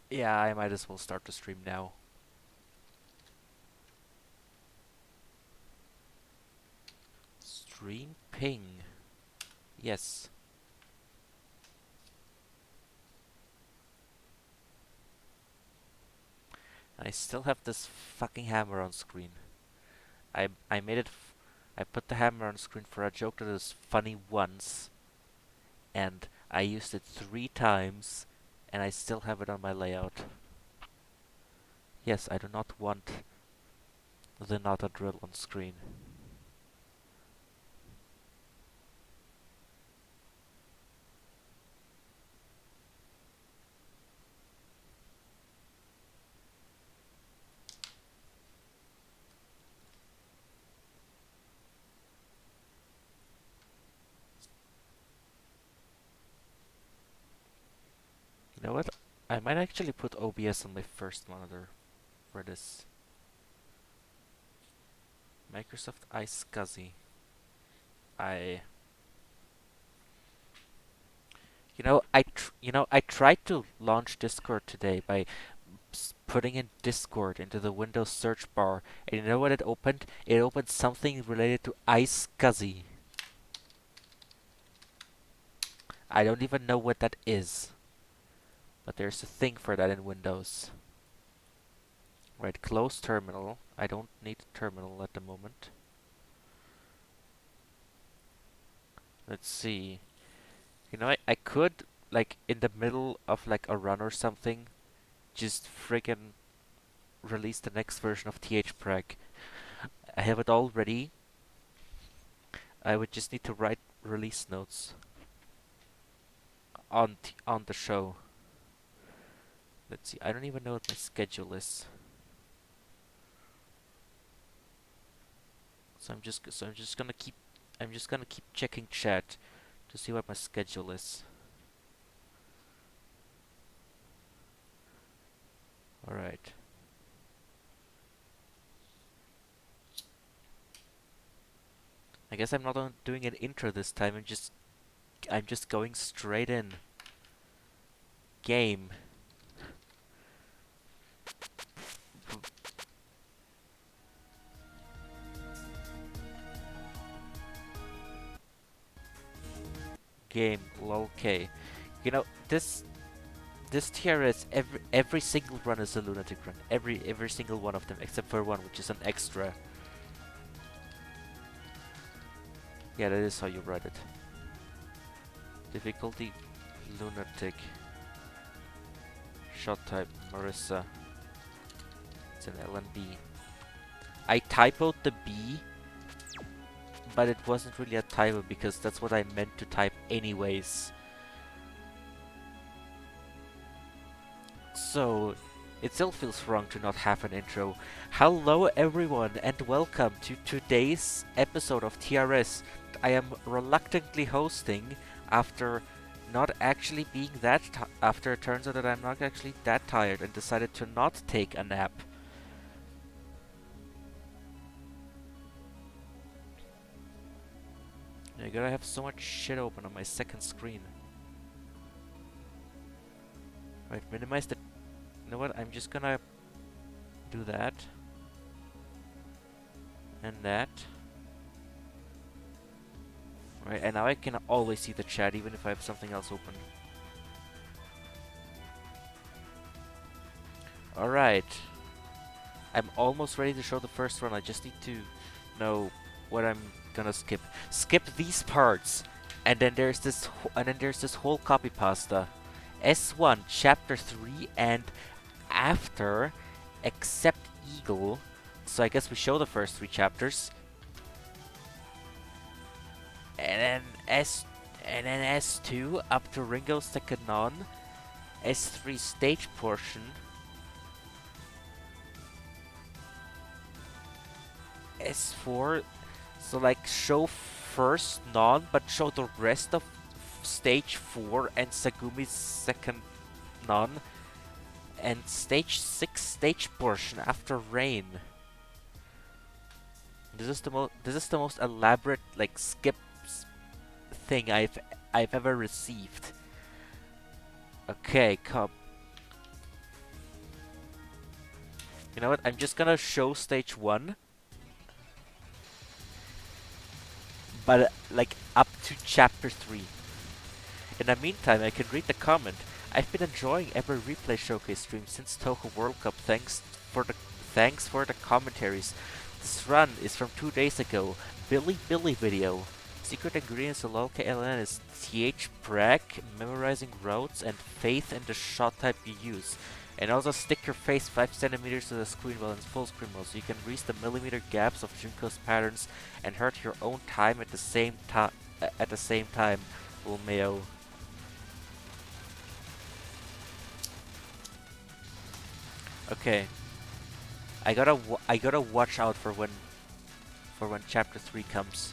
Yeah, I might as well start the stream now. Stream ping. Yes. I still have this fucking hammer on screen. I made it. I put the hammer on screen for a joke that is funny once, and I used it 3 times, and I still have it on my layout. Yes, I do not want the not a drill on screen. You know what? I might actually put OBS on my first monitor for this. Microsoft iSCSI. I I tried to launch Discord today by putting in Discord into the Windows search bar, and you know what it opened? It opened something related to iSCSI. I don't even know what that is, but there's a thing for that in Windows. Right, close terminal. I don't need a terminal at the moment. Let's see. I could, like, in the middle of, like, a run or something, just friggin' release the next version of THPreg. I have it all ready. I would just need to write release notes on the show. Let's see. I don't even know what my schedule is. So I'm just gonna keep checking chat to see what my schedule is. All right. I guess I'm not doing an intro this time. I'm just going straight in. Game. Game. Lol. K. You know this TRS every single run is a lunatic run. Every single one of them except for one, which is an extra. Yeah, that is how you write it. Difficulty lunatic. Shot type Marissa. It's an LNB. I typoed the B, but it wasn't really a typo because that's what I meant to type anyways. So, it still feels wrong to not have an intro. Hello everyone and welcome to today's episode of TRS. I am reluctantly hosting after not actually being after it turns out that I'm not actually that tired and decided to not take a nap. I gotta have so much shit open on my second screen. Right, minimize the... You know what, I'm just gonna do that. And that. Right, and now I can always see the chat even if I have something else open. Alright. I'm almost ready to show the first run. I just need to know what I'm gonna skip. Skip these parts. And then there's this whole copy pasta. S1, chapter 3 and after, except Eagle. So I guess we show the first 3 chapters. And then S2 up to Ringo's second non. S3 stage portion. S4, so like show first non, but show the rest of stage 4 and Sagumi's second non, and stage 6 stage portion after rain. This is the most elaborate like skip thing I've ever received. Okay, come. You know what? I'm just gonna show stage 1, but like up to chapter 3. In the meantime, I can read the comment. I've been enjoying every replay showcase stream since Touhou World Cup. Thanks for the commentaries. This run is from 2 days ago. Billy video. Secret ingredients to LOL-KLN is TH brag, memorizing routes, and faith in the shot type you use. And also stick your face 5 centimeters to the screen while in full screen mode so you can reach the millimeter gaps of Junko's patterns and hurt your own time at the same time. Ulmeo. Okay. I gotta watch out for when chapter 3 comes.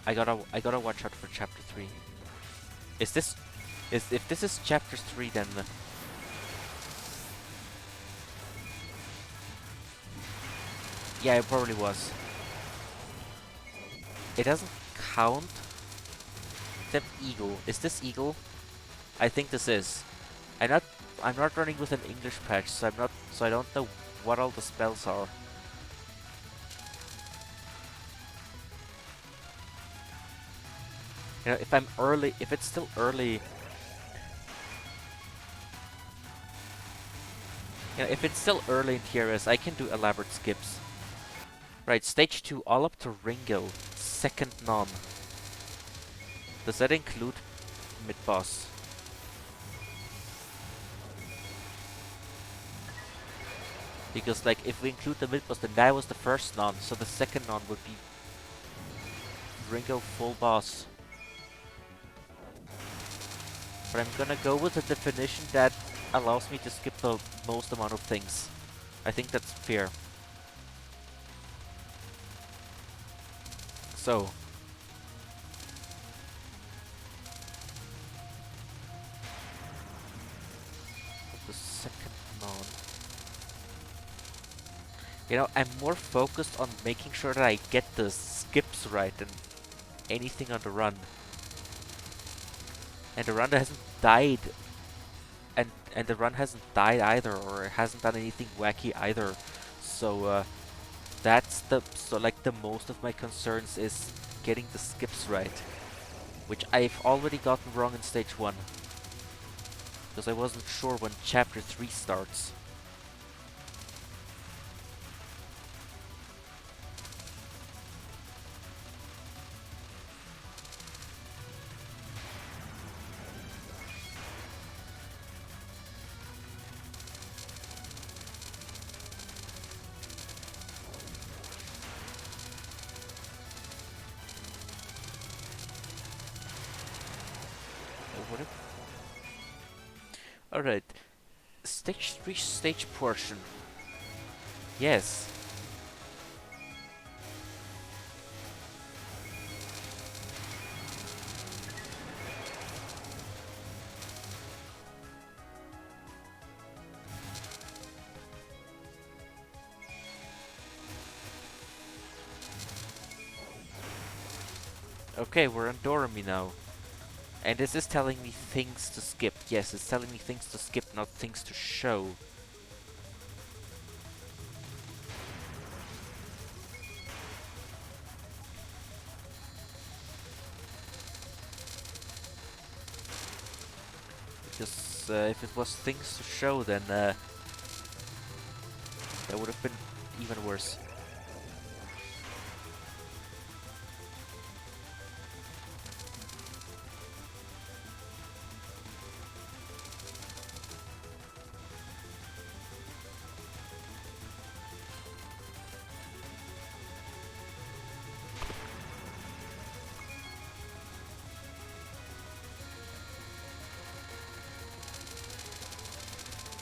I gotta watch out for chapter 3. If this is chapter 3, then yeah, it probably was. It doesn't count. Except Eagle. Is this Eagle? I think this is. I'm not running with an English patch, so I don't know what all the spells are. You know, if it's still early, if it's still early in TRS, I can do elaborate skips. Right, stage 2, all up to Ringo, second non. Does that include mid-boss? Because, like, if we include the mid-boss, then that was the first non, so the second non would be Ringo full boss. But I'm gonna go with a definition that allows me to skip the most amount of things. I think that's fair. So. The second non. You know, I'm more focused on making sure that I get the skips right than anything on the run. And the run hasn't died. And the run hasn't died either, or it hasn't done anything wacky either. So that's the most of my concerns is getting the skips right, which I've already gotten wrong in stage 1 because I wasn't sure when chapter 3 starts. Alright, stage 3 stage portion. Yes. Okay, we're on Dorami now. And this is telling me things to skip. Yes, it's telling me things to skip, not things to show. Because if it was things to show, then that would have been even worse.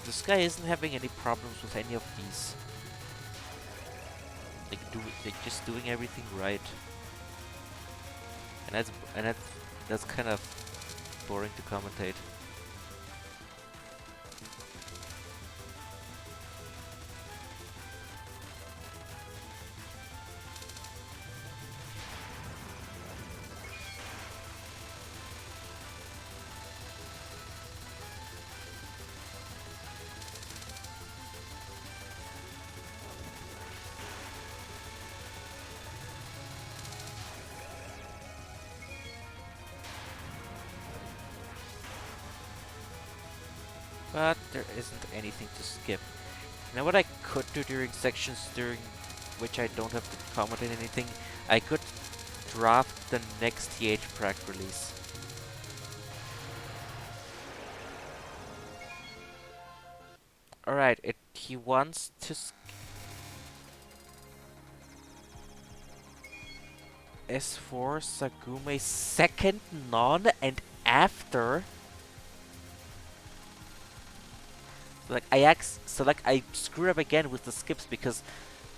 This guy isn't having any problems with any of these. Like just doing everything right. And that's kind of boring to commentate. but there isn't anything to skip. You know what I could do during sections during which I don't have to comment on anything? I could draft the next TH Prac release. Alright, he wants to S4 Sagume's second non and after like I screw up again with the skips because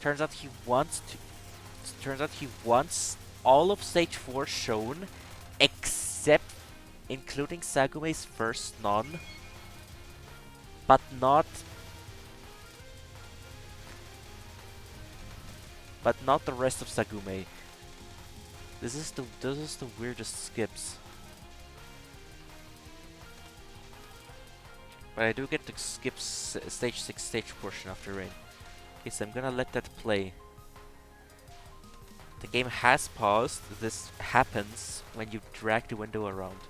turns out he wants all of stage 4 shown except including Sagume's first non, but not the rest of Sagume. This is the weirdest skips. But I do get to skip stage 6 stage portion after rain. Okay, so I'm gonna let that play. The game has paused. This happens when you drag the window around.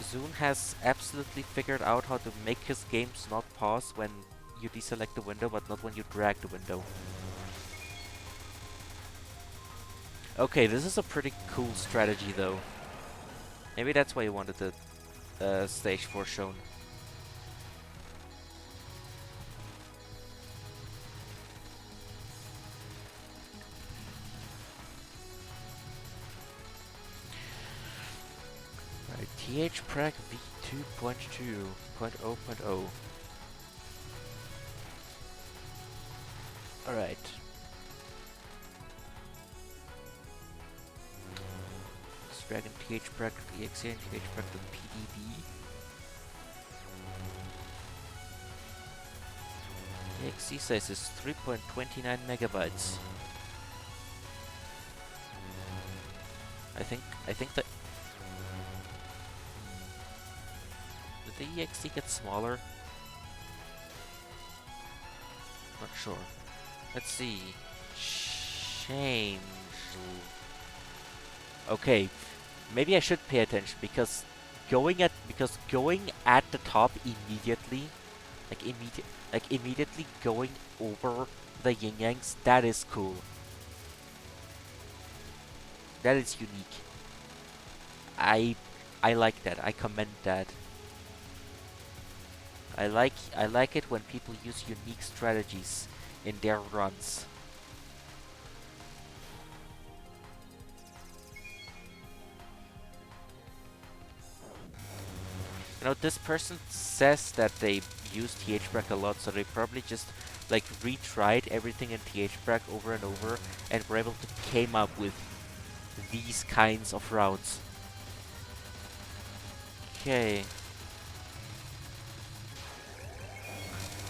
Zune has absolutely figured out how to make his games not pause when you deselect the window, but not when you drag the window. Okay, this is a pretty cool strategy though. Maybe that's why you wanted the stage 4 shown. Right, TH Prac V2.2.0.0. Alright. Let's drag in TH Prac to the EXE and TH Prac to the PDB. The EXE size is 3.29 megabytes. I think that did the EXE get smaller? Not sure. Let's see. Change. Okay, maybe I should pay attention because going at the top immediately, immediately going over the yin yangs, that is cool. That is unique. I like that. I commend that. I like it when people use unique strategies in their runs. You know, this person says that they use THBrack a lot, so they probably just like retried everything in THBrack over and over and were able to came up with these kinds of routes. Okay.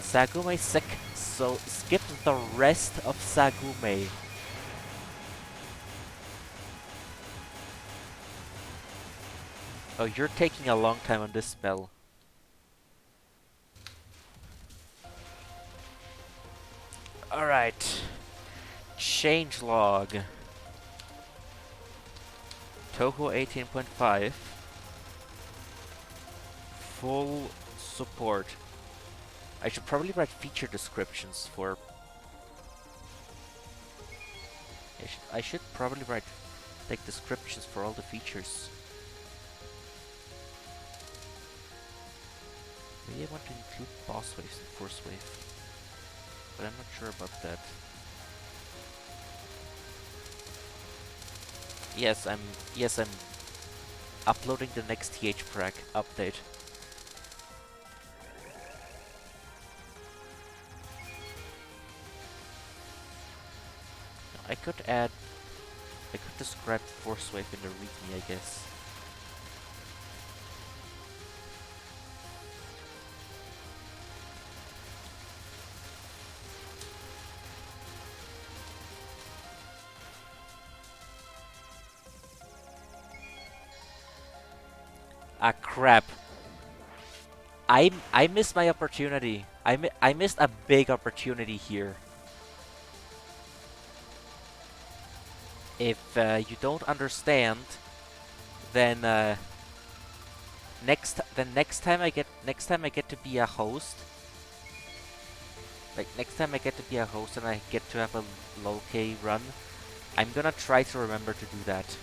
Sagume sick, so skip the rest of Sagume. Oh, you're taking a long time on this spell. Alright. Changelog. Touhou 18.5. Full support. I should probably write feature descriptions for... I should probably write like descriptions for all the features. Maybe I want to include boss waves and force wave, but I'm not sure about that. Yes, I'm uploading the next THPrac update. I could describe force wave in the readme, I guess. Ah, crap. I missed my opportunity. I missed a big opportunity here. If you don't understand, then next time I get to be a host, like next time I get to be a host and I get to have a low K run, I'm gonna try to remember to do that.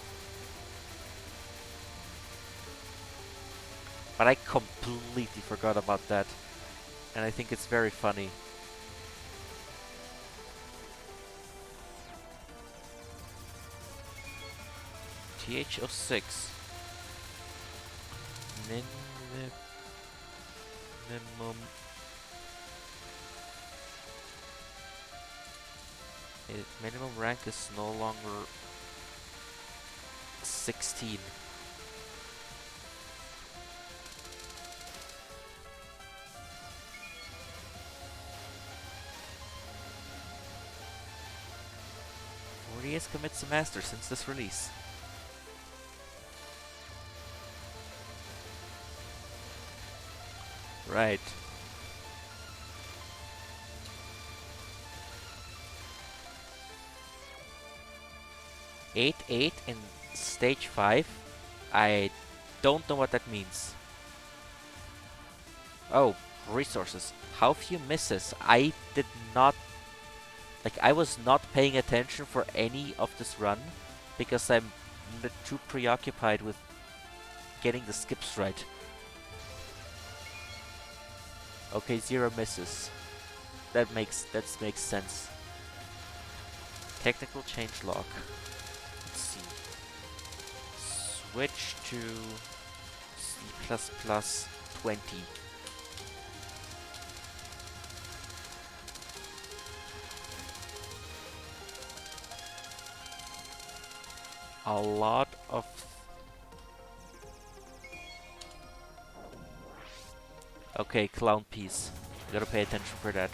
But I completely forgot about that, and I think it's very funny. TH06 minimum minimum rank is no longer 16. Has commits a master since this release. Right. Eight in stage 5. I don't know what that means. Oh, resources. How few misses. I did not, like, I was not paying attention for any of this run because I'm too preoccupied with getting the skips right. Okay, 0 misses. That makes sense. Technical change log. Let's see. Switch to C++ 20. A lot of okay, clown piece. Gotta pay attention for that.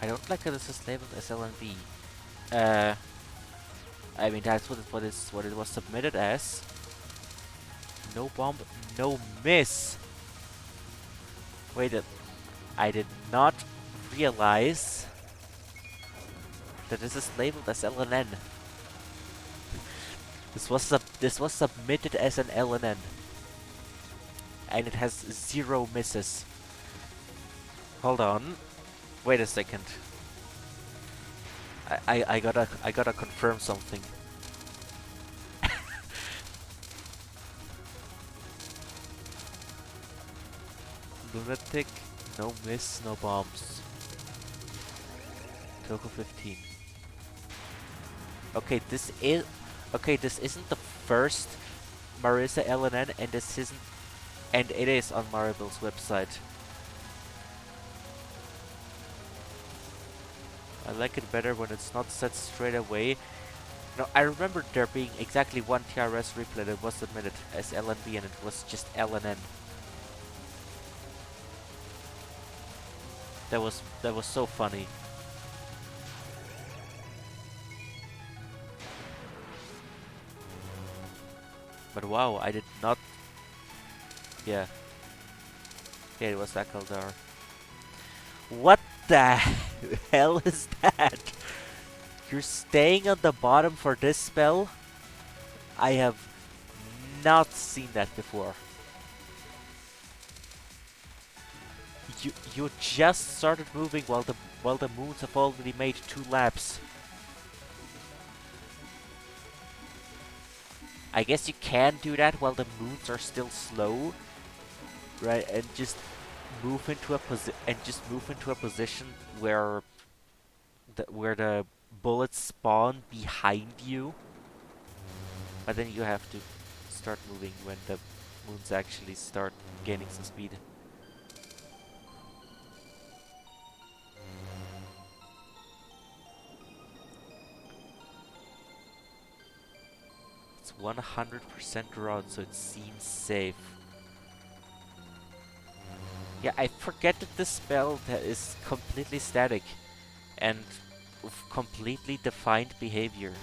I don't like how this is labeled as LNB. I mean that's what it was submitted as. No bomb, no miss. Wait, I did not realize that this is labeled as LNN. This was submitted as an LNN, and it has 0 misses. Hold on. Wait a second. I gotta confirm something. Lunatic, no miss, no bombs. Touhou 15. Okay, this isn't the first Marisa LNN, and this isn't, and it is on Maribel's website. I like it better when it's not set straight away. No, I remember there being exactly one TRS replay that was submitted as LNB and it was just LNN. That was so funny. But wow, I did not. Yeah. Yeah, it was Akaldar. What the hell is that? You're staying on the bottom for this spell? I have not seen that before. You just started moving while the moons have already made 2 laps. I guess you can do that while the moons are still slow, right? And just move into a position where the bullets spawn behind you. But then you have to start moving when the moons actually start gaining some speed. It's 100% rod, so it seems safe. Yeah, I forget that the spell that is completely static and of completely defined behavior.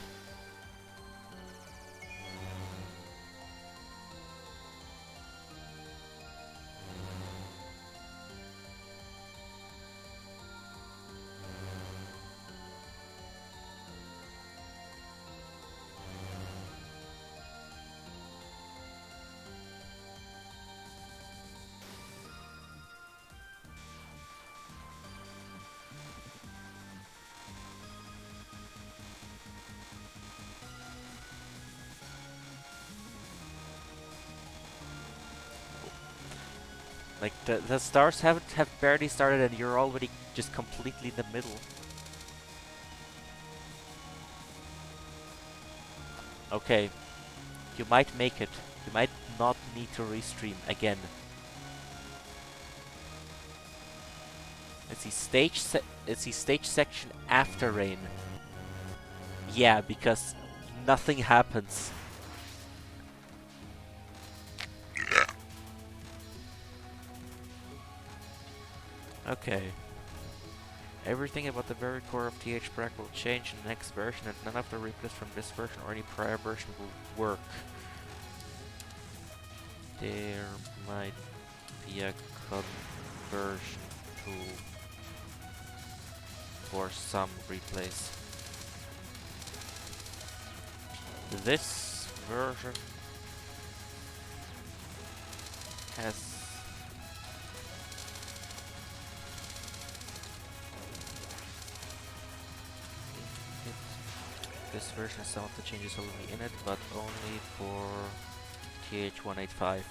Like, the stars have barely started and you're already just completely in the middle. Okay, you might make it. You might not need to restream again. It's the stage section after rain. Yeah, because nothing happens. Okay. Everything about the very core of THPrac will change in the next version, and none of the replays from this version or any prior version will work. There might be a conversion tool for some replays. This version has this version has some of the changes already in it, but only for TH185.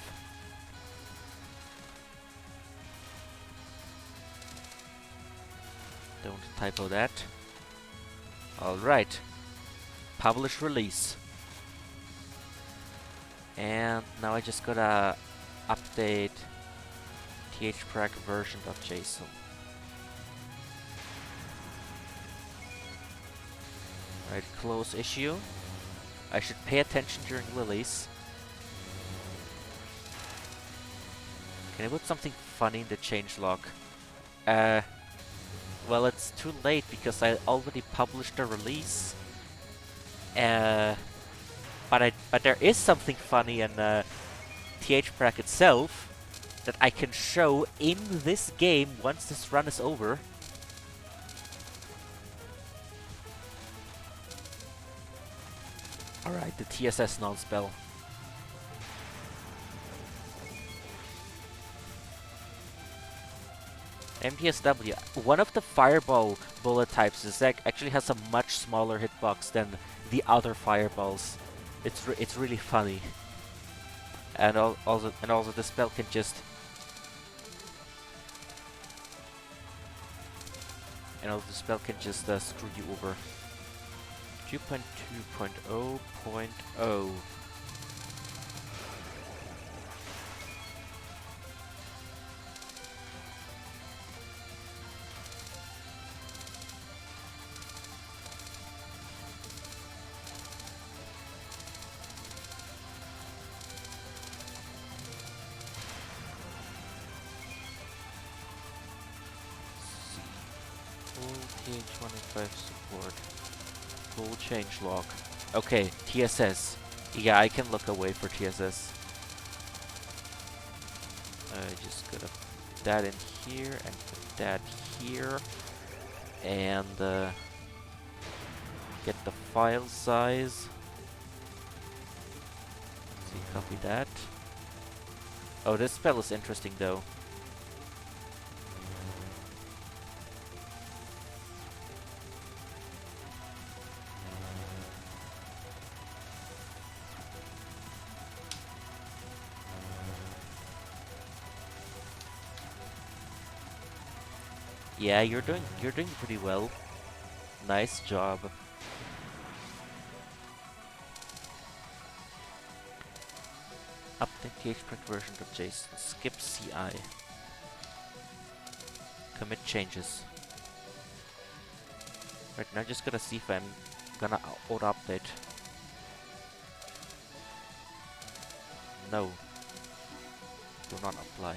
Don't typo that. Alright. Publish release. And now I just gotta update thprac version.json. Right, close issue. I should pay attention during release. Can I put something funny in the changelog? Well, it's too late because I already published the release. But there is something funny in thprac itself that I can show in this game once this run is over. Alright, the TSS non-spell. MTSW. One of the fireball bullet types is actually has a much smaller hitbox than the other fireballs. It's really funny. And also the spell can just screw you over. 2.2.0.0. Full TH185 support. Full changelog. Okay, TSS. Yeah, I can look away for TSS. Just gonna put that in here and put that here. And get the file size. Let's see, copy that. Oh, this spell is interesting though. Yeah, you're doing pretty well. Nice job. Update THPreg version.json. Skip CI. Commit changes. Right now, just gonna see if I'm gonna auto update. No, do not apply.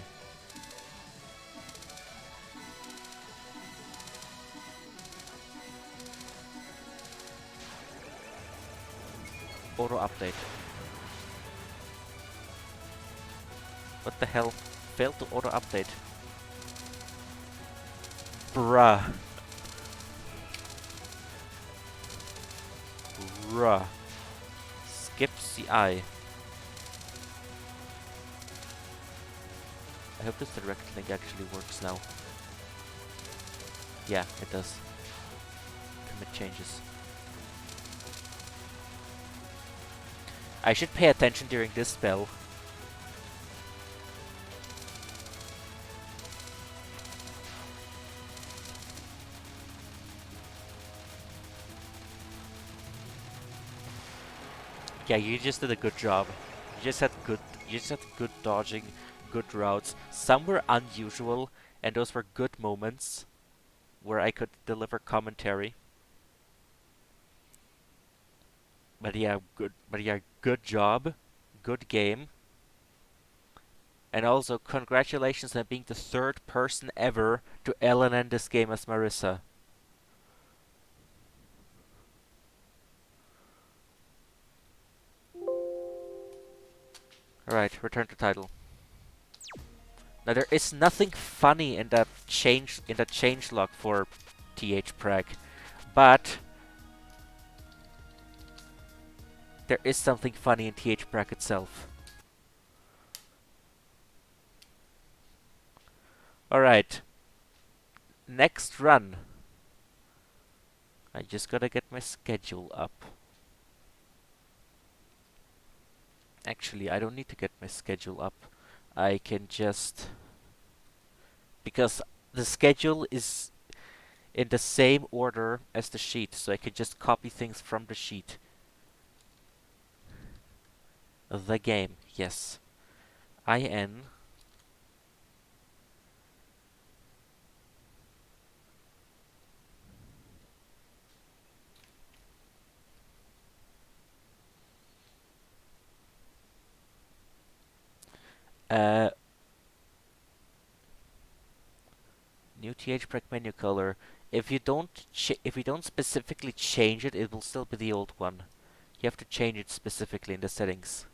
Auto update. What the hell? Failed to auto update. Bruh. Bruh. Skip CI. I hope this direct link actually works now. Yeah, it does. Commit changes. I should pay attention during this spell. Yeah, you just did a good job. You just had good dodging, good routes. Some were unusual, and those were good moments where I could deliver commentary. But yeah, good job, good game, and also congratulations on being the third person ever to LNN this game as Marissa. Alright, return to title. Now there is nothing funny in that change log for THPreg, but there is something funny in THPreg itself. Alright, next run. I just gotta get my schedule up. Actually, I don't need to get my schedule up. I can just... Because the schedule is in the same order as the sheet, so I can just copy things from the sheet. The game, yes. IN. New THPreg menu color. If you don't specifically change it, it will still be the old one. You have to change it specifically in the settings.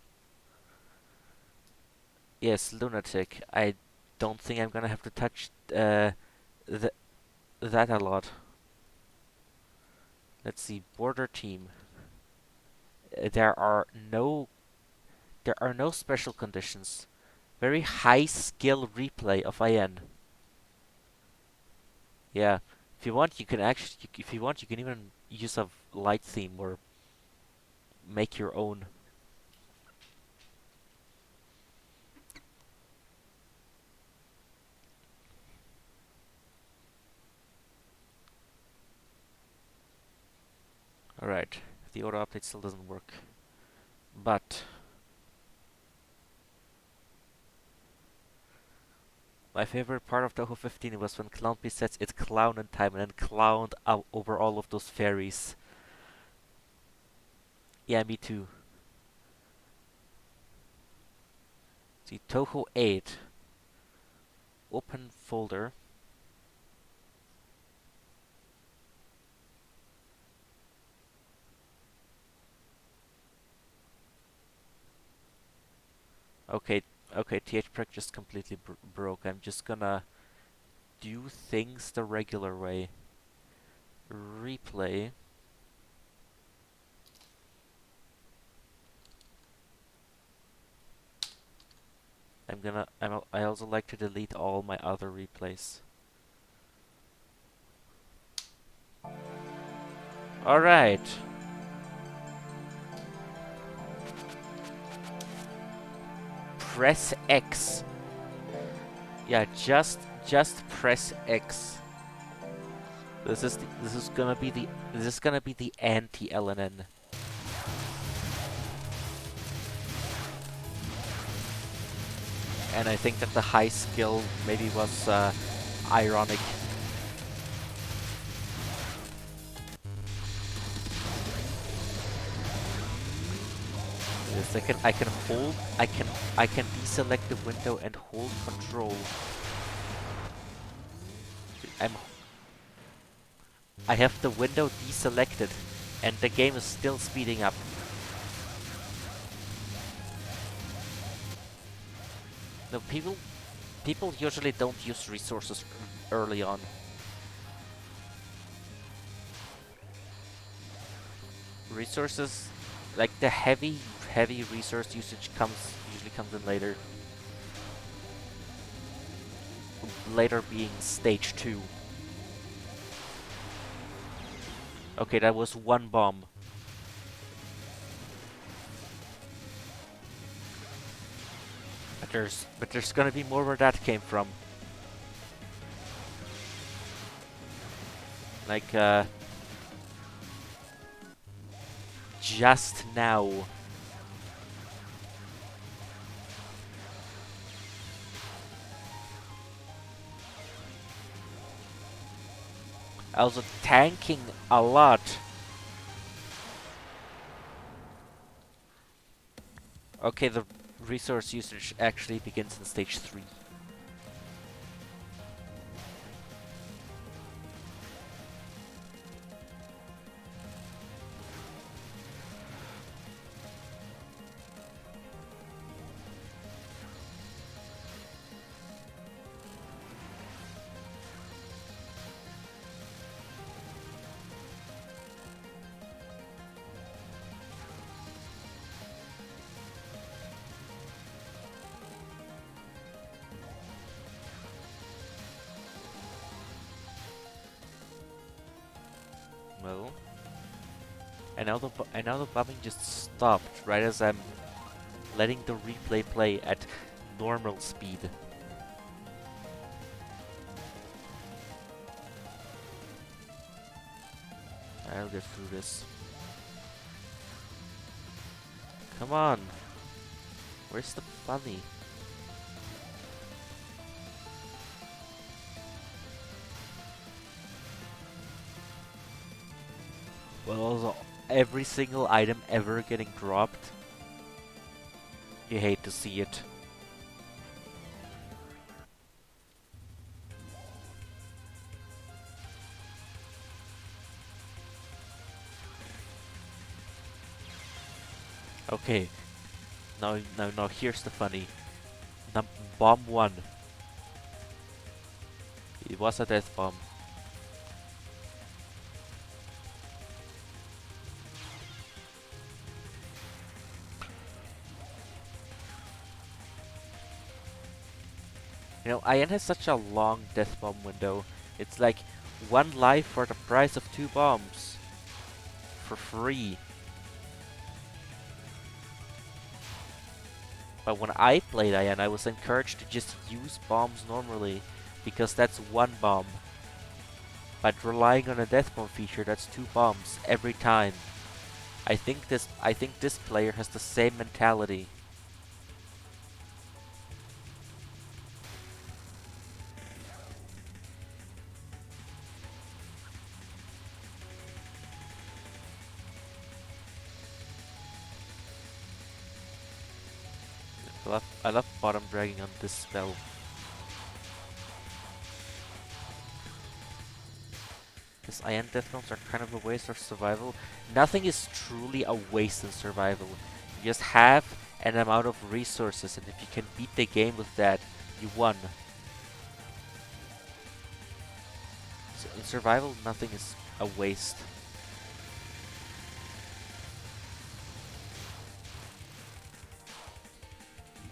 Yes, lunatic. I don't think I'm gonna have to touch th that a lot. Let's see, border team. There are no special conditions. Very high skill replay of IN. Yeah, if you want, you can actually, if you want, you can even use a light theme or make your own. Alright, the auto update still doesn't work. But my favorite part of Touhou 15 was when Clown resets its clown in time and then clowned out over all of those fairies. Yeah, me too. See, Touhou 8. Open folder. Okay, okay, THPreg just completely broke. I'm just gonna do things the regular way. Replay. I also like to delete all my other replays. Alright. Press X. Yeah, just press X. This is gonna be the anti-LNN. And I think that the high skill maybe was ironic. Yes, I can deselect the window and hold control. I'm I have the window deselected and the game is still speeding up. No, people usually don't use resources early on. Resources, like the heavy resource usage usually comes in later. Later being stage 2. Okay, that was one bomb. But there's gonna be more where that came from. Like just now. I was tanking a lot. Okay, the resource usage actually begins in stage 3. Well, and now the bombing just stopped right as I'm letting the replay play at normal speed. I'll get through this. Come on. Where's the funny? Well, also, every single item ever getting dropped. You hate to see it. Okay. Now here's the funny. Bomb 1. It was a death bomb. You know, Ian has such a long death bomb window. It's like 1 life for the price of 2 bombs. For free. But when I played Ian, I was encouraged to just use bombs normally, because that's 1 bomb. But relying on a death bomb feature, that's 2 bombs every time. I think this player has the same mentality. I love bottom dragging on this spell. Because Iron Death Bombs are kind of a waste of survival. Nothing is truly a waste in survival. You just have an amount of resources, and if you can beat the game with that, you won. So in survival, nothing is a waste.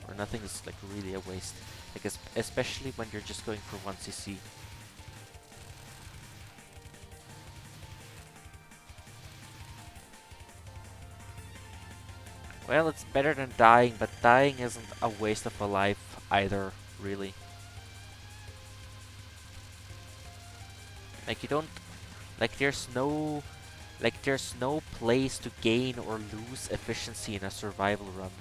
Or nothing is like really a waste. Like especially when you're just going for 1 CC. Well, it's better than dying, but dying isn't a waste of a life either, really. Like, you don't There's no place to gain or lose efficiency in a survival run.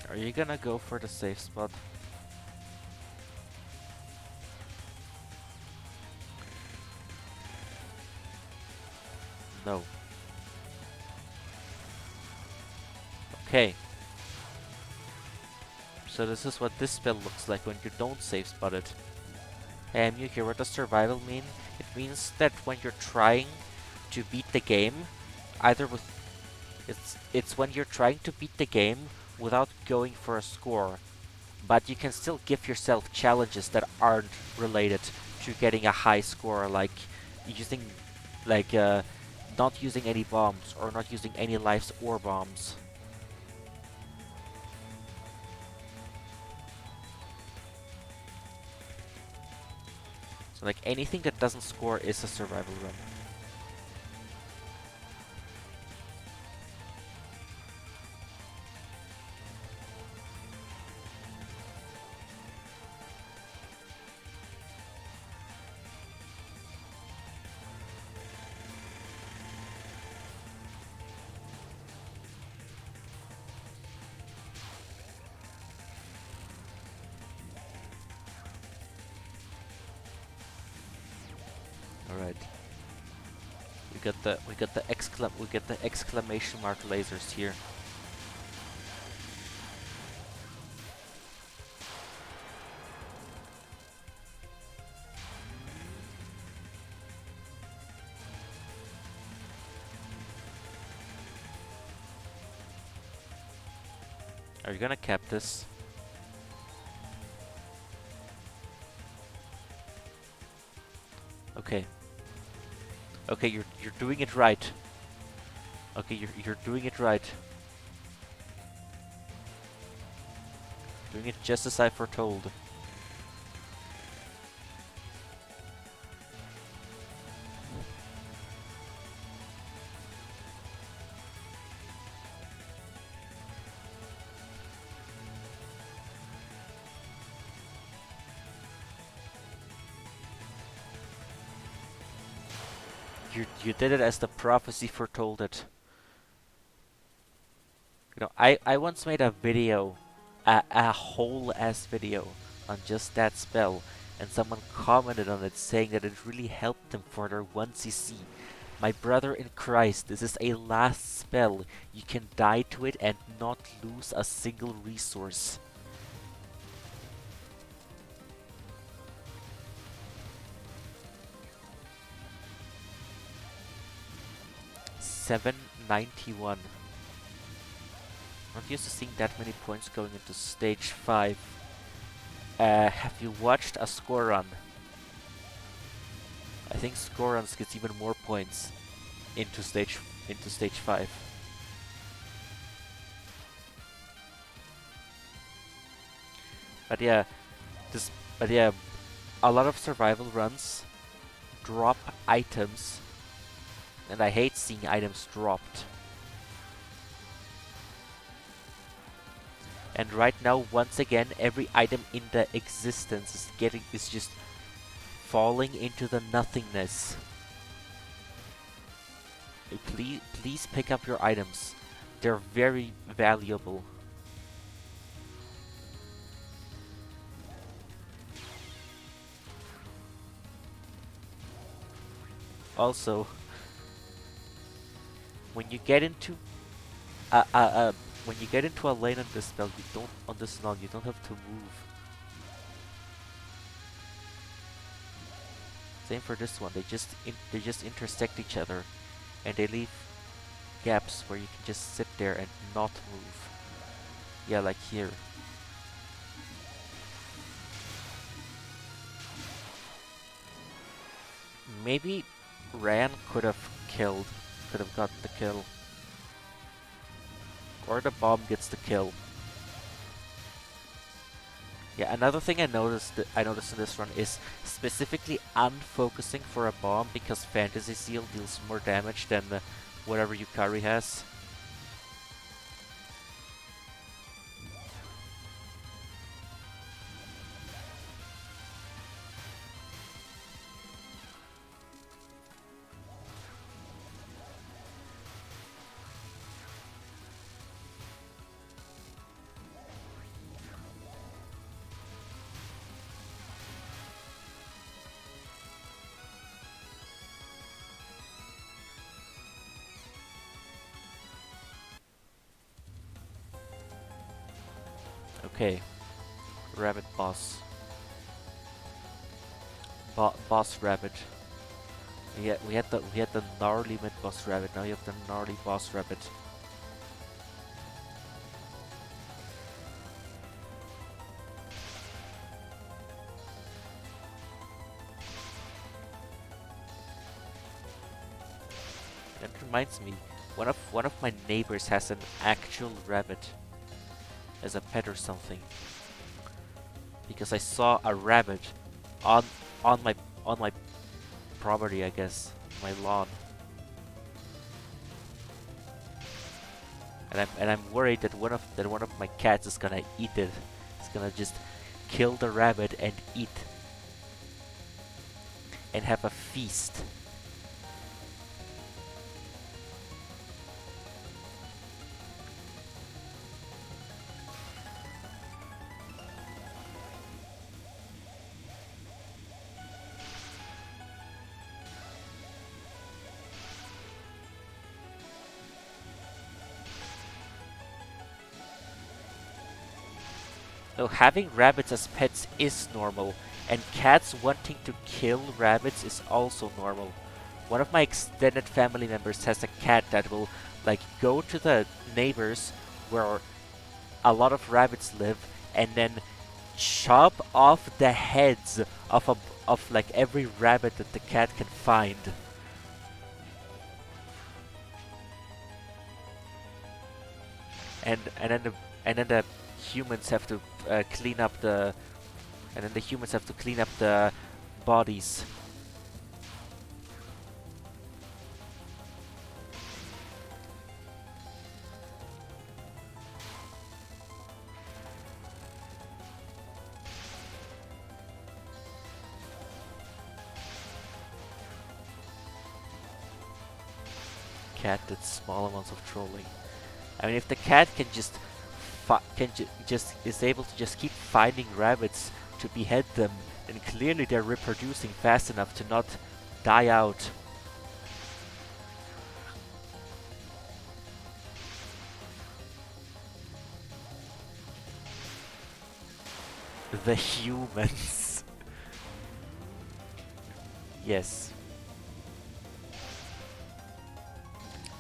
Are you gonna go for the safe spot? No. Okay. So this is what this spell looks like when you don't safe spot it. You hear what does survival mean? It means that when you're trying to beat the game, either with it's when you're trying to beat the game without going for a score, but you can still give yourself challenges that aren't related to getting a high score, like using like not using any bombs or not using any lives or bombs. So like anything that doesn't score is a survival run. Alright. We get the exclamation mark lasers here. Are you gonna cap this? Okay. Okay, you're doing it right. Okay, you're doing it right. Doing it just as I foretold. You did it as the prophecy foretold it. You know, I once made a video, a whole ass video on just that spell, and someone commented on it saying that it really helped them for their 1cc. My brother in Christ, this is a last spell. You can die to it and not lose a single resource. $791. Not used to seeing that many points going into stage 5. Have you watched a score run? I think score runs gets even more points into stage 5. But yeah, a lot of survival runs drop items, and I hate seeing items dropped. And right now, once again, every item in the existence is just falling into the nothingness. Please pick up your items. They're very valuable. Also, when you get into a lane on this spell, you don't have to move. Same for this one. They just intersect each other, and they leave gaps where you can just sit there and not move. Yeah, like here. Maybe Ran could have gotten the kill. Or the bomb gets the kill. Yeah, another thing I noticed in this run is specifically unfocusing for a bomb, because Fantasy Seal deals more damage than whatever Yukari has. Okay, rabbit boss. Boss rabbit. We had the gnarly mid boss rabbit. Now you have the gnarly boss rabbit. That reminds me, one of my neighbors has an actual rabbit as a pet or something. Because I saw a rabbit on on my on my property, I guess, my lawn, and I'm worried that one of my cats is gonna eat it. It's gonna just kill the rabbit and eat and have a feast. So having rabbits as pets is normal, and cats wanting to kill rabbits is also normal. One of my extended family members has a cat that will like go to the neighbors where a lot of rabbits live and then chop off the heads of like every rabbit that the cat can find. And then the humans have to clean up the and then the humans have to clean up the bodies. Cat did small amounts of trolling. I mean, if the cat can just just is able to just keep finding rabbits to behead them, then clearly they're reproducing fast enough to not die out. The humans. Yes.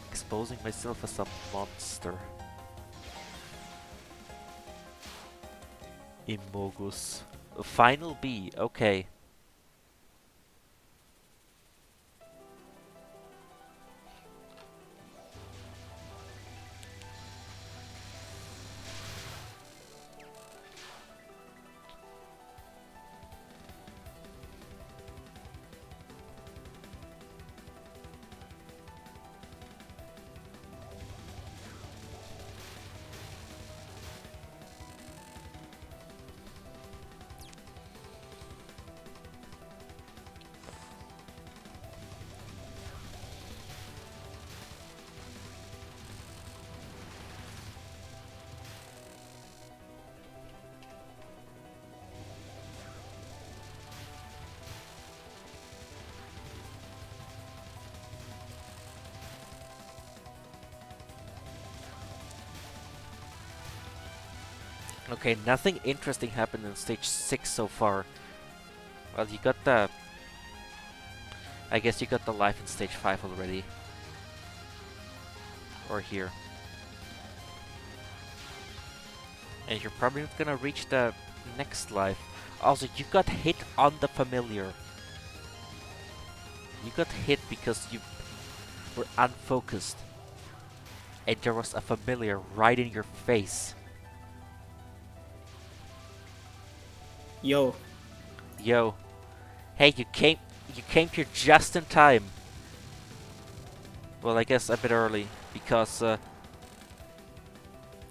Exposing myself as a monster. Imogus. Final B, okay. Okay, nothing interesting happened in stage 6 so far. Well, you got the... I guess you got the life in stage 5 already. Or here. And you're probably not gonna reach the next life. Also, you got hit on the familiar. You got hit because you were unfocused. And there was a familiar right in your face. Yo, Yo. Hey, you came here just in time. Well, I guess a bit early, because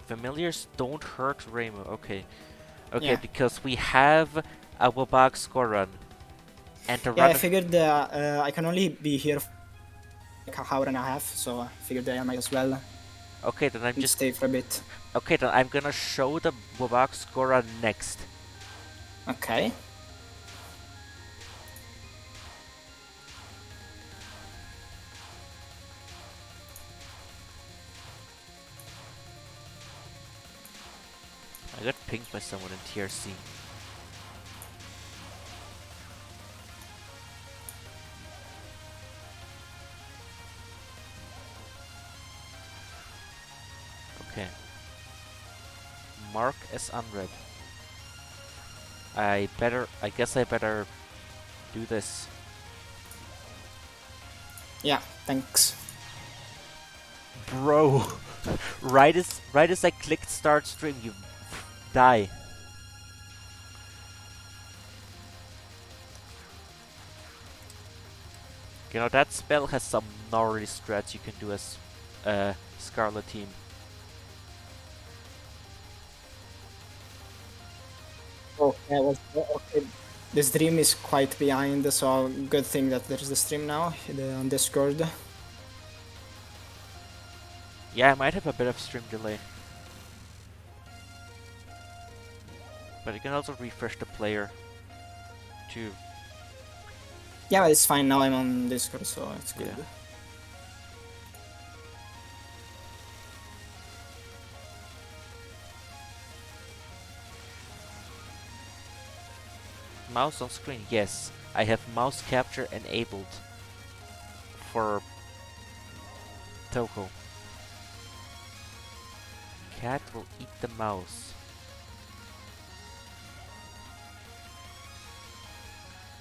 familiars don't hurt Rainbow. Okay. Okay, Yeah. because we have a Wabag score run. And to Yeah, I run... figured I can only be here for like an hour and a half, so I figured I might as well Okay, then I'm just... stay for a bit. Okay, then I'm gonna show the Wabag score run next. Okay. I got pinged by someone in TRC. Okay. Mark as unread. I guess I better do this. Yeah, thanks. Bro! right as I clicked start stream, you die. You know, that spell has some gnarly strats you can do as Scarlet team. Okay, okay. The stream is quite behind, so good thing that there's the stream now on Discord. Yeah, I might have a bit of stream delay. But you can also refresh the player too. Yeah, but it's fine now. I'm on Discord, so it's good. Yeah. Mouse on screen, yes. I have mouse capture enabled for Touhou. Cat will eat the mouse.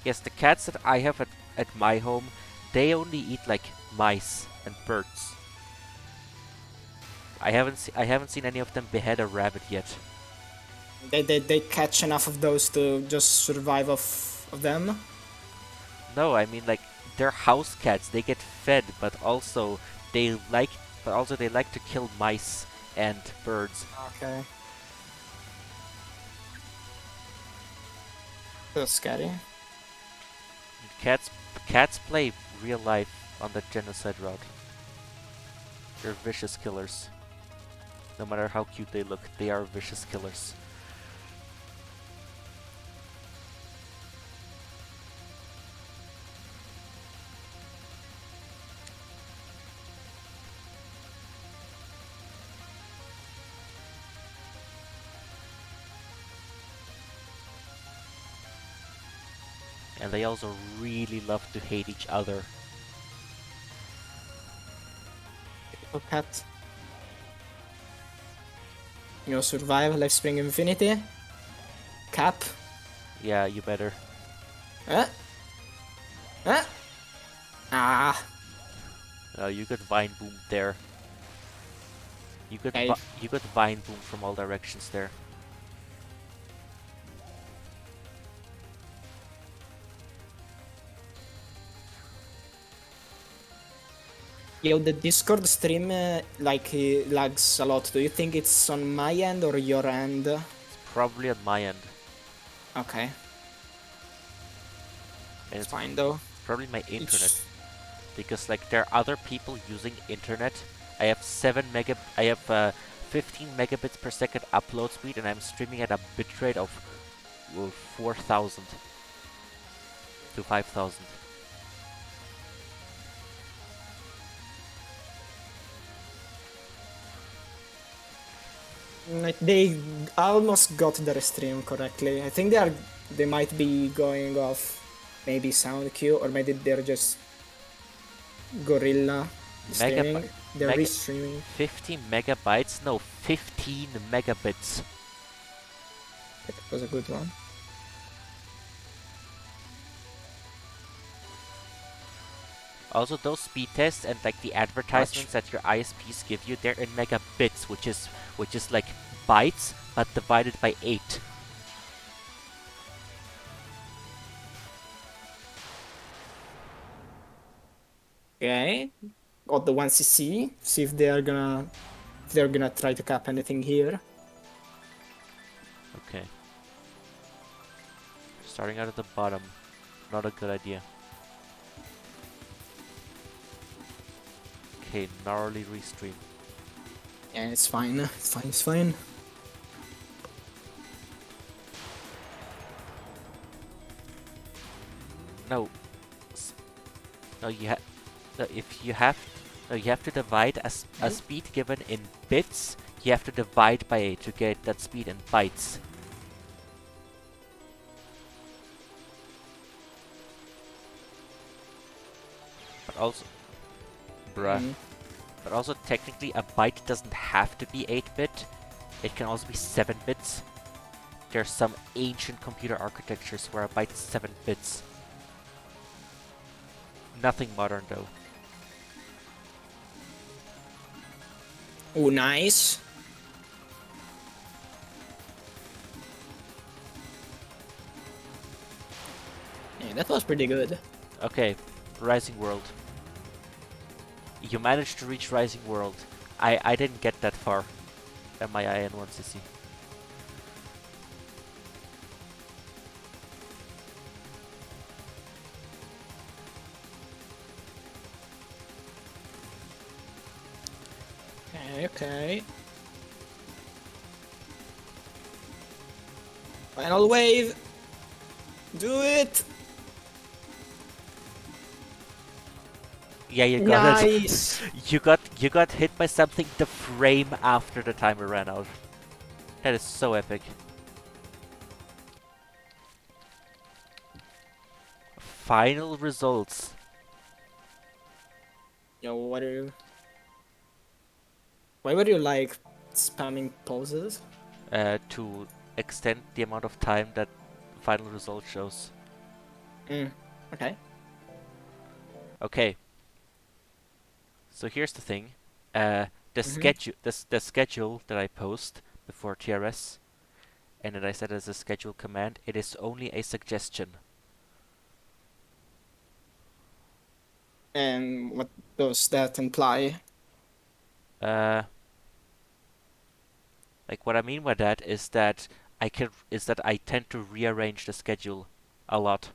Yes, the cats that I have at my home, they only eat like mice and birds. I haven't seen any of them behead a rabbit yet. They catch enough of those to just survive of them. No, I mean like they're house cats. They get fed, but also they like they like to kill mice and birds. Okay. That's scary. Cats cats play real life on the genocide route. They're vicious killers. No matter how cute they look, they are vicious killers. And they also really love to hate each other. Oh, cat. You know, survive, life spring infinity. Cap. Yeah, you better. Eh? Eh? Ah. You got Vine Boom there. Okay. You got Vine Boom from all directions there. Yo, the Discord stream lags a lot. Do you think it's on my end or your end? It's probably on my end. Okay. And It's it's fine though. probably my internet. It's... Because like there are other people using internet. I have 15 megabits per second upload speed and I'm streaming at a bitrate of 4,000 to 5,000. Like they almost got their stream correctly. I think they might be going off maybe sound queue or maybe they're just gorilla Megab streaming. They're mega restreaming. 50 megabytes? No, 15 megabits. That was a good one. Also, those speed tests and like the advertisements that your ISPs give you, they're in megabits, which is like bytes, but divided by 8. Okay. got the 1cc, see if they're gonna try to cap anything here. Okay. Starting out at the bottom. Not a good idea. Okay, gnarly restream. Yeah, it's fine. It's fine. It's fine. No. No, if you have... No, you have to divide a speed given in bits. You have to divide by 8 to get that speed in bytes. But also... Bruh. Mm. But also, technically, a byte doesn't have to be 8-bit. It can also be 7 bits. There's some ancient computer architectures where a byte is 7 bits. Nothing modern, though. Oh, nice. Yeah, that was pretty good. Okay, Rising World. You managed to reach Rising World. I didn't get that far. MII 1cc. Okay, okay. Final wave. Do it. Yeah, you got it. Nice. You got hit by something the frame after the timer ran out. That is so epic. Final results. Yo, what are you? Why were you like spamming pauses? To extend the amount of time that final result shows. Okay. Okay. So here's the thing. The schedule that I post before TRS, and that I set as a schedule command, it is only a suggestion. And what does that imply? Like what I mean by that is that I tend to rearrange the schedule a lot.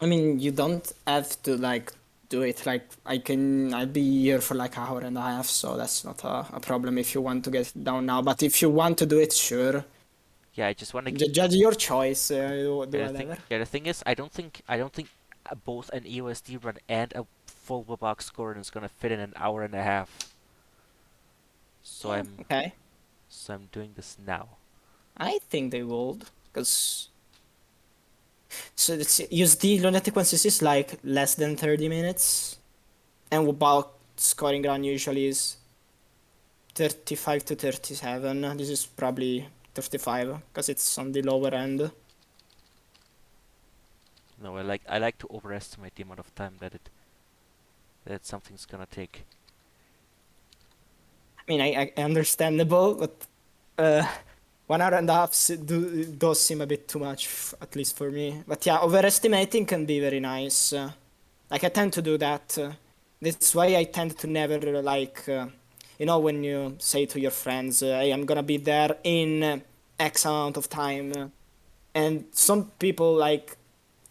I mean, you don't have to like do it. Like I'll be here for like an hour and a half, so that's not a problem if you want to get it down now. But if you want to do it, sure. Yeah, I just want to. Judge your choice. Do whatever. The thing is, I don't think both an EOSD run and a full box scoring is gonna fit in an hour and a half. So Yeah, I'm okay. so I'm doing this now. I think they would, because so let's see, USD lunatic one is like less than 30 minutes, and bulk scoring run usually is 35 to 37. This is probably 35 because it's on the lower end. No, I like to overestimate the amount of time that something's gonna take. I mean, I understandable, but uh, 1 hour and a half does seem a bit too much, at least for me. But yeah, overestimating can be very nice. Like I tend to do that. That's why I tend to never like, when you say to your friends, "Hey, I'm gonna be there in X amount of time," and some people like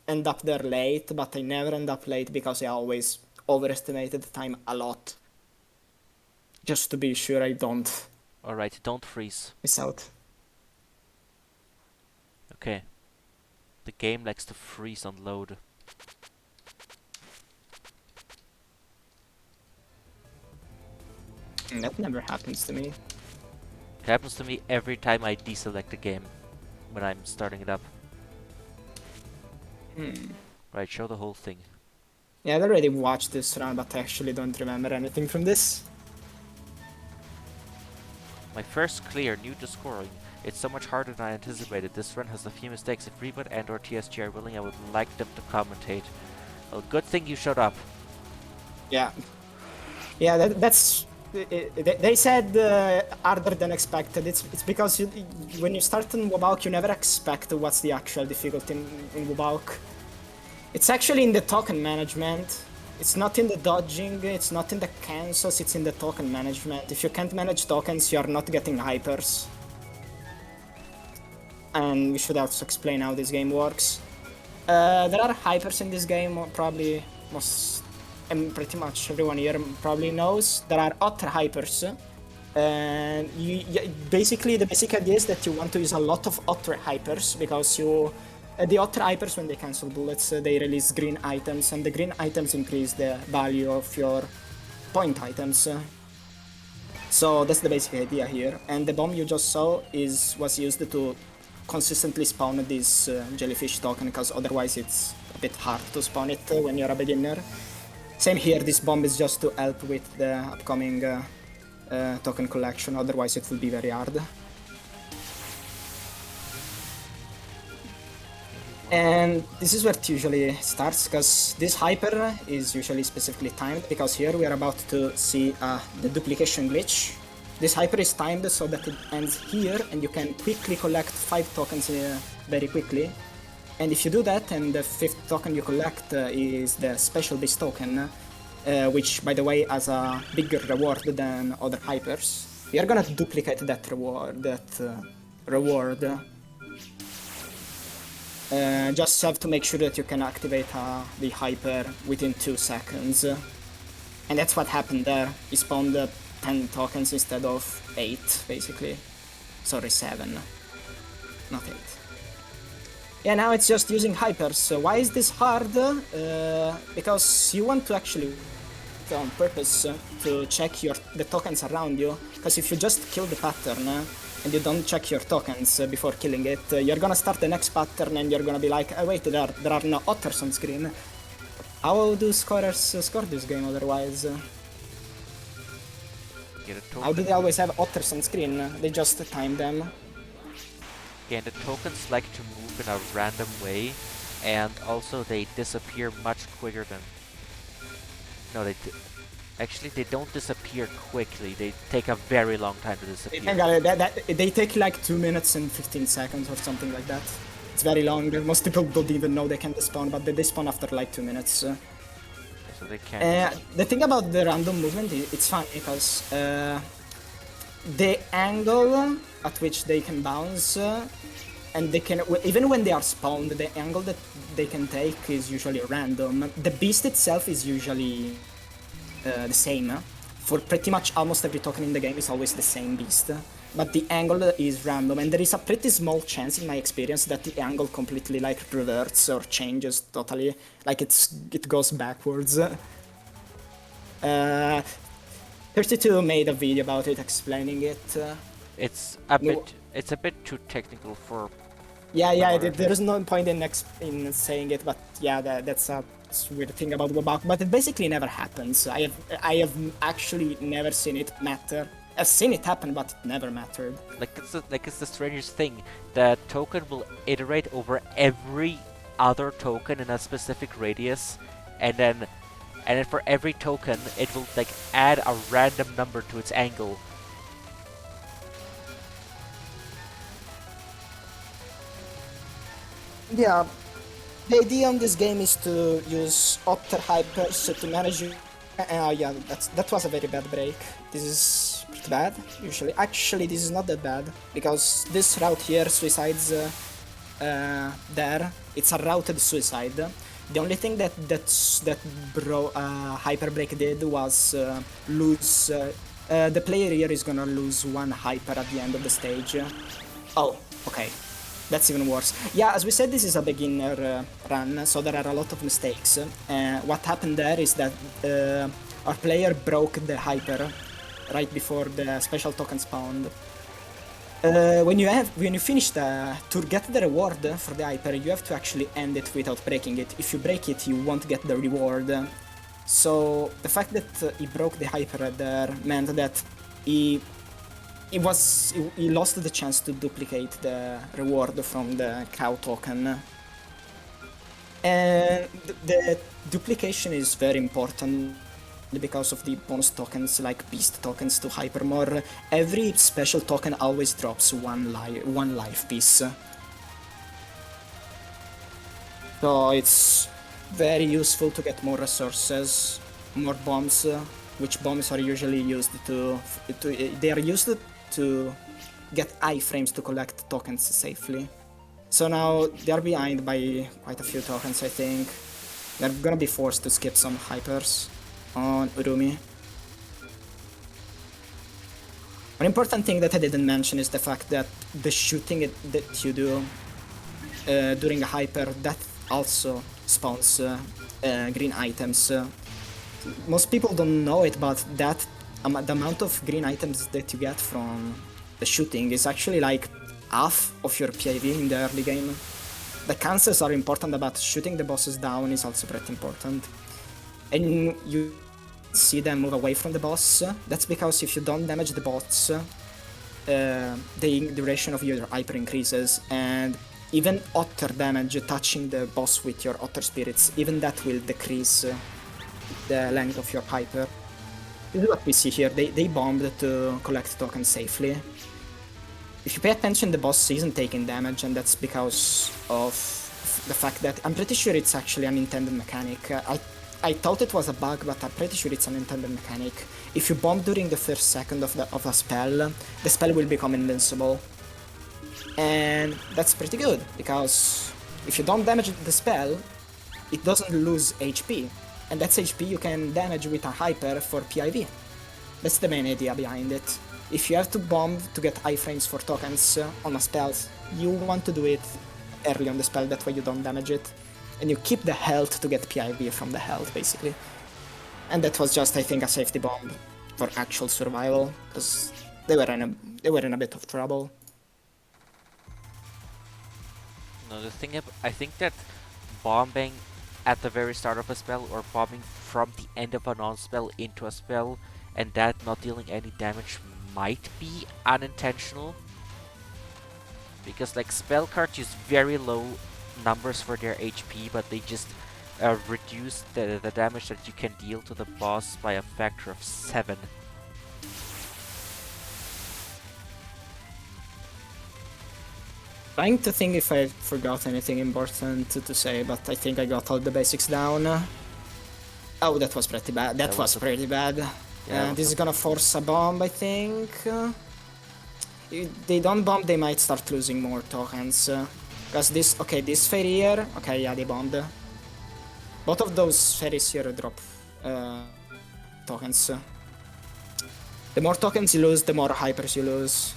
end up there late, but I never end up late because I always overestimated the time a lot, just to be sure I don't Alright, don't freeze. miss out. Okay. The game likes to freeze on load. That never happens to me. It happens to me every time I deselect a game when I'm starting it up. Right, show the whole thing. Yeah, I already watched this run, but I actually don't remember anything from this. My first clear, new to scoring. It's so much harder than I anticipated. This run has a few mistakes. If Reboot and or TSG are willing, I would like them to commentate. Well, good thing you showed up. Yeah. Yeah, that's... They said harder than expected. It's because when you start in Wobawk, you never expect what's the actual difficulty in Wobawk. It's actually in the token management. It's not in the dodging, it's not in the cancels, it's in the token management. If you can't manage tokens, you're not getting hypers. And we should also explain how this game works. There are hypers in this game, probably most, and pretty much everyone here probably knows. There are otter hypers. And basically the basic idea is that you want to use a lot of otter hypers because the otter hypers, when they cancel bullets, they release green items, and the green items increase the value of your point items. So that's the basic idea here. And the bomb you just saw was used to consistently spawn this jellyfish token, because otherwise it's a bit hard to spawn it when you're a beginner. Same here, this bomb is just to help with the upcoming token collection, otherwise it will be very hard. And this is where it usually starts, because this hyper is usually specifically timed, because here we are about to see the duplication glitch. This hyper is timed so that it ends here, and you can quickly collect 5 tokens very quickly. And if you do that, and the 5th token you collect is the special beast token, which, by the way, has a bigger reward than other hypers, you're gonna duplicate that reward. Just have to make sure that you can activate the hyper within 2 seconds. And that's what happened there. He spawned 10 tokens instead of 8, basically. Sorry, 7. Not 8. Yeah, now it's just using hypers. So why is this hard? Because you want to actually, on purpose, to check the tokens around you. Because if you just kill the pattern, and you don't check your tokens before killing it, you're gonna start the next pattern and you're gonna be like, oh wait, there are no otters on screen. How do scorers score this game otherwise? How do they always have otters on screen? They just time them. Yeah, and the tokens like to move in a random way, and also they disappear much quicker than... No, actually, they don't disappear quickly. They take a very long time to disappear. They take like 2 minutes and 15 seconds or something like that. It's very long. Most people don't even know they can despawn, but they despawn after like 2 minutes. So they can't. The thing about the random movement, it's funny because the angle at which they can bounce, and they can, even when they are spawned, the angle that they can take is usually random. The beast itself is usually the same. For pretty much almost every token in the game is always the same beast. But the angle is random, and there is a pretty small chance in my experience that the angle completely like reverts or changes totally. Like it goes backwards. 32 made a video about it explaining it. It's a bit too technical for... Yeah, there is no point in saying it, but yeah, that's a weird thing about Wabak, but it basically never happens. I have actually never seen it matter. I've seen it happen, but it never mattered. It's the strangest thing. The token will iterate over every other token in a specific radius, and then for every token, it will like add a random number to its angle. Yeah, the idea on this game is to use otter hypers to manage you. Yeah, that was a very bad break. This is pretty bad, usually. Actually, this is not that bad, because this route here, suicides there, it's a routed suicide. The only thing that hyper break did was lose... the player here is gonna lose 1 hyper at the end of the stage. Oh, okay. That's even worse. Yeah, as we said, this is a beginner run, so there are a lot of mistakes. What happened there is that our player broke the hyper right before the special token spawned. When you finish to get the reward for the hyper, you have to actually end it without breaking it. If you break it, you won't get the reward. So the fact that he broke the hyper there meant that he lost the chance to duplicate the reward from the cow token. And the duplication is very important because of the bonus tokens like beast tokens to hypermore. Every special token always drops one life piece. So it's very useful to get more resources, more bombs, which bombs are usually used they are used to get iframes to collect tokens safely. So now they are behind by quite a few tokens, I think. They're gonna be forced to skip some hypers on Urumi. One important thing that I didn't mention is the fact that the shooting that you do during a hyper, that also spawns green items. Most people don't know it, but the amount of green items that you get from the shooting is actually like half of your PIV in the early game. The cancels are important, but shooting the bosses down is also pretty important. And you see them move away from the boss. That's because if you don't damage the bots, the duration of your hyper increases, and even otter damage touching the boss with your otter spirits, even that will decrease the length of your hyper. This is what we see here. They bombed to collect tokens safely. If you pay attention, the boss isn't taking damage, and that's because of the fact that I'm pretty sure it's actually an intended mechanic. I thought it was a bug, but I'm pretty sure it's an intended mechanic. If you bomb during the first second of a spell, the spell will become invincible. And that's pretty good, because if you don't damage the spell, it doesn't lose HP. And that's HP you can damage with a hyper for PIV. That's the main idea behind it. If you have to bomb to get iframes for tokens on a spell, you want to do it early on the spell, that way you don't damage it. And you keep the health to get PIV from the health, basically. And that was just, I think, a safety bomb for actual survival, because they were in a bit of trouble. No, I think that bombing at the very start of a spell, or bombing from the end of a non-spell into a spell, and that not dealing any damage might be unintentional. Because like spell cards use very low numbers for their HP, but they just reduce the damage that you can deal to the boss by a factor of 7. Trying to think if I forgot anything important to say, but I think I got all the basics down. Oh, that was pretty bad. That was pretty bad. Yeah, this is gonna force a bomb, I think. If they don't bomb, they might start losing more tokens. Because this fairy here, okay, yeah, they bombed. Both of those fairies here drop tokens. The more tokens you lose, the more hypers you lose.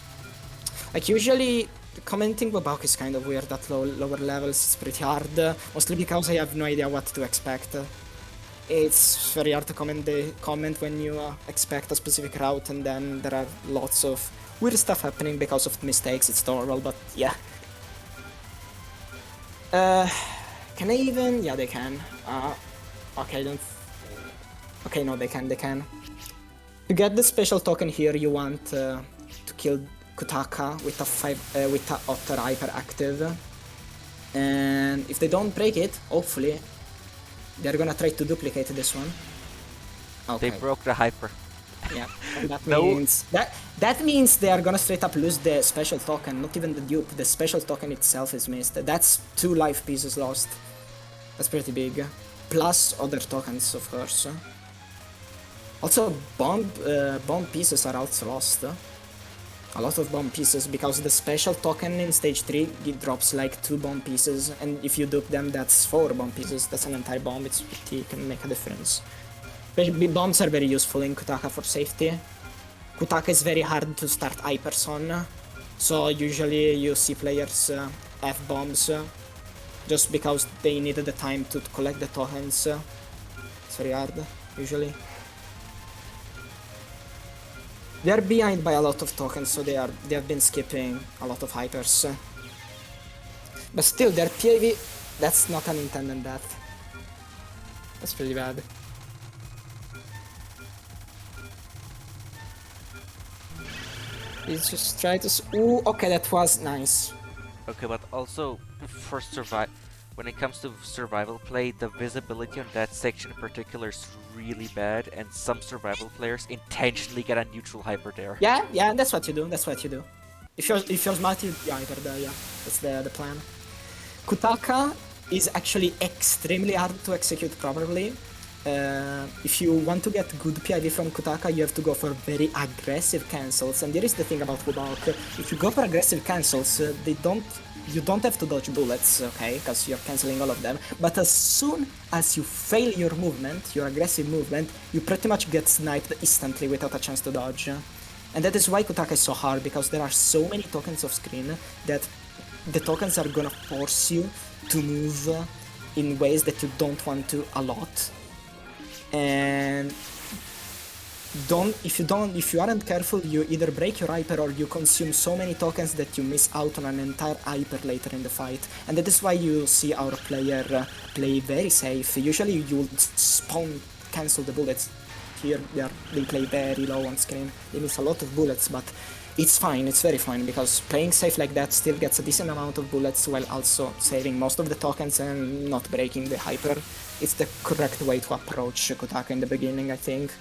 Like, usually, commenting Wabak is kind of weird at lower levels. It's pretty hard, mostly because I have no idea what to expect. It's very hard to comment when you expect a specific route, and then there are lots of weird stuff happening because of mistakes. It's horrible, but yeah. Can they even? Yeah, they can. Okay, don't. Okay, no, they can. To get the special token here, you want to kill Kutaka with a Otter hyper active, and if they don't break it, hopefully they're gonna try to duplicate this one. Okay. They broke the hyper. Yeah, and that means they are gonna straight up lose the special token, not even the dupe. The special token itself is missed. That's 2 life pieces lost. That's pretty big. Plus other tokens, of course. Also, bomb pieces are also lost. A lot of bomb pieces, because the special token in stage 3 it drops like 2 bomb pieces, and if you dupe them, that's 4 bomb pieces. That's an entire bomb. It can make a difference. Bombs are very useful in Kutaka for safety. Kutaka is very hard to start hypers on, so usually you see players have bombs just because they needed the time to collect the tokens. It's very hard, usually. They are behind by a lot of tokens, so they have been skipping a lot of hypers. But still, their PIV, that's not an intended death. That's pretty bad. Let's just try to. Ooh, okay, that was nice. Okay, but also for when it comes to survival play, the visibility on that section in particular is really bad, and some survival players intentionally get a neutral hyper there. Yeah, that's what you do. If you're smart, you hyper there. Yeah, that's the plan. Kutaka is actually extremely hard to execute properly. If you want to get good PIV from Kutaka, you have to go for very aggressive cancels. And here is the thing about Wubok. If you go for aggressive cancels, you don't have to dodge bullets, okay? Because you're canceling all of them. But as soon as you fail your movement, your aggressive movement, you pretty much get sniped instantly without a chance to dodge. And that is why Kutaka is so hard, because there are so many tokens off screen that the tokens are gonna force you to move in ways that you don't want to a lot. And if you aren't careful, you either break your hyper or you consume so many tokens that you miss out on an entire hyper later in the fight. And that is why you see our player play very safe. Usually you would spawn cancel the bullets. Here they play very low on screen. They miss a lot of bullets, but it's fine, it's very fine, because playing safe like that still gets a decent amount of bullets while also saving most of the tokens and not breaking the hyper. It's the correct way to approach Kotaka in the beginning, I think.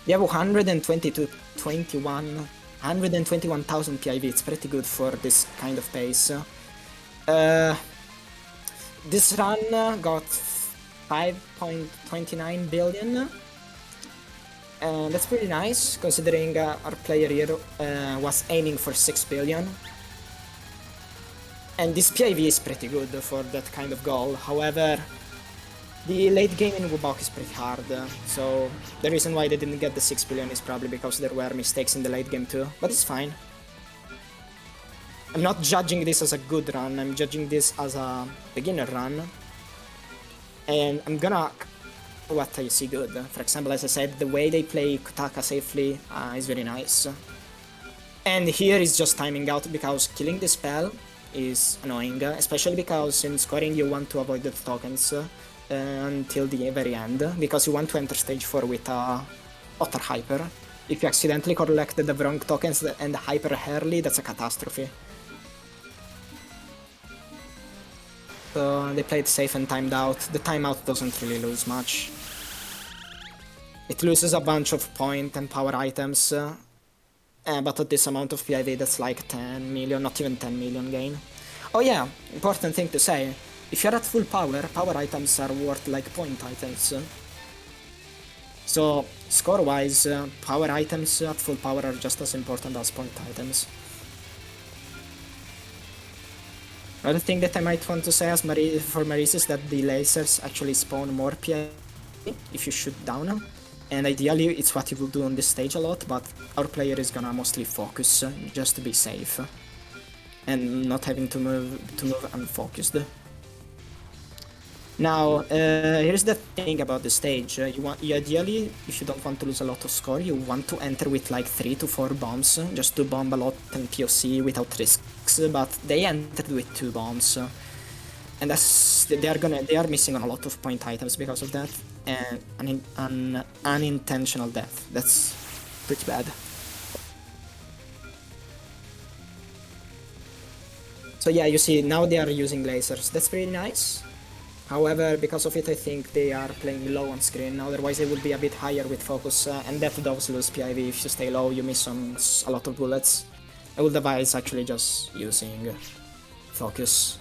We have 121,000 PIV, it's pretty good for this kind of pace. This run got 5.29 billion. And that's pretty nice, considering our player here was aiming for 6 billion. And this PIV is pretty good for that kind of goal. However, the late game in Wubok is pretty hard, so the reason why they didn't get the 6 billion is probably because there were mistakes in the late game too, but it's fine. I'm not judging this as a good run, I'm judging this as a beginner run. And I'm gonna what I see good. For example, as I said, the way they play Kotaka safely is very nice. And here is just timing out, because killing the spell is annoying, especially because in scoring you want to avoid the tokens until the very end, because you want to enter stage 4 with Otter Hyper. If you accidentally collected the wrong tokens and Hyper early, that's a catastrophe. So they played safe and timed out. The timeout doesn't really lose much. It loses a bunch of point and power items, but at this amount of PIV that's like 10 million, not even 10 million gain. Oh yeah, important thing to say, if you're at full power, power items are worth like point items. So score-wise, power items at full power are just as important as point items. Another thing that I might want to say for Maris is that the lasers actually spawn more PIV if you shoot down them. And ideally it's what you will do on this stage a lot, but our player is gonna mostly focus just to be safe. And not having to move unfocused. Now, here's the thing about the stage. You ideally, if you don't want to lose a lot of score, you want to enter with like 3 to 4 bombs, just to bomb a lot and POC without risks, but they entered with 2 bombs. And they are missing on a lot of point items because of that, and an unintentional death. That's pretty bad. So yeah, you see, now they are using lasers. That's pretty nice. However, because of it, I think they are playing low on screen. Otherwise, they would be a bit higher with focus, and that does lose PIV. If you stay low, you miss on a lot of bullets. I would advise actually just using focus.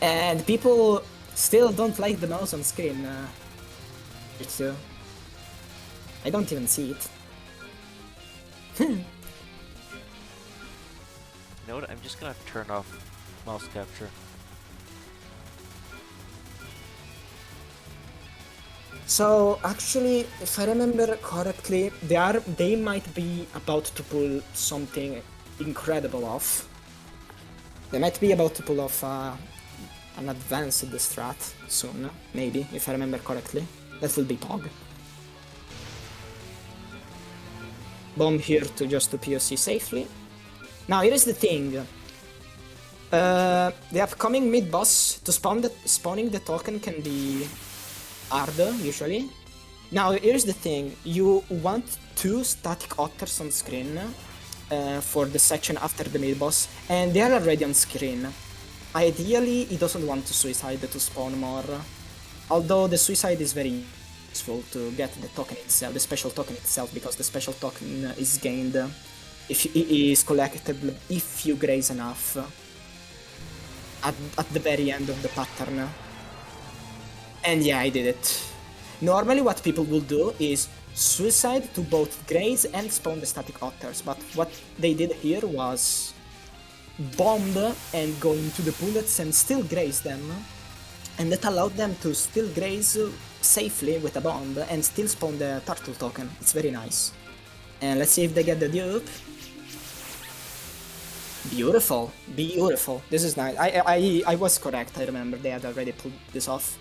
And people still don't like the mouse on screen. I don't even see it. You know what? I'm just gonna turn off mouse capture. So actually, if I remember correctly, they might be about to pull something incredible off. They might be about to pull off an advanced strat soon, maybe, if I remember correctly. That will be Pog. Bomb here to just to POC safely. Now here is the thing. The upcoming mid-boss, to spawning the token can be hard, usually. Now here's the thing. You want 2 static otters on screen for the section after the mid-boss, and they are already on screen. Ideally, he doesn't want to suicide to spawn more, although the suicide is very useful to get the token itself, the special token itself, because the special token is gained if it is collectible if you graze enough. at the very end of the pattern. And yeah, I did it. Normally what people will do is suicide to both graze and spawn the static otters, but what they did here was bomb and go into the bullets and still graze them, and that allowed them to still graze safely with a bomb and still spawn the turtle token. It's very nice. And let's see if they get the dupe. Beautiful, beautiful. This is nice. I was correct. I remember they had already pulled this off.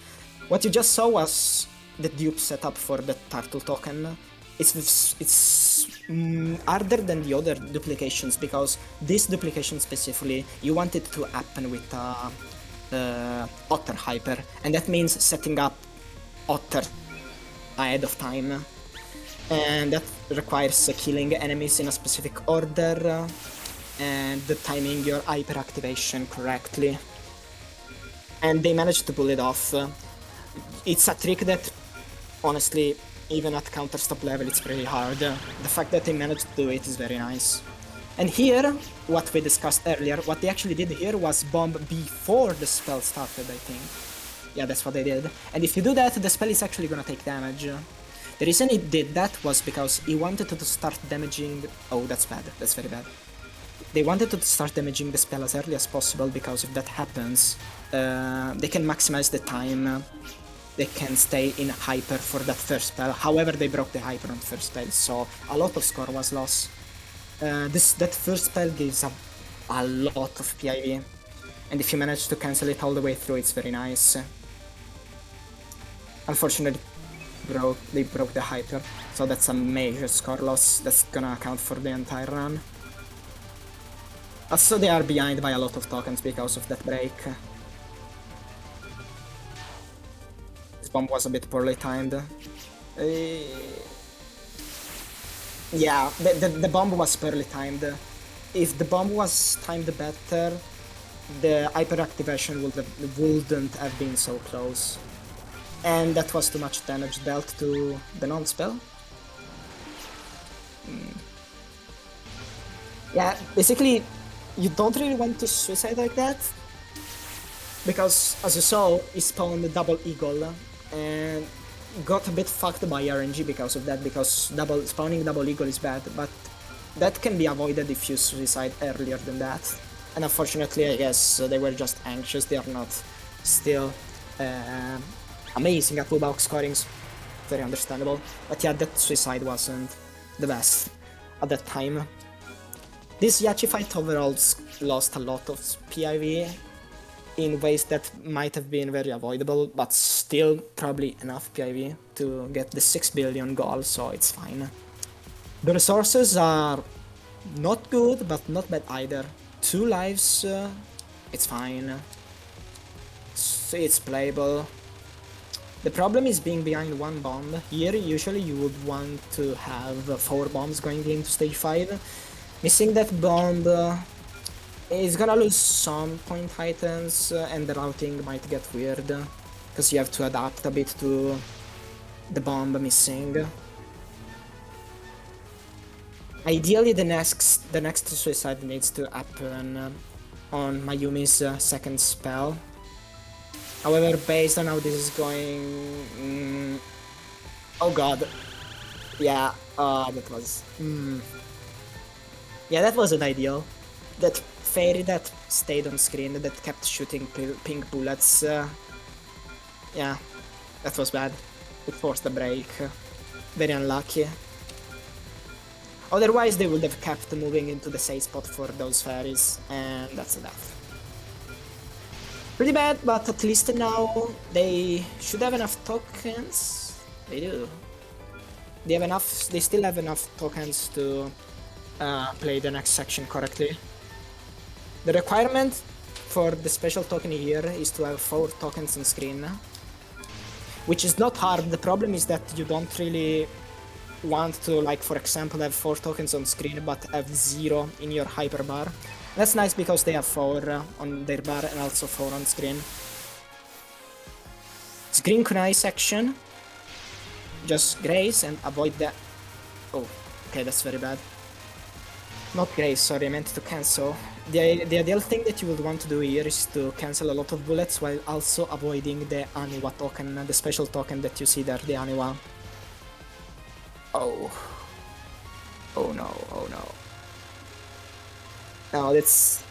What you just saw was the dupe setup for the turtle token. It's harder than the other duplications because this duplication specifically you want it to happen with Otter Hyper, and that means setting up Otter ahead of time, and that requires killing enemies in a specific order and timing your hyper activation correctly. And they managed to pull it off. It's a trick that, honestly, even at counter-stop level, it's pretty hard. The fact that they managed to do it is very nice. And here, what we discussed earlier, what they actually did here was bomb before the spell started, I think. Yeah, that's what they did. And if you do that, the spell is actually gonna take damage. The reason he did that was because he wanted to start damaging... Oh, that's bad. That's very bad. They wanted to start damaging the spell as early as possible, because if that happens, they can maximize the time they can stay in hyper for that first spell. However, they broke the hyper on the first spell, so a lot of score was lost. That first spell gives a lot of PIV, and if you manage to cancel it all the way through, it's very nice. Unfortunately, they broke the hyper, so that's a major score loss. That's gonna account for the entire run. Also, they are behind by a lot of tokens because of that break. This bomb was a bit poorly timed. Yeah, the bomb was poorly timed. If the bomb was timed better, the hyperactivation wouldn't have been so close. And that was too much damage dealt to the non-spell. Yeah, basically, you don't really want to suicide like that, because as you saw, he spawned the double eagle and got a bit fucked by RNG because of that, because spawning double eagle is bad, but that can be avoided if you suicide earlier than that. And unfortunately, I guess they were just anxious. They are not still amazing at blue box scorings. Very understandable. But yeah, that suicide wasn't the best at that time. This Yachi fight overall lost a lot of PIV in ways that might have been very avoidable, but still probably enough PIV to get the 6 billion goal, so it's fine. The resources are not good, but not bad either. 2 lives, it's fine. It's playable. The problem is being behind 1 bomb. Here, usually you would want to have 4 bombs going into stage 5. Missing that bomb is gonna lose some point items, and the routing might get weird, because you have to adapt a bit to the bomb missing. Ideally, the next suicide needs to happen on Mayumi's second spell. However, based on how this is going... Oh god. Yeah, that was... Yeah, that wasn't ideal. That fairy that stayed on screen, that kept shooting pink bullets. Yeah, that was bad. It forced the break. Very unlucky. Otherwise, they would have kept moving into the safe spot for those fairies, and that's a death. Pretty bad, but at least now they should have enough tokens. They do. They have enough. They still have enough tokens to play the next section correctly. The requirement for the special token here is to have 4 tokens on screen, which is not hard. The problem is that you don't really want to, like, for example, have 4 tokens on screen but have 0 in your hyper bar. That's nice because they have 4 on their bar and also 4 on screen. It's green kunai section. Just graze and avoid that. Oh, okay, that's very bad. Not graze, sorry, I meant to cancel. the ideal thing that you would want to do here is to cancel a lot of bullets while also avoiding the Aniwa token, the special token that you see there, the Aniwa. Oh. Oh no, oh no. No, that's...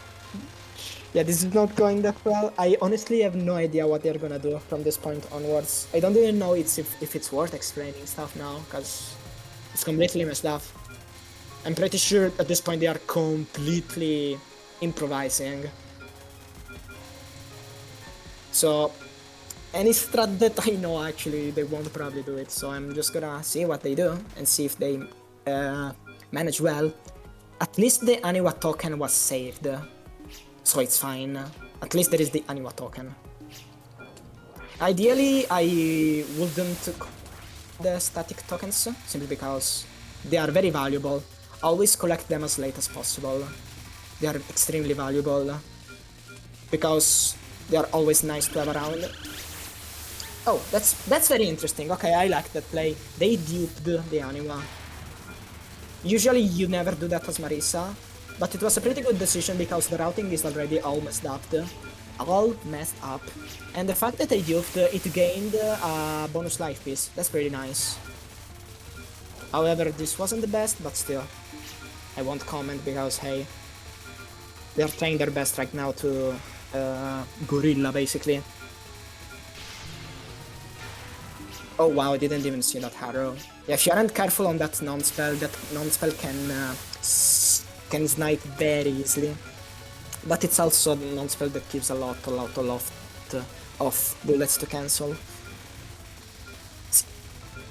Yeah, this is not going that well. I honestly have no idea what they're gonna do from this point onwards. I don't even know if it's worth explaining stuff now, because it's completely messed up. I'm pretty sure at this point they are completely improvising. So, any strat that I know, actually, they won't probably do it. So I'm just gonna see what they do and see if they manage well. At least the Aniwa token was saved, so it's fine. At least there is the Aniwa token. Ideally, I wouldn't the static tokens, simply because they are very valuable. Always collect them as late as possible. They are extremely valuable, because they are always nice to have around. Oh, that's very interesting. Okay, I like that play. They duped the Aniwa. Usually you never do that as Marisa, but it was a pretty good decision because the routing is already all messed up. And the fact that they duped, it gained a bonus life piece. That's pretty nice. However, this wasn't the best, but still. I won't comment because, hey, they're trying their best right now to gorilla, basically. Oh wow, I didn't even see that arrow. Yeah, if you aren't careful on that non-spell can snipe very easily. But it's also a non-spell that gives a lot of bullets to cancel.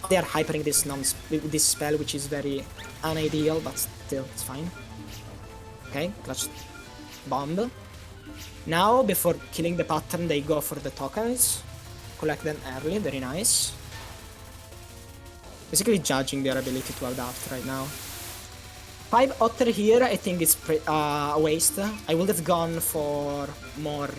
They are hypering this spell, which is very unideal, but still, it's fine. Okay, clutch bomb. Now, before killing the pattern, they go for the tokens. Collect them early, very nice. Basically judging their ability to adapt right now. 5 otter here, I think it's a waste. I would have gone for more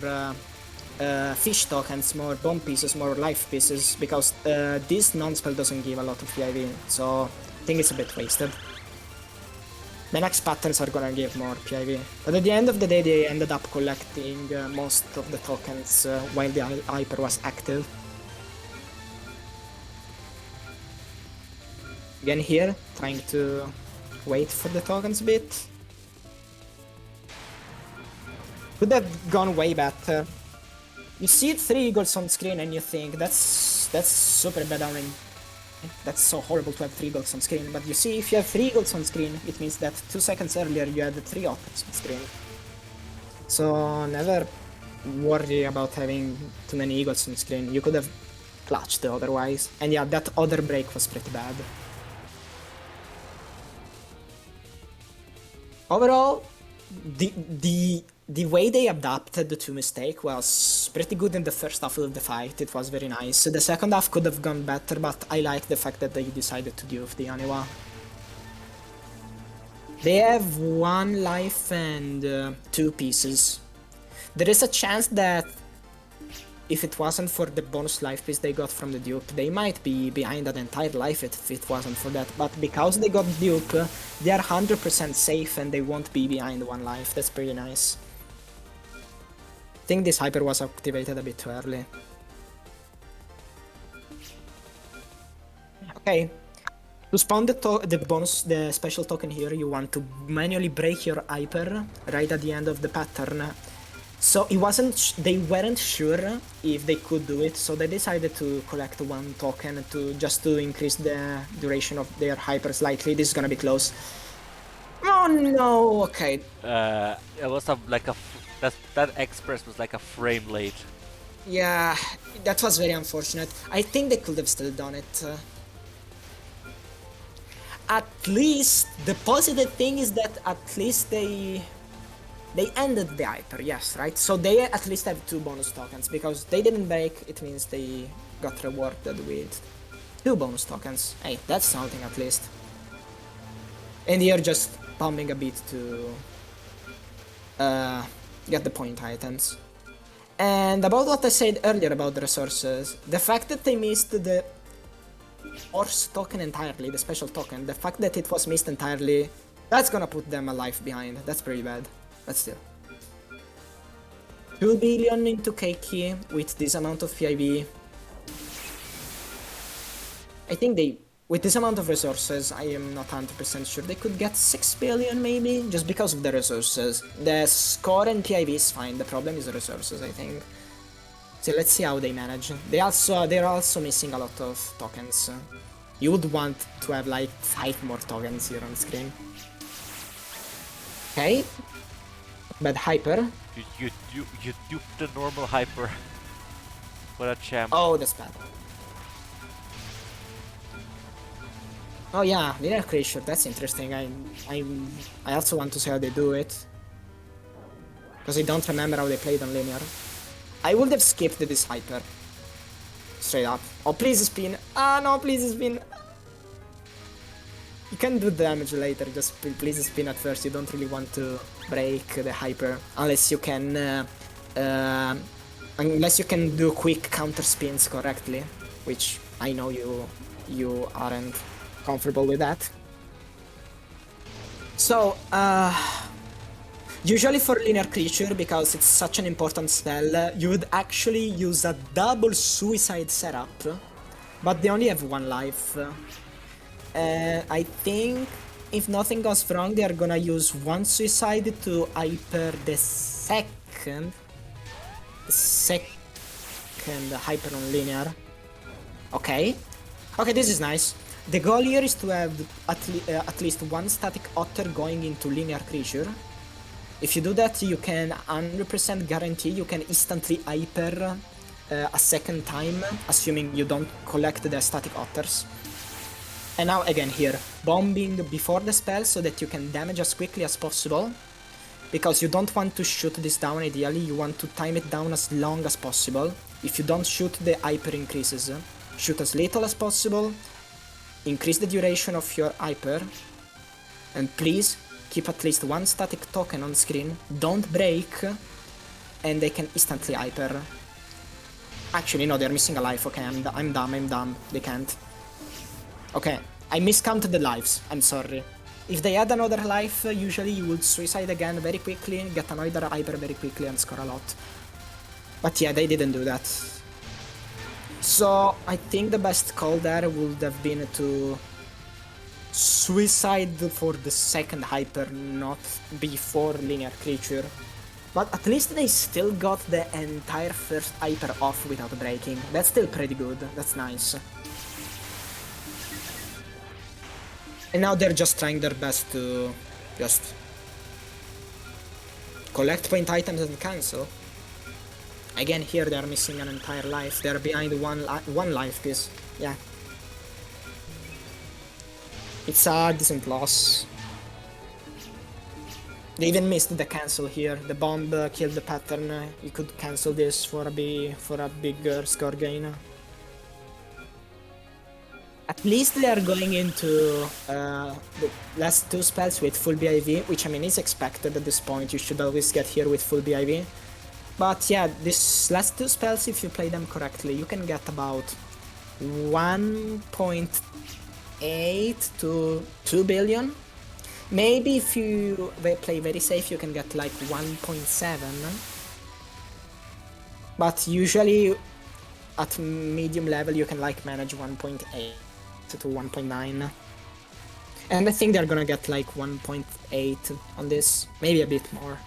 fish tokens, more bomb pieces, more life pieces, because this non-spell doesn't give a lot of PIV, so I think it's a bit wasted. The next patterns are gonna give more PIV, but at the end of the day they ended up collecting most of the tokens while the hyper was active. Again here, trying to wait for the tokens a bit. Could have gone way better. You see 3 eagles on screen and you think that's super bad. I mean, that's so horrible to have 3 eagles on screen. But you see, if you have 3 eagles on screen, it means that 2 seconds earlier you had 3 otters on screen. So never worry about having too many eagles on screen. You could have clutched otherwise. And yeah, that other break was pretty bad. Overall, the way they adapted to mistake was pretty good in the first half of the fight. It was very nice. The second half could have gone better, but I like the fact that they decided to dupe the Aniwa. They have 1 life and 2 pieces. There is a chance that if it wasn't for the bonus life piece they got from the dupe, they might be behind an entire life if it wasn't for that. But because they got dupe, they are 100% safe and they won't be behind 1 life. That's pretty nice. I think this hyper was activated a bit too early. Okay. To spawn the special token here, you want to manually break your hyper right at the end of the pattern. So they weren't sure if they could do it, so they decided to collect 1 token just to increase the duration of their hyper slightly. This is gonna be close. Oh no! Okay. It was that express was like a frame late. Yeah, that was very unfortunate. I think they could have still done it. At least the positive thing is that at least they ended the hyper, yes, right? So they at least have 2 bonus tokens, because they didn't break, it means they got rewarded with 2 bonus tokens. Hey, that's something at least. And you're just pumping a bit to get the point items. And about what I said earlier about the resources, the fact that they missed the horse token entirely, the special token, the fact that it was missed entirely, that's gonna put them a life behind. That's pretty bad. But still. 2 billion into Keiki with this amount of PIV. I think with this amount of resources, I am not 100% sure they could get 6 billion maybe, just because of the resources. The score and PIV is fine, the problem is the resources, I think. So let's see how they manage. They're also missing a lot of tokens. You would want to have like 5 more tokens here on screen. Okay. Bad hyper. You duped the normal hyper. What a champ. Oh, that's bad. Oh yeah, linear creature, that's interesting. I also want to see how they do it. Because I don't remember how they played on linear. I would have skipped this hyper. Straight up. Oh, please spin. Ah, no, please spin. You can do damage later, just please spin at first. You don't really want to break the hyper. Unless you can... unless you can do quick counter spins correctly. Which I know you aren't comfortable with that. So, usually for linear creature, because it's such an important spell, you would actually use a double suicide setup, but they only have 1 life. I think if nothing goes wrong, they are gonna use 1 suicide to hyper the second hyper on linear. Okay, this is nice. The goal here is to have at least 1 static otter going into linear creature. If you do that, you can 100% guarantee you can instantly hyper a second time, assuming you don't collect the static otters. And now again here, bombing before the spell so that you can damage as quickly as possible. Because you don't want to shoot this down ideally, you want to time it down as long as possible. If you don't shoot, the hyper increases. Shoot as little as possible, increase the duration of your hyper, and please keep at least 1 static token on screen, don't break, and they can instantly hyper. Actually, no, they're missing a life. Okay, I'm dumb, they can't. Okay, I miscounted the lives, I'm sorry. If they had another life, usually you would suicide again very quickly, get another hyper very quickly and score a lot. But yeah, they didn't do that. So, I think the best call there would have been to suicide for the second hyper, not before linear creature. But at least they still got the entire first hyper off without breaking. That's still pretty good, that's nice. And now they're just trying their best to just collect point items and cancel. Again, here they are missing an entire life. They are behind one life piece. Yeah. It's a decent loss. They even missed the cancel here. The bomb killed the pattern. You could cancel this for a bigger score gain. At least they are going into the last 2 spells with full BIV, which I mean is expected at this point. You should always get here with full BIV. But yeah, these last 2 spells, if you play them correctly, you can get about 1.8 to 2 billion. Maybe if you play very safe, you can get like 1.7. But usually at medium level, you can like manage 1.8 to 1.9. And I think they're gonna get like 1.8 on this, maybe a bit more.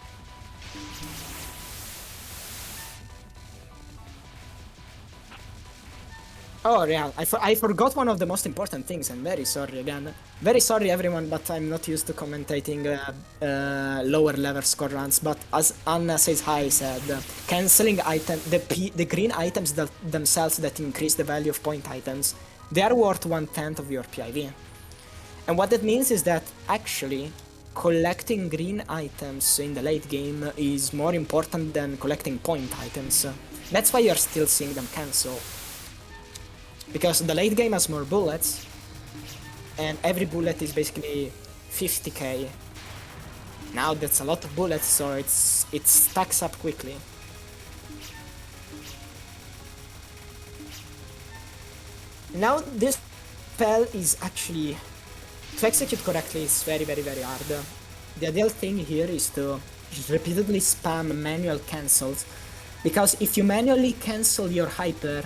Oh yeah, I forgot one of the most important things. I'm very sorry again. Very sorry everyone, but I'm not used to commentating lower level score runs. But as Anna says hi said, cancelling the green items themselves that increase the value of point items, they are worth 1/10 of your PIV. And what that means is that actually collecting green items in the late game is more important than collecting point items. That's why you're still seeing them cancel. Because the late game has more bullets, and every bullet is basically 50k. Now that's a lot of bullets, so it stacks up quickly. Now this spell is actually, to execute correctly, is very hard. The ideal thing here is to repeatedly spam manual cancels Because if you manually cancel your hyper,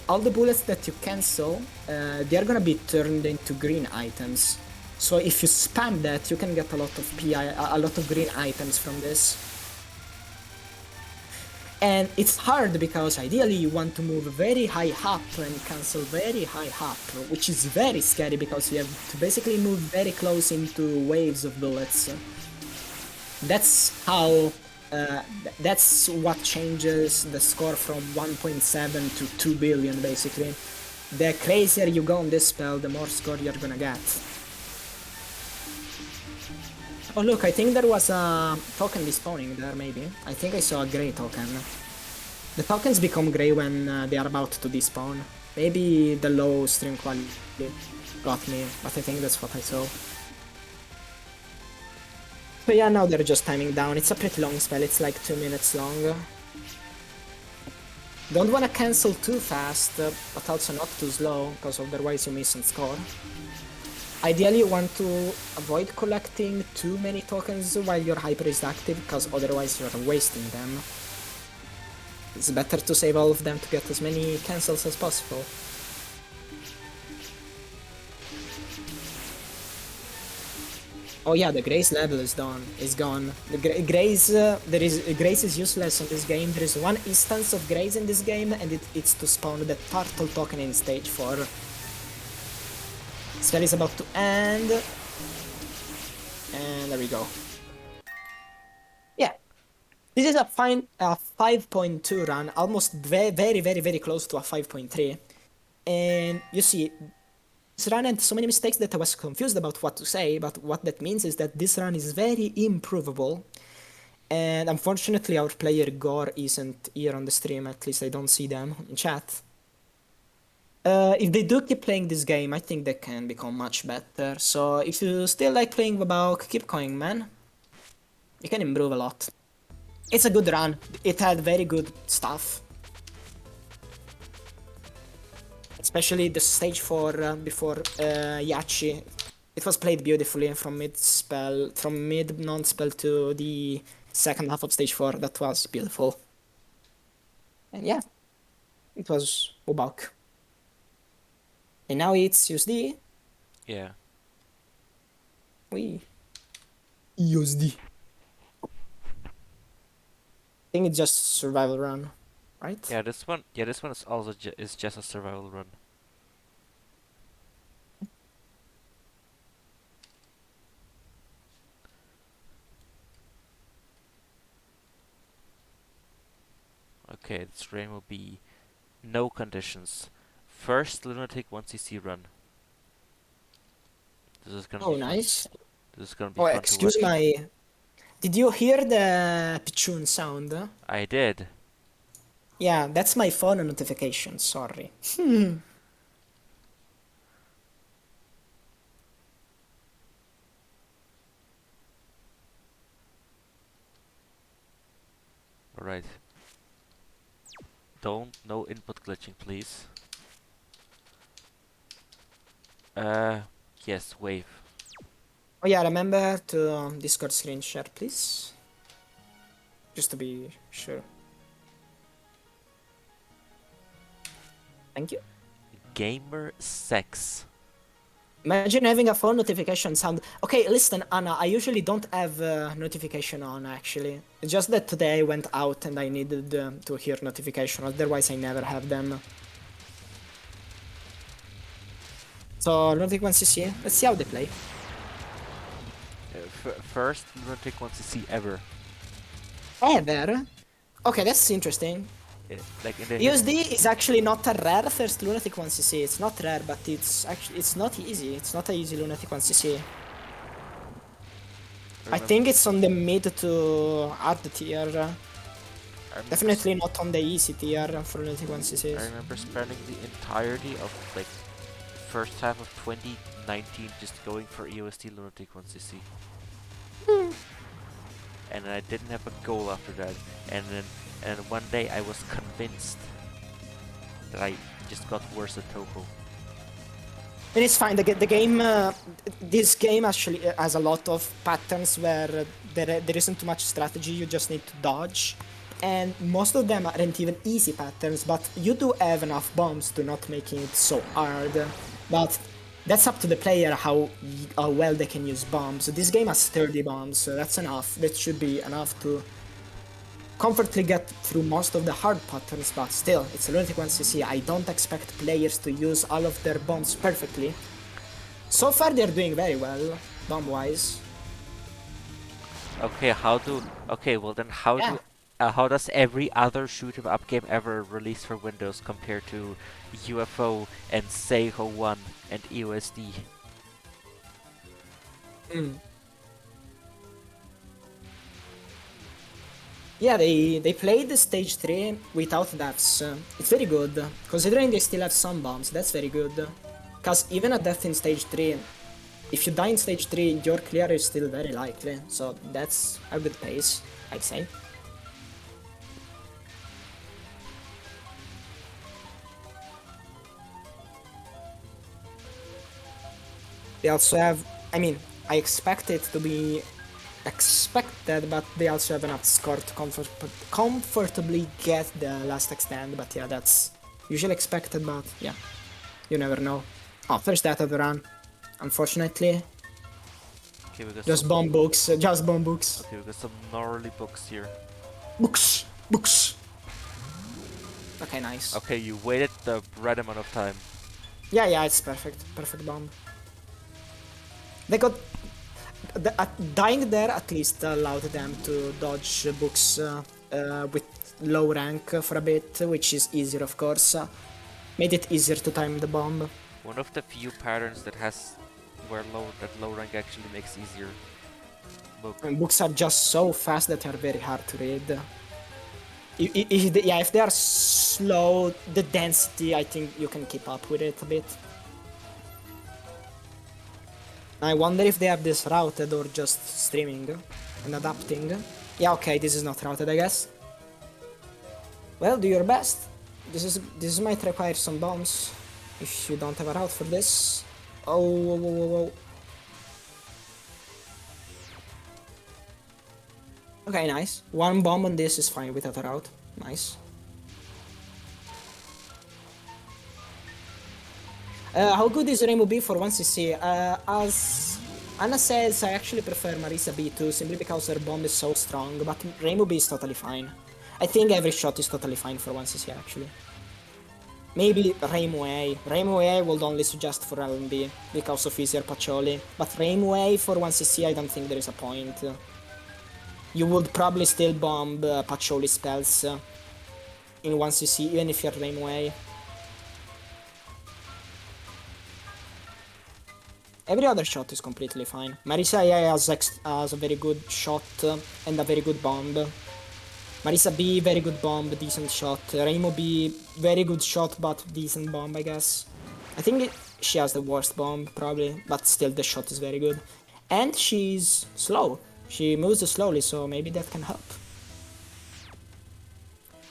all the bullets that you cancel, they're gonna be turned into green items. So if you spam that, you can get a lot of a lot of green items from this. And it's hard because ideally you want to move very high up and cancel very high up, which is very scary because you have to basically move very close into waves of bullets. That's how, that's what changes the score from 1.7 to 2 billion basically. The crazier you go on this spell, the more score you're gonna get. Oh look, I think there was a token despawning there, maybe. I think I saw a grey token. The tokens become grey when they are about to despawn. Maybe the low stream quality got me, but I think that's what I saw. So yeah, now they're just timing down. It's a pretty long spell, it's like 2 minutes long. Don't wanna cancel too fast, but also not too slow, because otherwise you miss on score. Ideally, you want to avoid collecting too many tokens while your hyper is active, because otherwise you're wasting them. It's better to save all of them to get as many cancels as possible. Oh yeah, the Grace level is gone. The Grace, Grace is useless in this game. There is one instance of Grace in this game, and it's to spawn the turtle token in stage 4. Spell is about to end. And there we go. Yeah. This is a fine 5.2 run, almost very close to a 5.3. And you see, this run had so many mistakes that I was confused about what to say, but what that means is that this run is very improvable. And unfortunately our player Gore isn't here on the stream, at least I don't see them in chat. If they do keep playing this game, I think they can become much better. So if you still like playing Vabauk, keep going, man. You can improve a lot. It's a good run. It had very good stuff. Especially the stage 4 before Yachi. It was played beautifully from mid non-spell to the second half of stage 4. That was beautiful. And yeah, it was Vabauk. And now it's USD. Yeah. We USD. I think it's just survival run, right? Yeah, this one is also is just a survival run. Okay, this rain will be no conditions. First lunatic 1cc run. This is gonna be fun. Nice. This is gonna be Oh, fun excuse to watch. my... Did you hear the Pichun sound? I did. Yeah, that's my phone notification, sorry. Alright. No input glitching, please. Yes, wave. Oh yeah, remember to Discord screen share, please. Just to be sure. Thank you. Gamer sex. Imagine having a phone notification sound. Okay, listen, Anna, I usually don't have notification on, actually. It's just that today I went out and I needed to hear notification, otherwise I never have them. So, Lunatic 1cc, let's see how they play. First lunatic 1cc ever. Ever? Okay, that's interesting. Like in the USD is actually not a rare first Lunatic 1cc. It's not rare, but it's not easy. It's not a easy Lunatic 1cc. I think it's on the mid to hard tier. Definitely not on the easy tier for Lunatic 1cc. I remember spending the entirety of like first half of 2019 just going for EOST lunatic 1cc. And I didn't have a goal after that. And then one day I was convinced that I just got worse at Touhou. And it's fine. The game, this game actually has a lot of patterns where there isn't too much strategy. You just need to dodge. and most of them aren't even easy patterns, but you do have enough bombs to not making it so hard. But that's up to the player how well they can use bombs. This game has 30 bombs, so that's enough. That should be enough to comfortably get through most of the hard patterns, but still, it's a Lunatic 1cc. I don't expect players to use all of their bombs perfectly. So far, they're doing very well, bomb-wise. Okay, well then Yeah. how does every other shoot 'em up game ever released for Windows compare to UFO and Touhou 1 and EOSD? Yeah, they played the stage 3 without deaths. It's very good, considering they still have some bombs, that's very good. Because even a death in stage 3, if you die in stage 3, your clear is still very likely, so that's a good pace, I'd say. They also have, I mean, I expect it to be expected, but they also have enough score to comfortably get the last extend. But yeah, that's usually expected, but yeah, you never know. Oh, first death of the run, unfortunately. Okay, we got Just some, bomb books, just bomb books. okay, we got some gnarly books here. Books, books. Okay, nice. Okay, you waited the right amount of time. Yeah, it's perfect. Perfect bomb. They got... dying there at least allowed them to dodge books with low rank for a bit, which is easier of course. Made it easier to time the bomb. One of the few patterns that has where low rank actually makes easier. Book. And books are just so fast that they're very hard to read. If they are slow, the density, I think you can keep up with it a bit. I wonder if they have this routed or just streaming and adapting. Yeah, okay, this is not routed, I guess. Well, do your best. This might require some bombs if you don't have a route for this. Oh, whoa, whoa, whoa, whoa. Okay, nice. One bomb on this is fine without a route. Nice. How good is Rainbow B for 1cc? As Anna says, I actually prefer Marisa B2 simply because her bomb is so strong, but Rainbow B is totally fine. I think every shot is totally fine for 1cc actually. Maybe Rainbow A. Rainbow A would only suggest for LNB because of easier Pacioli, but Rainbow A for 1cc I don't think there is a point. You would probably still bomb Pacioli spells in 1cc even if you're Rainbow A. Every other shot is completely fine. Marisa A has a very good shot and a very good bomb. Marisa B, very good bomb, decent shot. Rainbow B, very good shot but decent bomb, I guess. I think she has the worst bomb, probably, but still the shot is very good. And she's slow. She moves slowly, so maybe that can help.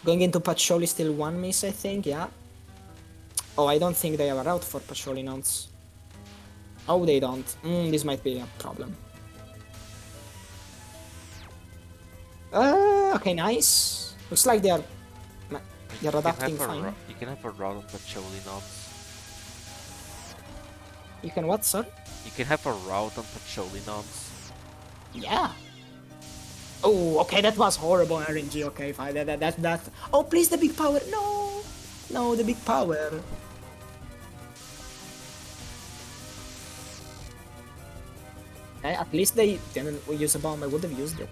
Going into Pacioli still one miss, I think, yeah. Oh, I don't think they have a route for Pacioli nonce. Oh, they don't. This might be a problem. Okay, nice. Looks like they're adapting fine. You can have a route on Pacioli nonce. You can what, sir? You can have a route on Pacioli nonce. Yeah. Oh, okay, that was horrible RNG. Okay, fine. That. Oh, please, the big power. No, no, the big power. At least they didn't use a bomb. I would have used it.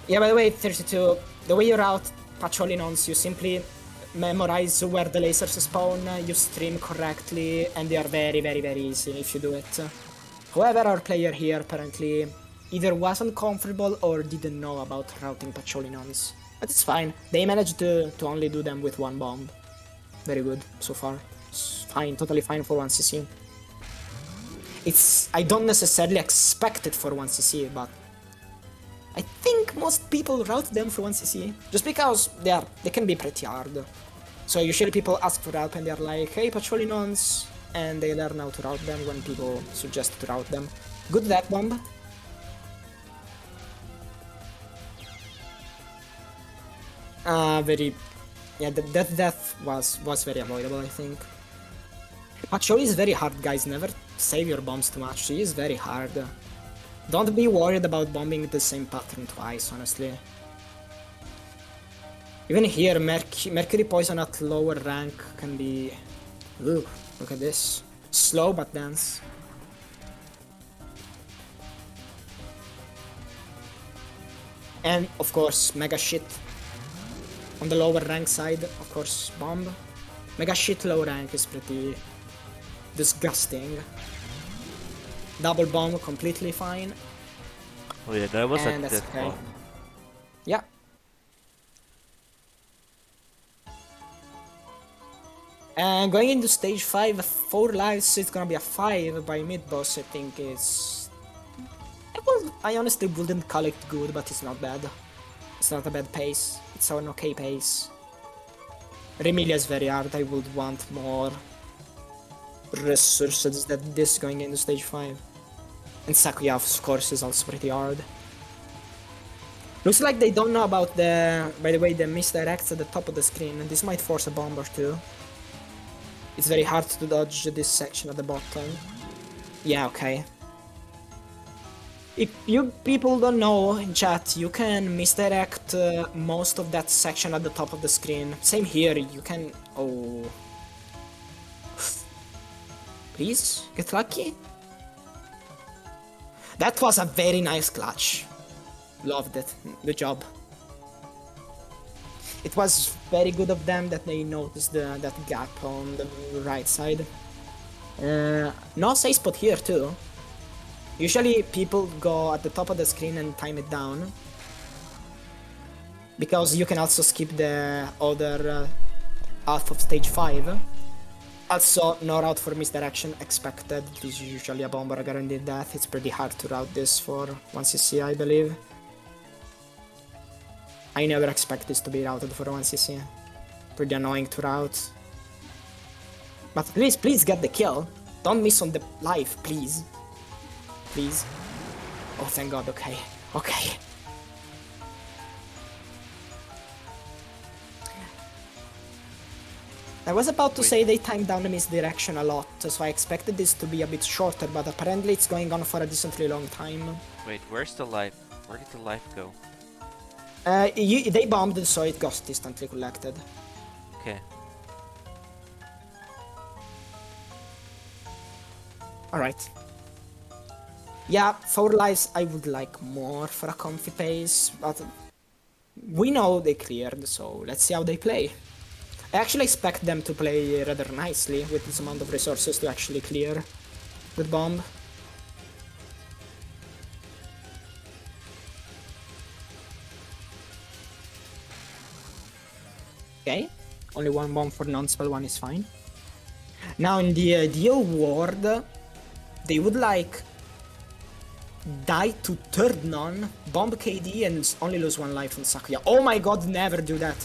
Yeah, by the way, 32, the way you route Pacioli nonce, you simply memorize where the lasers spawn, you stream correctly, and they are very, very, very easy if you do it. However, our player here apparently either wasn't comfortable or didn't know about routing Pacioli nonce. But it's fine, they managed to only do them with one bomb. Very good so far. It's fine, totally fine for 1cc. I don't necessarily expect it for 1cc, but I think most people route them for 1cc, just because they can be pretty hard. So usually people ask for help and they're like, hey, Pacioli nonce, and they learn how to route them when people suggest to route them. Good death bomb. Very... Yeah, that death was very avoidable, I think. But Choi is very hard, guys. Never save your bombs too much. She is very hard. Don't be worried about bombing the same pattern twice, honestly. Even here, Mercury Poison at lower rank can be... Ooh, look at this. Slow but dense. And, of course, Mega Shit. On the lower rank side, of course, Bomb. Mega Shit low rank is pretty disgusting. Double Bomb, completely fine. Oh yeah, that was And a that's death okay. bomb. Yeah. And going into stage 5, 4 lives, it's gonna be a 5 by mid-boss, I think is... I honestly wouldn't call it good, but it's not bad. It's not a bad pace, it's an okay pace. Remilia is very hard, I would want more resources than this going into stage 5. And Sakuya, of course, is also pretty hard. Looks like they don't know about the... By the way, the misdirects at the top of the screen, and this might force a bomb or two. It's very hard to dodge this section at the bottom. Yeah, okay. If you people don't know in chat, you can misdirect most of that section at the top of the screen. Same here, you can... Oh... Please, get lucky. That was a very nice clutch. Loved it. Good job. It was very good of them that they noticed that gap on the right side. No safe spot here too. Usually people go at the top of the screen and time it down. Because you can also skip the other half of stage 5. Also, no route for misdirection expected. It is usually a bomb or a guaranteed death. It's pretty hard to route this for 1cc, I believe. I never expect this to be routed for 1cc. Pretty annoying to route. But please get the kill. Don't miss on the life, please. Please. Oh, thank god, okay. Okay. I was about to say they timed down the misdirection a lot, so I expected this to be a bit shorter, but apparently it's going on for a decently long time. Wait, where's the life? Where did the life go? They bombed, so it got instantly collected. Okay. Alright. Yeah, 4 lives I would like more for a comfy pace, but we know they cleared, so let's see how they play. I actually expect them to play rather nicely with this amount of resources to actually clear the bomb. Okay, only one bomb for non-spell, one is fine. Now in the ideal world, they would like die to third non, bomb KD and only lose 1 life on Sakuya. Oh my god, never do that.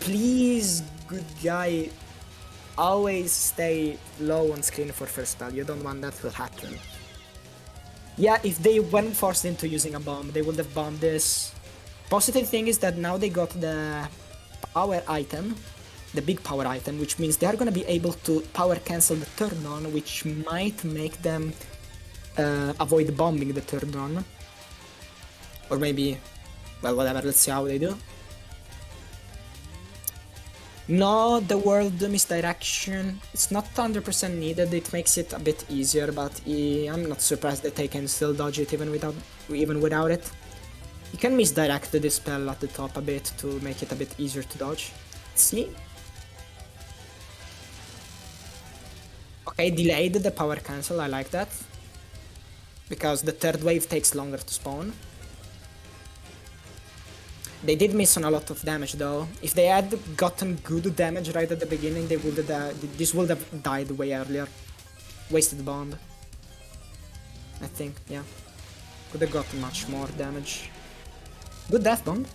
Please, good guy, always stay low on screen for first spell. You don't want that to happen. Yeah, if they weren't forced into using a bomb, they would have bombed this. Positive thing is that now they got the power item, the big power item, which means they are gonna be able to power cancel the turn on, which might make them avoid bombing the turn on. Or maybe, well, whatever, let's see how they do. No, the world misdirection, it's not 100% needed, it makes it a bit easier, but I'm not surprised that they can still dodge it even without it. You can misdirect the spell at the top a bit to make it a bit easier to dodge. See? Okay, delayed the power cancel, I like that. Because the third wave takes longer to spawn. They did miss on a lot of damage though. If they had gotten good damage right at the beginning, they would have this would have died way earlier. Wasted bomb. I think, yeah. Could have gotten much more damage. Good death bomb.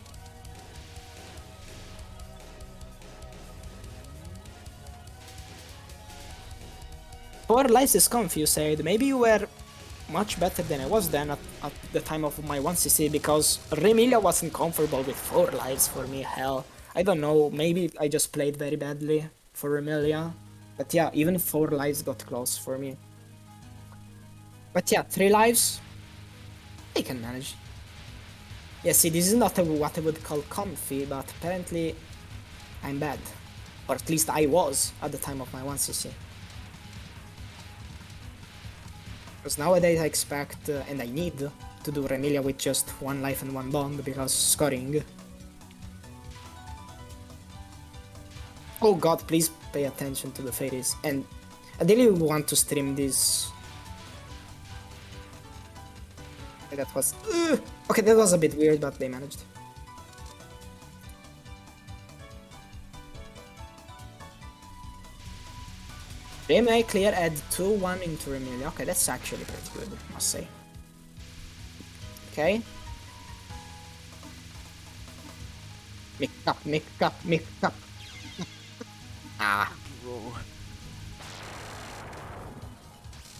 4 lives is conf, you said. Maybe you were much better than I was then at the time of my 1cc, because Remilia wasn't comfortable with 4 lives for me, hell. I don't know, maybe I just played very badly for Remilia. But yeah, even 4 lives got close for me. But yeah, 3 lives, I can manage. Yeah, see, this is not what I would call comfy, but apparently I'm bad. Or at least I was at the time of my 1cc. Because nowadays I expect, and I need, to do Remilia with just 1 life and 1 bomb, because scoring. Oh god, please pay attention to the fairies. And I really want to stream this. That was... okay, that was a bit weird, but they managed. Remake clear, add 2-1 into Remilia. Okay, that's actually pretty good, I must say. Okay. Mix up, mix up, mix up. Ah. Bro.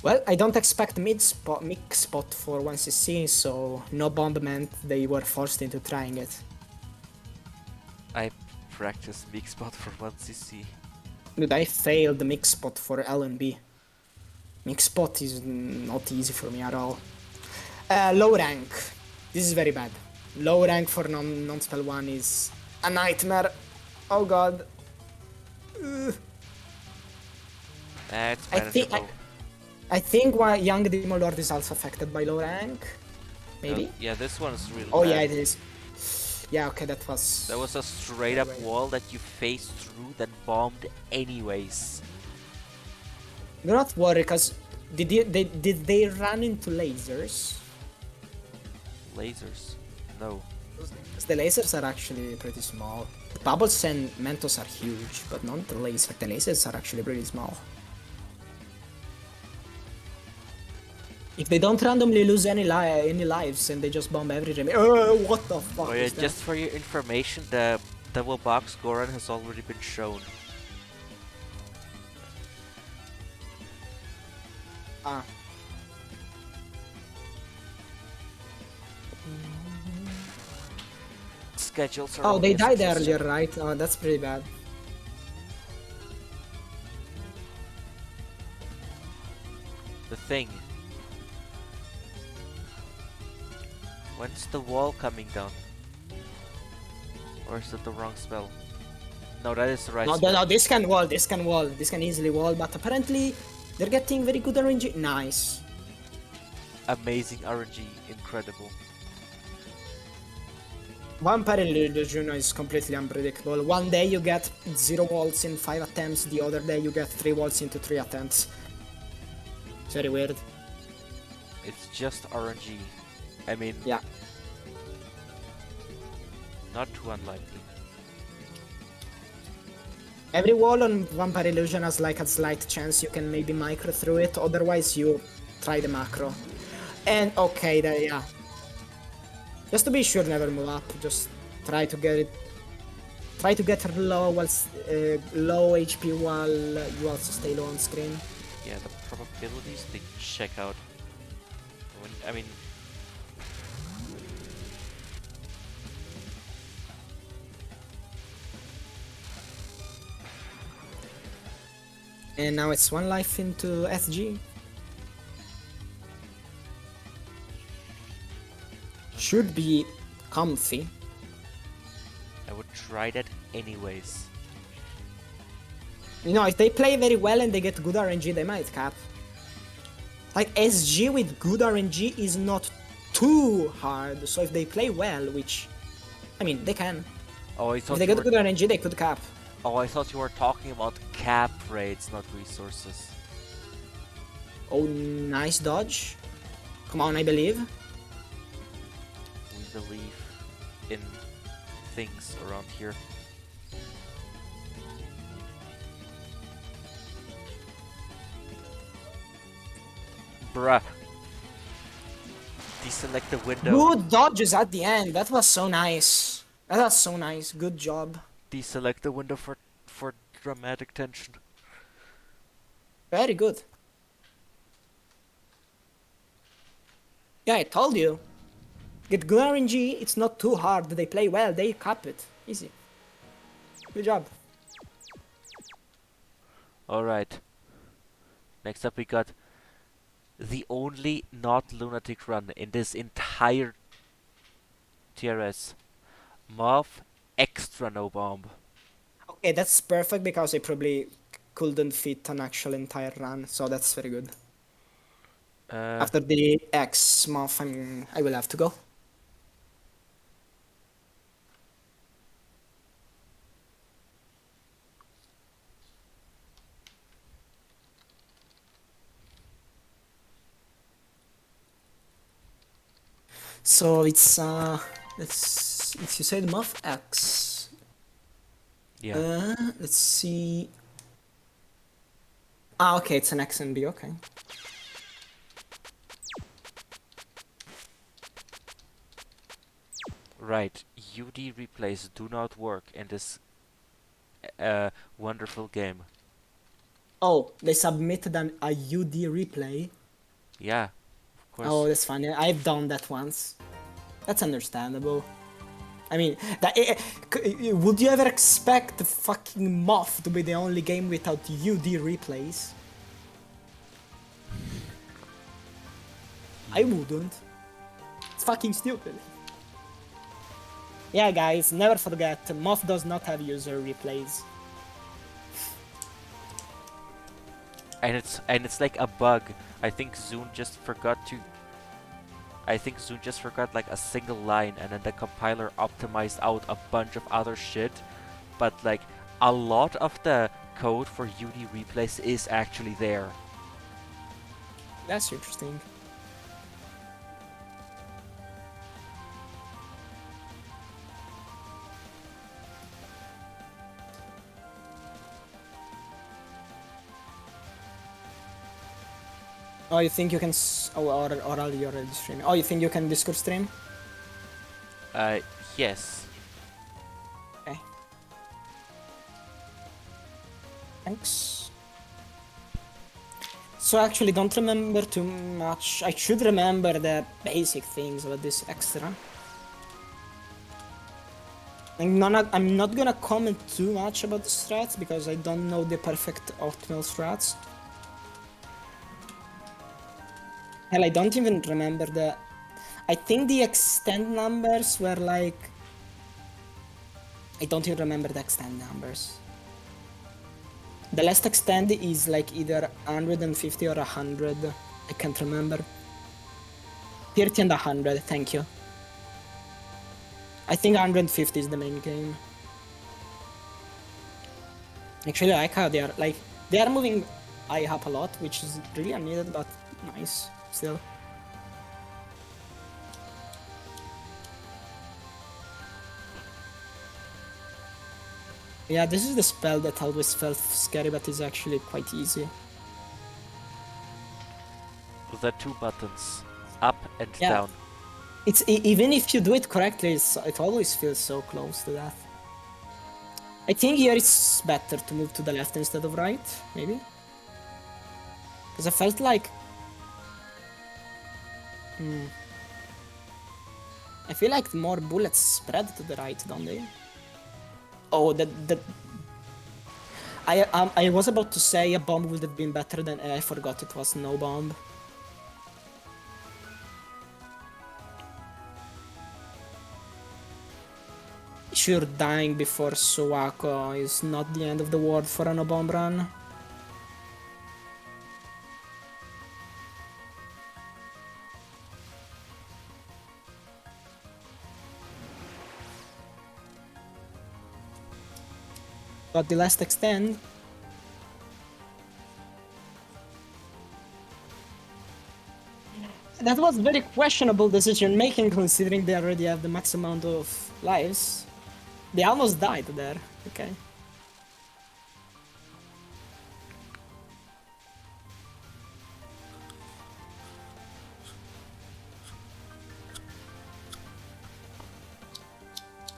Well, I don't expect mix spot for 1cc, so no bomb meant they were forced into trying it. I practiced mix spot for 1cc. Dude, I failed the mix spot for L and B. Mix spot is not easy for me at all. Low rank. This is very bad. Low rank for non-spell 1 is a nightmare. Oh god. That's I think manageable. I think why Young Demon Lord is also affected by low rank. Maybe? Yeah, this one's really Oh bad. yeah, it is. Yeah, okay, that was... There was a straight up wall that you faced through that bombed anyways. Do not worry, because did they run into lasers? Lasers? No. 'Cause the lasers are actually pretty small. The bubbles and Mentos are huge, but not the lasers. The lasers are actually pretty small. If they don't randomly lose any lives and they just bomb every remake. Oh, what the fuck Oh yeah, is that? just for your information, the double box Goran has already been shown. Ah. Schedules are Oh, they only a died suggestion. earlier, right? Oh, that's pretty bad. The thing. When's the wall coming down? Or is that the wrong spell? No, that is the right No, spell. no, this can wall, this can wall, this can easily wall, but apparently they're getting very good RNG. Nice. Amazing RNG, incredible. One Juno is completely unpredictable. One day you get 0 walls in 5 attempts, the other day you get 3 walls into 3 attempts. It's very weird. It's just RNG. I mean, Yeah. not too unlikely. Every wall on Vampire Illusion has like a slight chance you can maybe micro through it, otherwise you try the macro. And okay, there, yeah. Just to be sure, never move up. Just try to get it. Try to get her low low HP while you also stay low on screen. Yeah, the probabilities they check out. I mean, And now it's 1 life into SG. Should be comfy. I would try that anyways. You know, if they play very well and they get good RNG, they might cap. Like, SG with good RNG is not too hard, so if they play well, which... I mean, they can. Oh, I If thought they you get were. good RNG, they could cap. Oh, I thought you were talking about cap rates, not resources. Oh, nice dodge. Come on, I believe. We believe in things around here. Bruh. Deselect the window. Good dodges at the end. That was so nice. That was so nice. Good job. Deselect the window for dramatic tension. Very good. Yeah, I told you. Get good RNG, it's not too hard. They play well, they cap it. Easy. Good job. Alright. Next up we got the only not lunatic run in this entire TRS. Mauve extra no bomb. Okay, that's perfect because I probably couldn't fit an actual entire run, so that's very good. Uh, After the X month, I will have to go. So it's you said month X. yeah. Let's see. Ah, okay, it's an X and B. Okay. Right. UD replays do not work in this wonderful game. Oh, they submitted a UD replay. Yeah, of Oh, course. that's funny. I've done that once. That's understandable. I mean, would you ever expect the fucking Moth to be the only game without UD replays? I wouldn't. It's fucking stupid. Yeah, guys, never forget, Moth does not have user replays. And it's like a bug. I think Zune just forgot to. I think Zune just forgot like a single line, and then the compiler optimized out a bunch of other shit. But like a lot of the code for UD replays is actually there. That's interesting. Oh, you think you can or are you already streaming? Oh, you think you can Discord stream? Uh, yes. Okay. Thanks. So actually don't remember too much. I should remember the basic things about this extra. I'm not gonna comment too much about the strats because I don't know the perfect optimal strats. Hell, I don't even remember the... I think the extend numbers were like... I don't even remember the extend numbers. The last extend is like either 150 or 100. I can't remember. 30 and 100, thank you. I think 150 is the main game. Actually, I like how they are moving I up a lot, which is really unneeded, but nice still. Yeah, this is the spell that always felt scary, but is actually quite easy. The two buttons, up and Yeah, down. it's even if you do it correctly, it always feels so close to that. I think here it's better to move to the left instead of right, maybe. Because I felt like... I feel like more bullets spread to the right, don't they? Oh, I was about to say a bomb would have been better than... I forgot it was no bomb. Sure, dying before Suwako is not the end of the world for a no bomb run. But the last extend... That was very questionable decision making considering they already have the max amount of lives. They almost died there, okay.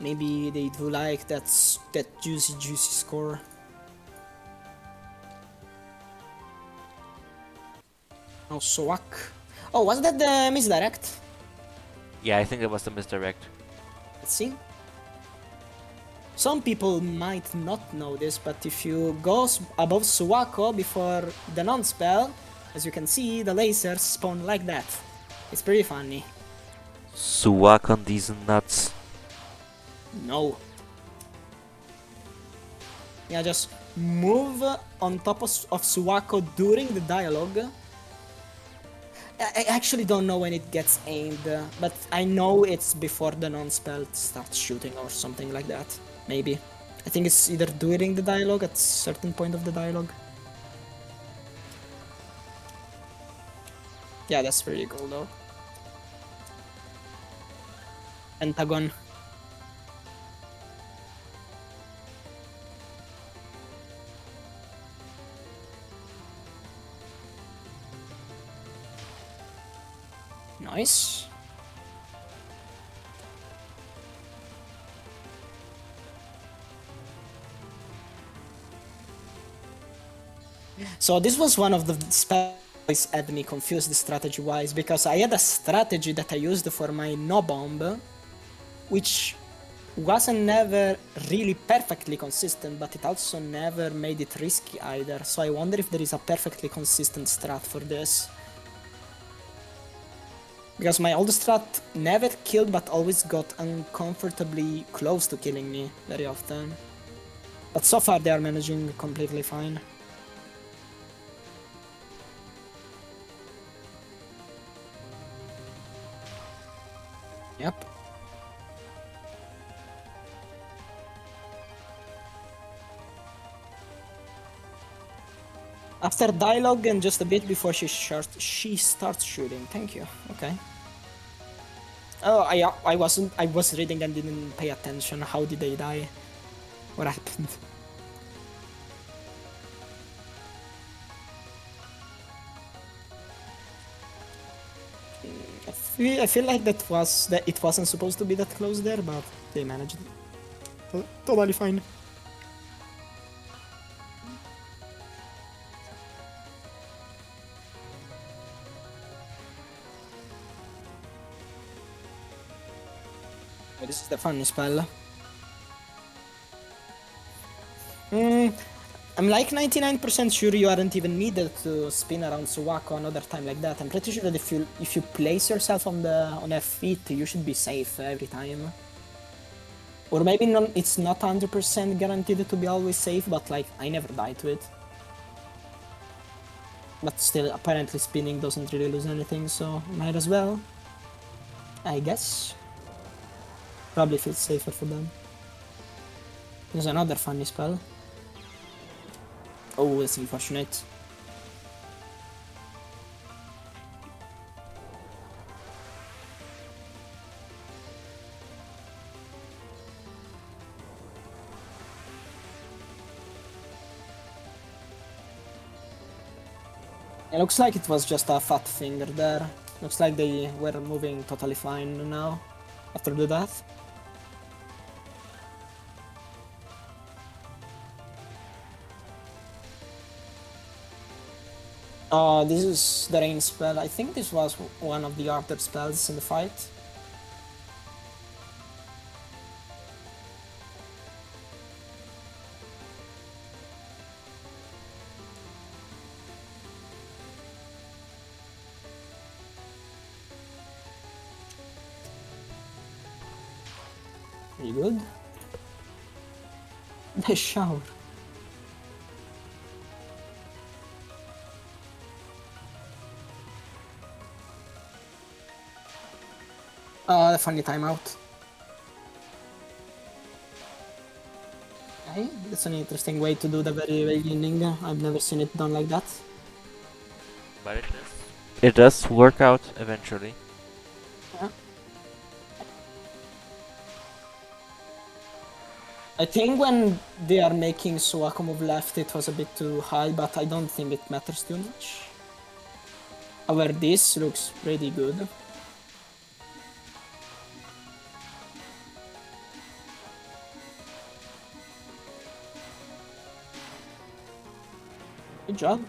Maybe they do like that juicy score. Oh, Swak. Oh, was that the misdirect? Yeah, I think it was the misdirect. Let's see. Some people might not know this, but if you go above Suwako before the non-spell, as you can see, the lasers spawn like that. It's pretty funny. Suwak on these nuts. No. Yeah, just move on top of Suwako during the dialogue. I actually don't know when it gets aimed, but I know it's before the non-spell starts shooting or something like that. Maybe. I think it's either during the dialogue at certain point of the dialogue. Yeah, that's pretty cool though. Pentagon. Nice. So this was one of the spells that had me confused strategy-wise, because I had a strategy that I used for my no bomb, which wasn't never really perfectly consistent, but it also never made it risky either. So I wonder if there is a perfectly consistent strat for this. Because my old strat never killed, but always got uncomfortably close to killing me very often. But so far they are managing completely fine. Yep. After dialogue and just a bit before she starts shooting. Thank you. Okay. Oh, I was reading and didn't pay attention. How did they die? What happened? I feel like that it wasn't supposed to be that close there, but they managed it. Totally fine. Oh, this is the funny spell. I'm like 99% sure you aren't even needed to spin around Suwako another time like that. I'm pretty sure that if you place yourself on F feet, you should be safe every time. Or maybe it's not 100% guaranteed to be always safe, but like I never die to it. But still, apparently spinning doesn't really lose anything, so might as well. I guess. Probably feels safer for them. There's another funny spell. Oh, that's unfortunate. It looks like it was just a fat finger there. Looks like they were moving totally fine now after the death. This is the rain spell. I think this was one of the harder spells in the fight. Pretty good. The shower. The funny timeout. Okay, that's an interesting way to do the very beginning. I've never seen it done like that. But it does. It does work out eventually. Yeah. I think when they are making Suwako move left, it was a bit too high, but I don't think it matters too much. However, this looks pretty good. Good job.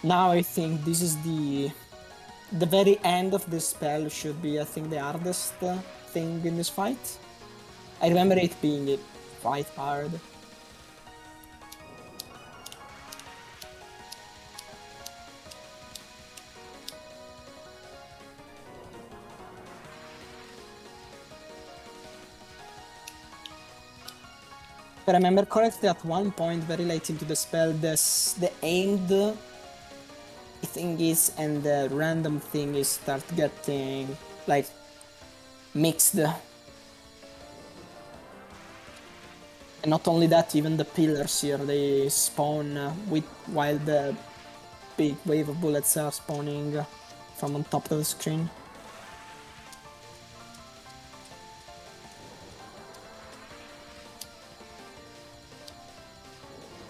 Now I think this is the The very end of this spell should be, I think, the hardest thing in this fight. I remember it being quite hard. If I remember correctly, at one point, very late into the spell, the aimed thingies and the random thingies start getting, like, mixed. And not only that, even the pillars here, they spawn while the big wave of bullets are spawning from on top of the screen.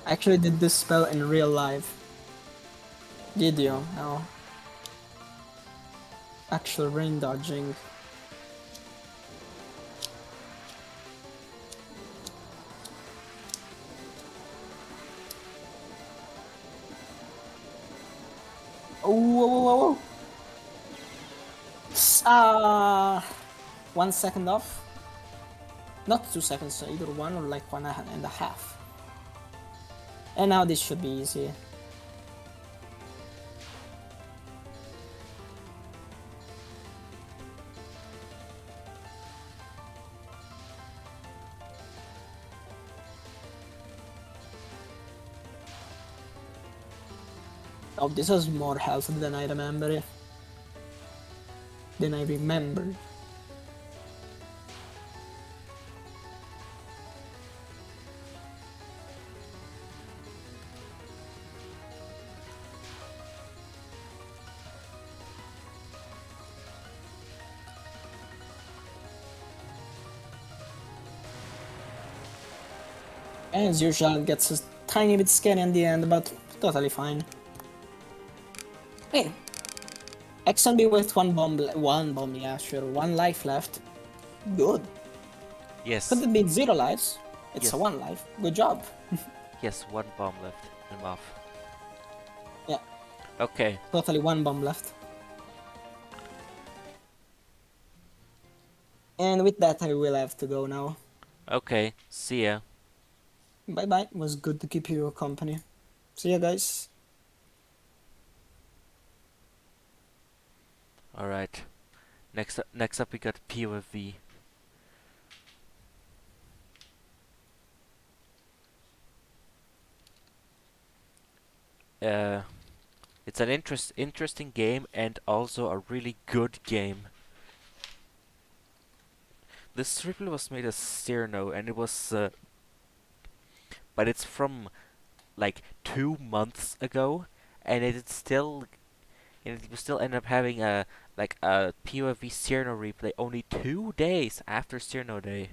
I actually did this spell in real life. Did you? No. Actual rain dodging. Oh, whoa, whoa, whoa, whoa. Ah, 1 second off. Not 2 seconds, either one or like 1.5. And now this should be easy. Oh, this has more health than I remember. Than I remember. As usual, it gets a tiny bit scary in the end, but totally fine. Hey, XNB with one bomb, yeah, sure, 1 life left. Good. Yes. Could have been 0 lives. It's Yes. a 1 life. Good job. Yes, 1 bomb left in Moth. Yeah. Okay. Totally 1 bomb left. And with that, I will have to go now. Okay. See ya. Bye bye. It was good to keep you company. See ya, guys. Alright. Next up we got POV. It's an interesting game and also a really good game. This replay was made as Cyrano and it was but it's from like 2 months ago and it will still end up having a POV Cyrano replay only 2 days after Cyrano Day.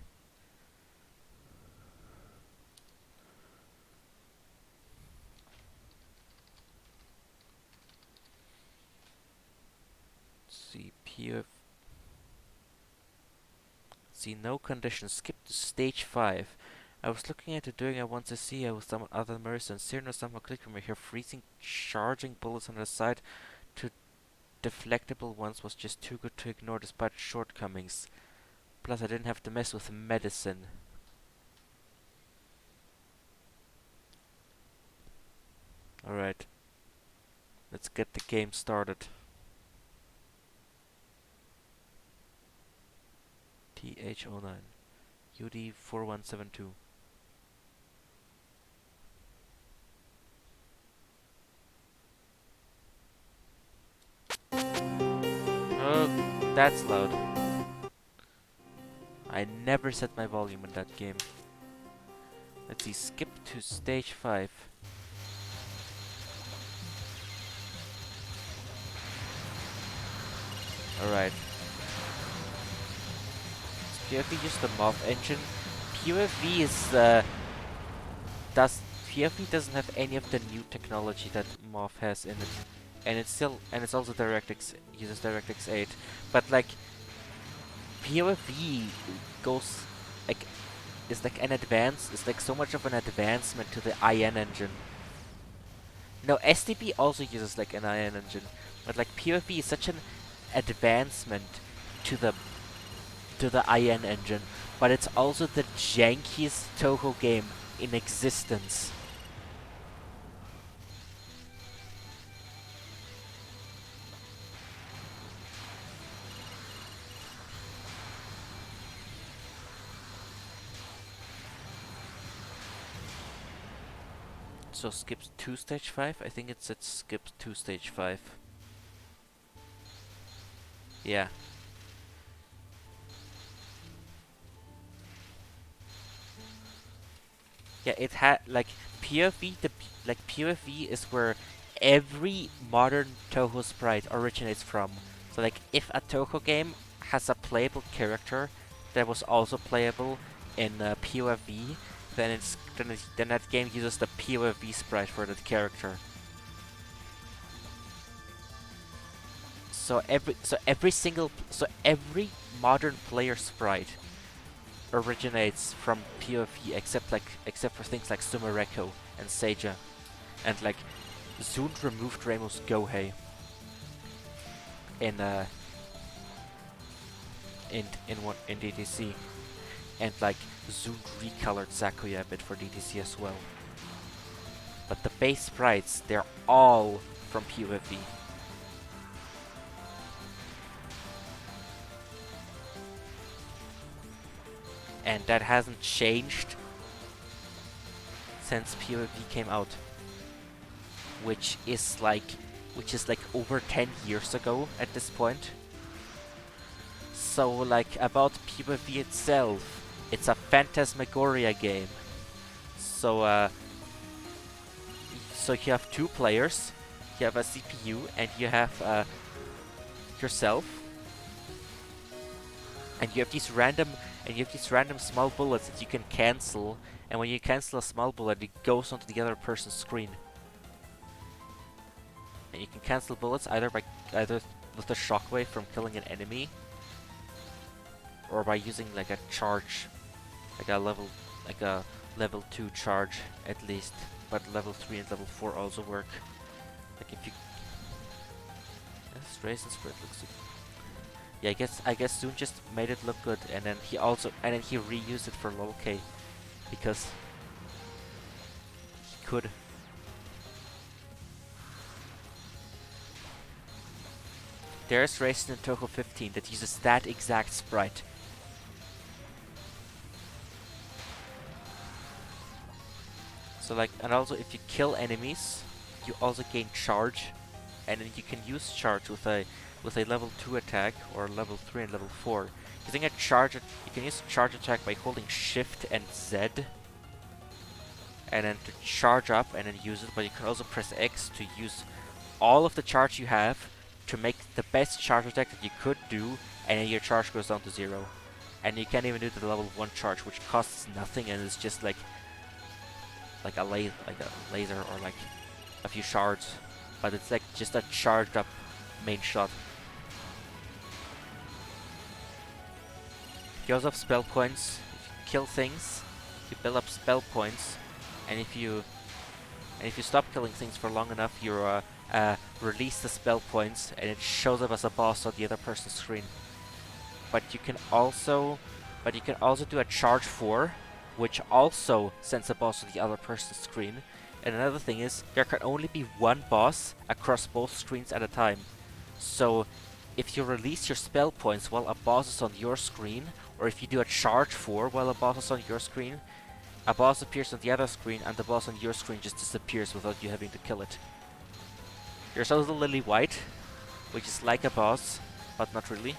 See POV. See no conditions. Skip to stage 5. I was looking at doing I want to see with some other mercy and Cyrano somehow clicked from here. Freezing charging bullets on the side to deflectable ones was just too good to ignore despite shortcomings. Plus I didn't have to mess with medicine. Alright. Let's get the game started. TH09 UD4172. Oh, that's loud. I never set my volume in that game. Let's see, skip to stage 5. Alright. Is PFV just the mob engine? PFV is PFV doesn't have any of the new technology that MOV has in it. And it's also DirectX uses DirectX 8. But like POV goes like is like an advance, it's like so much of an advancement to the IN engine. No, STP also uses like an iron engine, but like PoE is such an advancement to the IN engine, but it's also the jankiest Touhou game in existence. So skip 2 stage 5? I think it said skip 2 stage 5. Yeah. Yeah, it had like PoV. Like PoV is where every modern Touhou sprite originates from. So like, if a Touhou game has a playable character that was also playable in PoV, then that game uses the PoV sprite for that character. So every modern player sprite originates from PoV, except for things like Sumereko and Seija, and like Zund removed Ramos Gohei in in DTC, and like Zund recolored Sakuya a bit for DTC as well. But the base sprites, they're all from PoV. And that hasn't changed since PoV came out, which is like over 10 years ago at this point. So like, about PoV itself, it's a Phantasmagoria game. So you have two players, you have a CPU, and you have yourself, and you have these random small bullets that you can cancel, and when you cancel a small bullet, it goes onto the other person's screen. And you can cancel bullets either with the shockwave from killing an enemy, or by using like a charge, like a level 2 charge at least. But level 3 and level 4 also work. Like if you, this Raisin spread looks good. Yeah, I guess Zoon just made it look good, and then he reused it for LOL-K because he could. There's Raisin in Touhou 15 that uses that exact sprite. So like, and also if you kill enemies, you also gain charge, and then you can use charge with a level 2 attack, or level 3 and level 4. You can use charge attack by holding Shift and Z, and then to charge up and then use it, but you can also press X to use all of the charge you have to make the best charge attack that you could do, and then your charge goes down to 0. And you can't even do the level 1 charge, which costs nothing and is just like a laser or like a few shards, but it's like just a charged up main shot. You also have spell points. If you kill things, you build up spell points, and if you stop killing things for long enough, you release the spell points, and it shows up as a boss on the other person's screen. But you can also do a charge 4, which also sends a boss to the other person's screen. And another thing is, there can only be one boss across both screens at a time. So if you release your spell points while a boss is on your screen, or if you do a charge 4 while a boss is on your screen, a boss appears on the other screen and the boss on your screen just disappears without you having to kill it. There's also Lily White, which is like a boss, but not really.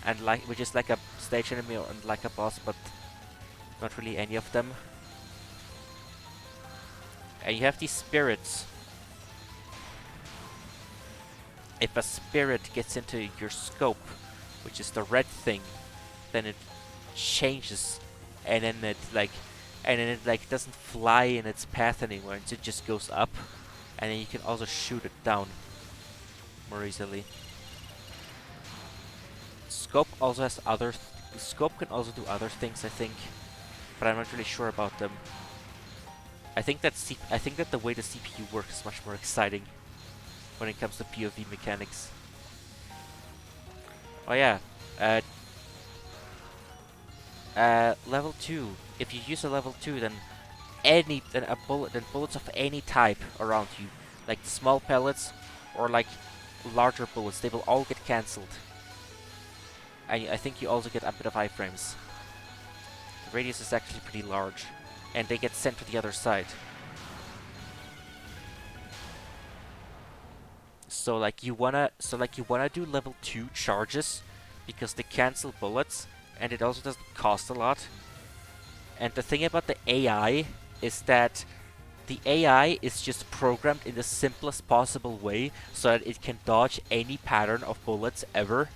And which is like a stage enemy and like a boss, but not really any of them. And you have these spirits. If a spirit gets into your scope, which is the red thing, then it changes, and then it doesn't fly in its path anymore, and it just goes up, and then you can also shoot it down more easily. Scope also has Scope can also do other things, I think, but I'm not really sure about them. I think that the way the CPU works is much more exciting when it comes to POV mechanics. Oh yeah, uh, level 2. If you use a level 2, then bullets of any type around you, like small pellets or like larger bullets, they will all get cancelled. And I think you also get a bit of iframes. The radius is actually pretty large, and they get sent to the other side. So you wanna do level 2 charges because they cancel bullets and it also doesn't cost a lot. And the thing about the AI is that the AI is just programmed in the simplest possible way so that it can dodge any pattern of bullets ever.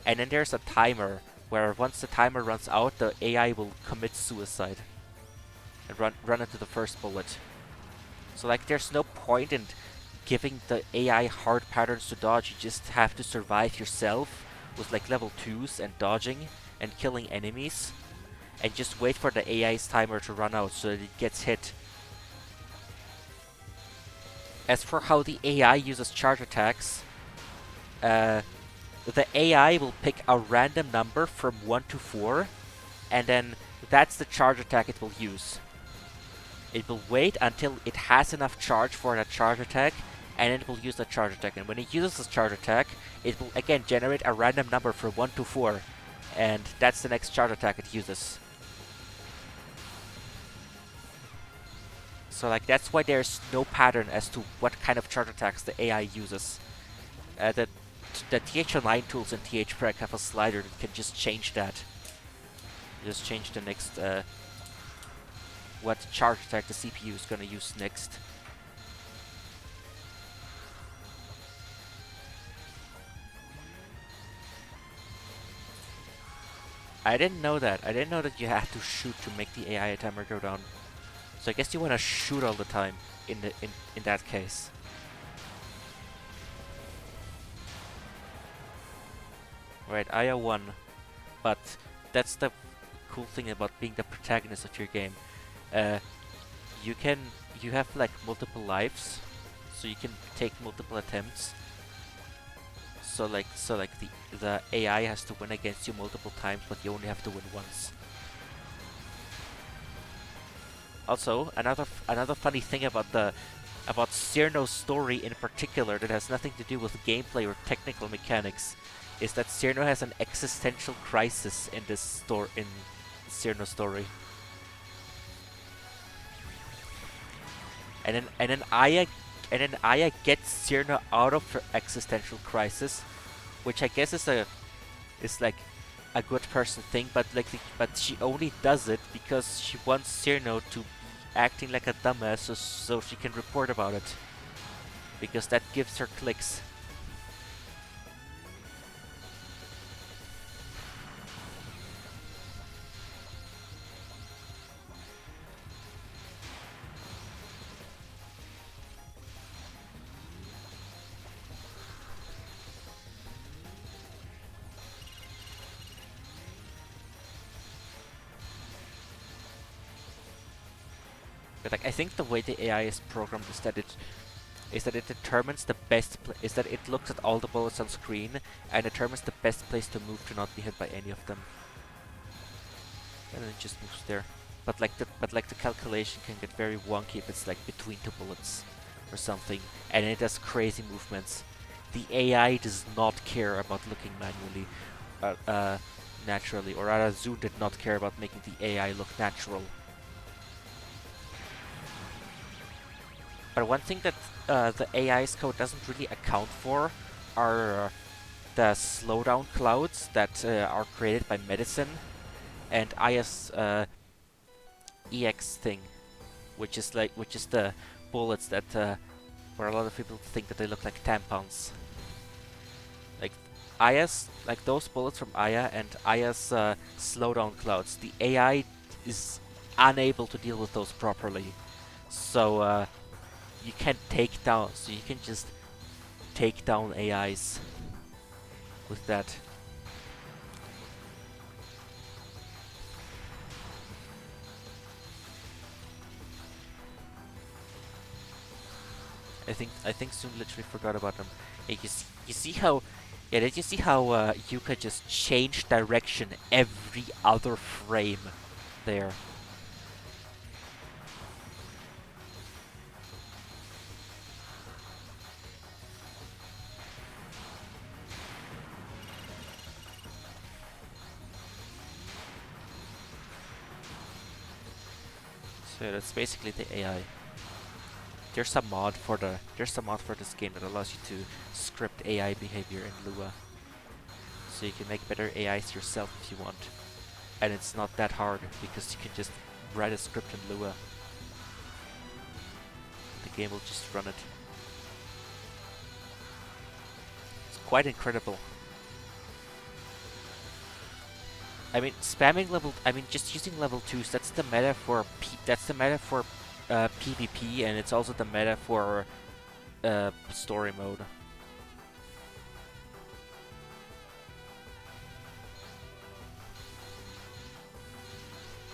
And then there's a timer where once the timer runs out, the AI will commit suicide and run into the first bullet. So like there's no point in giving the AI hard patterns to dodge. You just have to survive yourself with like level 2s and dodging and killing enemies and just wait for the AI's timer to run out so that it gets hit. As for how the AI uses charge attacks, the AI will pick a random number from 1 to 4, and then that's the charge attack it will use. It will wait until it has enough charge for that charge attack, and then it will use the charge attack. And when it uses this charge attack, it will again generate a random number from 1 to 4, and that's the next charge attack it uses. So like that's why there's no pattern as to what kind of charge attacks the AI uses. The TH09 tools in THPreg have a slider that can just change that. Just change the next what charge attack the CPU is gonna use next. I didn't know that. I didn't know that you had to shoot to make the AI timer go down. So I guess you wanna shoot all the time in that case. Right, Aya won. But that's the cool thing about being the protagonist of your game. Uh, you have like multiple lives, so you can take multiple attempts. So like the AI has to win against you multiple times, but you only have to win once. Also, another funny thing about Cyrno's story in particular that has nothing to do with gameplay or technical mechanics is that Cyrno has an existential crisis in Cyrno's story. And then Aya gets Cyrno out of her existential crisis, which I guess is like a good person thing, but but she only does it because she wants Cyrno to be acting like a dumbass so she can report about it. Because that gives her clicks. But like I think the way the AI is programmed is that it determines the best is that it looks at all the bullets on screen and determines the best place to move to not be hit by any of them. And then it just moves there. But the calculation can get very wonky if it's like between two bullets or something, and it does crazy movements. The AI does not care about looking manually, naturally, or rather, Zoom did not care about making the AI look natural. But one thing that the AI's code doesn't really account for are the slowdown clouds that are created by medicine and Aya's EX thing, which is the bullets that where a lot of people think that they look like tampons. Like Aya's, like those bullets from Aya and Aya's slowdown clouds, the AI is unable to deal with those properly. So you can just take down AIs with that. I think Soon literally forgot about them. Yeah, you see how yeah, did you see how Yuka just changed direction every other frame there? So that's basically the AI. There's a mod for this game that allows you to script AI behavior in Lua, so you can make better AIs yourself if you want. And it's not that hard because you can just write a script in Lua. The game will just run it. It's quite incredible. I mean, spamming level. I mean, just using level twos. That's the meta for PvP, and it's also the meta for story mode.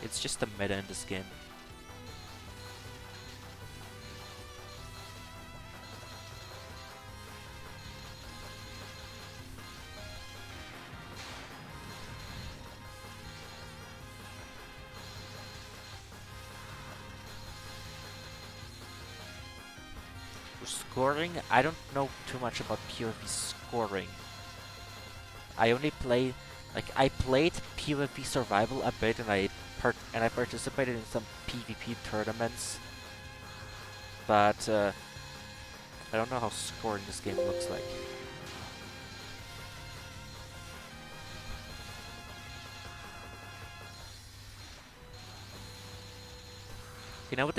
It's just the meta in this game. For scoring, I don't know too much about PvP scoring. I only play, I played PvP survival a bit, and I participated in some PvP tournaments, but I don't know how scoring this game looks like. You know what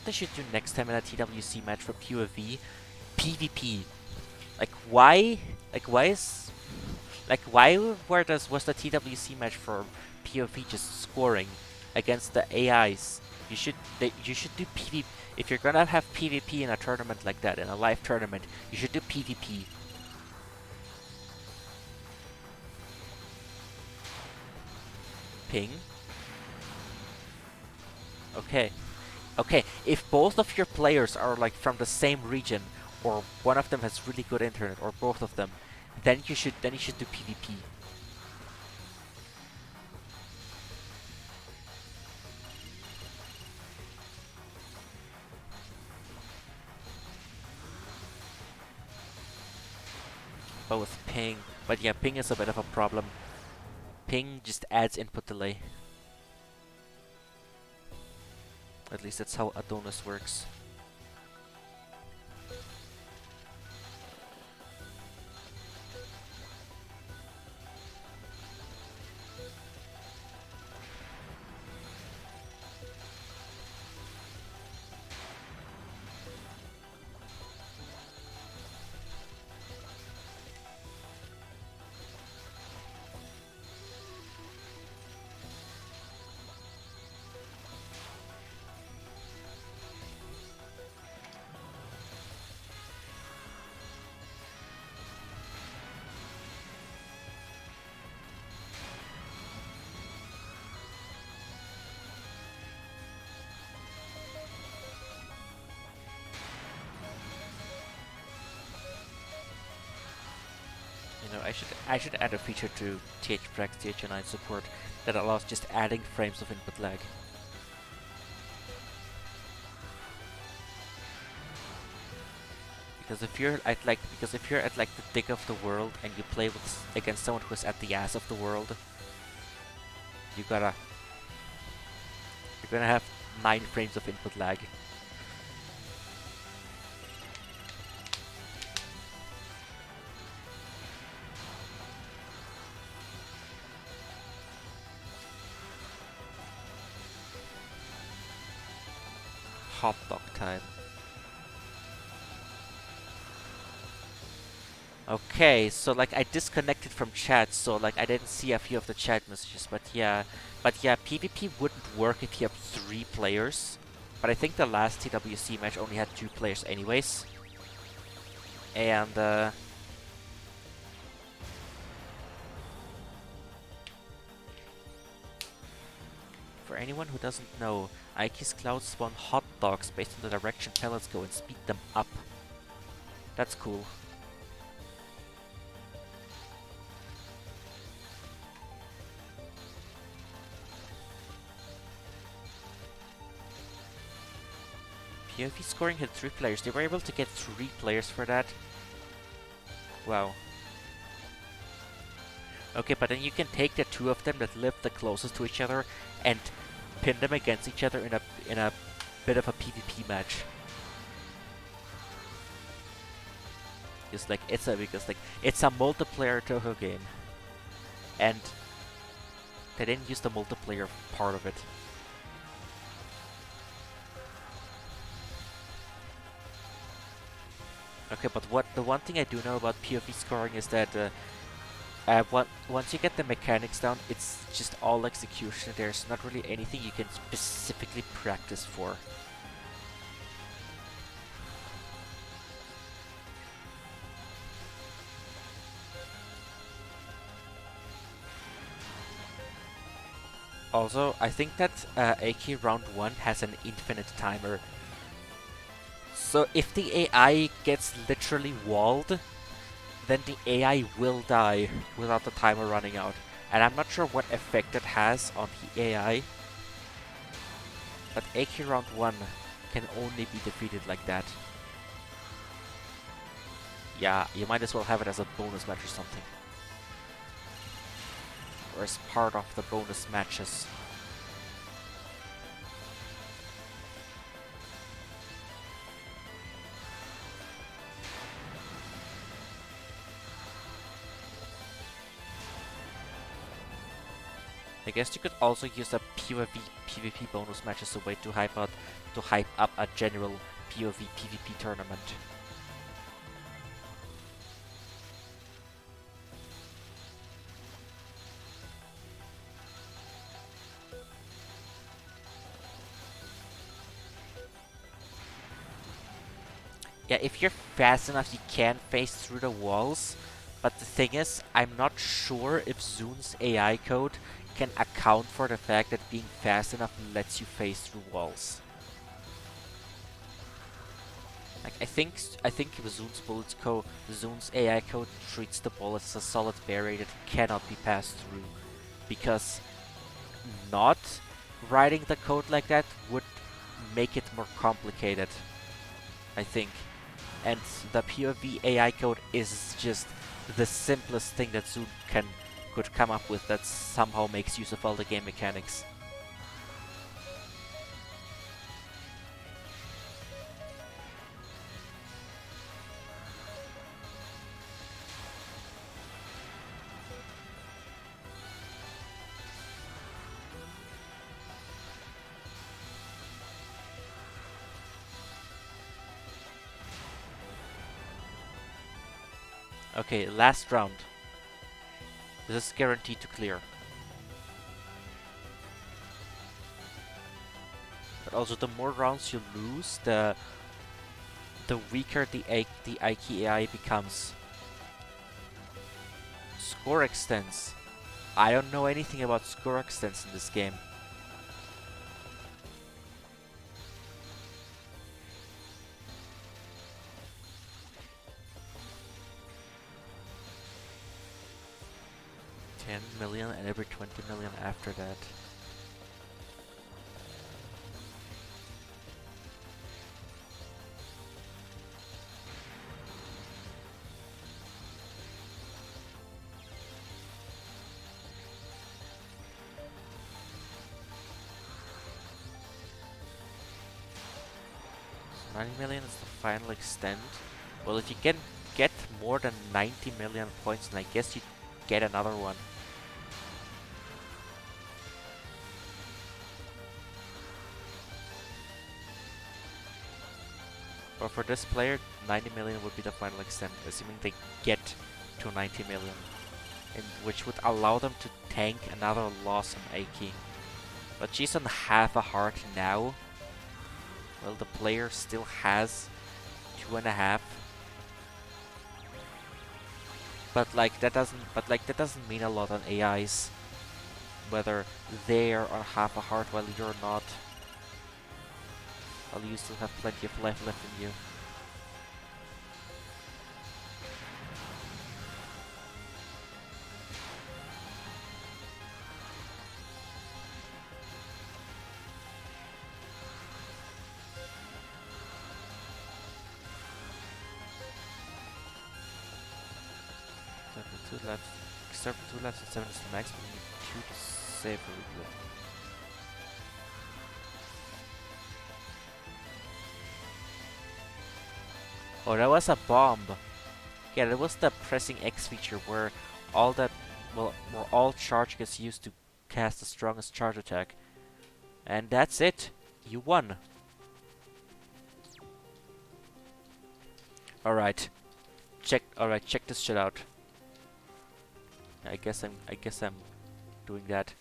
they should do next time in a TWC match for PvP? PvP. Like why? Like why is? Like why was the TWC match for PvP just scoring against the AIs? You should do PvP. If you're gonna have PvP in a tournament like that, in a live tournament, you should do PvP. Ping. Okay. Okay, if both of your players are like from the same region, or one of them has really good internet, or both of them, then you should do PvP. Both ping, but yeah, ping is a bit of a problem. Ping just adds input delay. At least that's how Adonis works. You know, I should add a feature to THPrex TH9 support that allows just adding frames of input lag. Because if you're at like the dick of the world and you play with against someone who's at the ass of the world, you gotta you're gonna have 9 frames of input lag. Hot dog time. Okay, so like I disconnected from chat, so like I didn't see a few of the chat messages, but yeah, PvP wouldn't work if you have 3 players. But I think the last TWC match only had 2 players anyways. And for anyone who doesn't know, Ike's Cloud spawn hot dogs based on the direction pellets go and speed them up. That's cool. POV scoring had 3 players. They were able to get 3 players for that. Wow. Okay, but then you can take the 2 of them that live the closest to each other and pin them against each other in a bit of a PvP match. Because it's a multiplayer Touhou game, and they didn't use the multiplayer part of it. Okay, but the one thing I do know about PoV scoring is that once you get the mechanics down, it's just all execution. There's not really anything you can specifically practice for. Also, I think that AK round 1 has an infinite timer. So if the AI gets literally walled, then the AI will die without the timer running out. And I'm not sure what effect it has on the AI, but AK round 1 can only be defeated like that. Yeah, you might as well have it as a bonus match or something. Or as part of the bonus matches. I guess you could also use a PvP PvP bonus match as a way to hype up a general PoV PvP tournament. Yeah, if you're fast enough, you can phase through the walls. But the thing is, I'm not sure if Zoon's AI code can account for the fact that being fast enough lets you phase through walls. Like I think Zoon's AI code treats the ball as a solid barrier that cannot be passed through, because not writing the code like that would make it more complicated, I think. And the PoV AI code is just the simplest thing that Zoon could come up with that somehow makes use of all the game mechanics. Okay, last round. This is guaranteed to clear. But also, the more rounds you lose, the weaker the Aiki AI becomes. Score extents. I don't know anything about score extents in this game. $10 million and every 20 million after that. So 90 million is the final extent. Well, if you can get more than 90 million points, then I guess you get another one. But for this player, 90 million would be the final extent, assuming they get to 90 million, and which would allow them to tank another loss on Aiki. But she's on half a heart now. Well, the player still has 2.5. But that doesn't mean a lot on AIs. Whether they're on half a heart while you're not. Well, you still have plenty of life left in you. 2 lives. Start with 2 lives and 7 is the max, but you need 2 to save a replay. Oh, that was a bomb. Yeah, that was the pressing X feature where all that, well, where all charge gets used to cast the strongest charge attack. And that's it. You won. Alright. Check this shit out. I guess I'm doing that.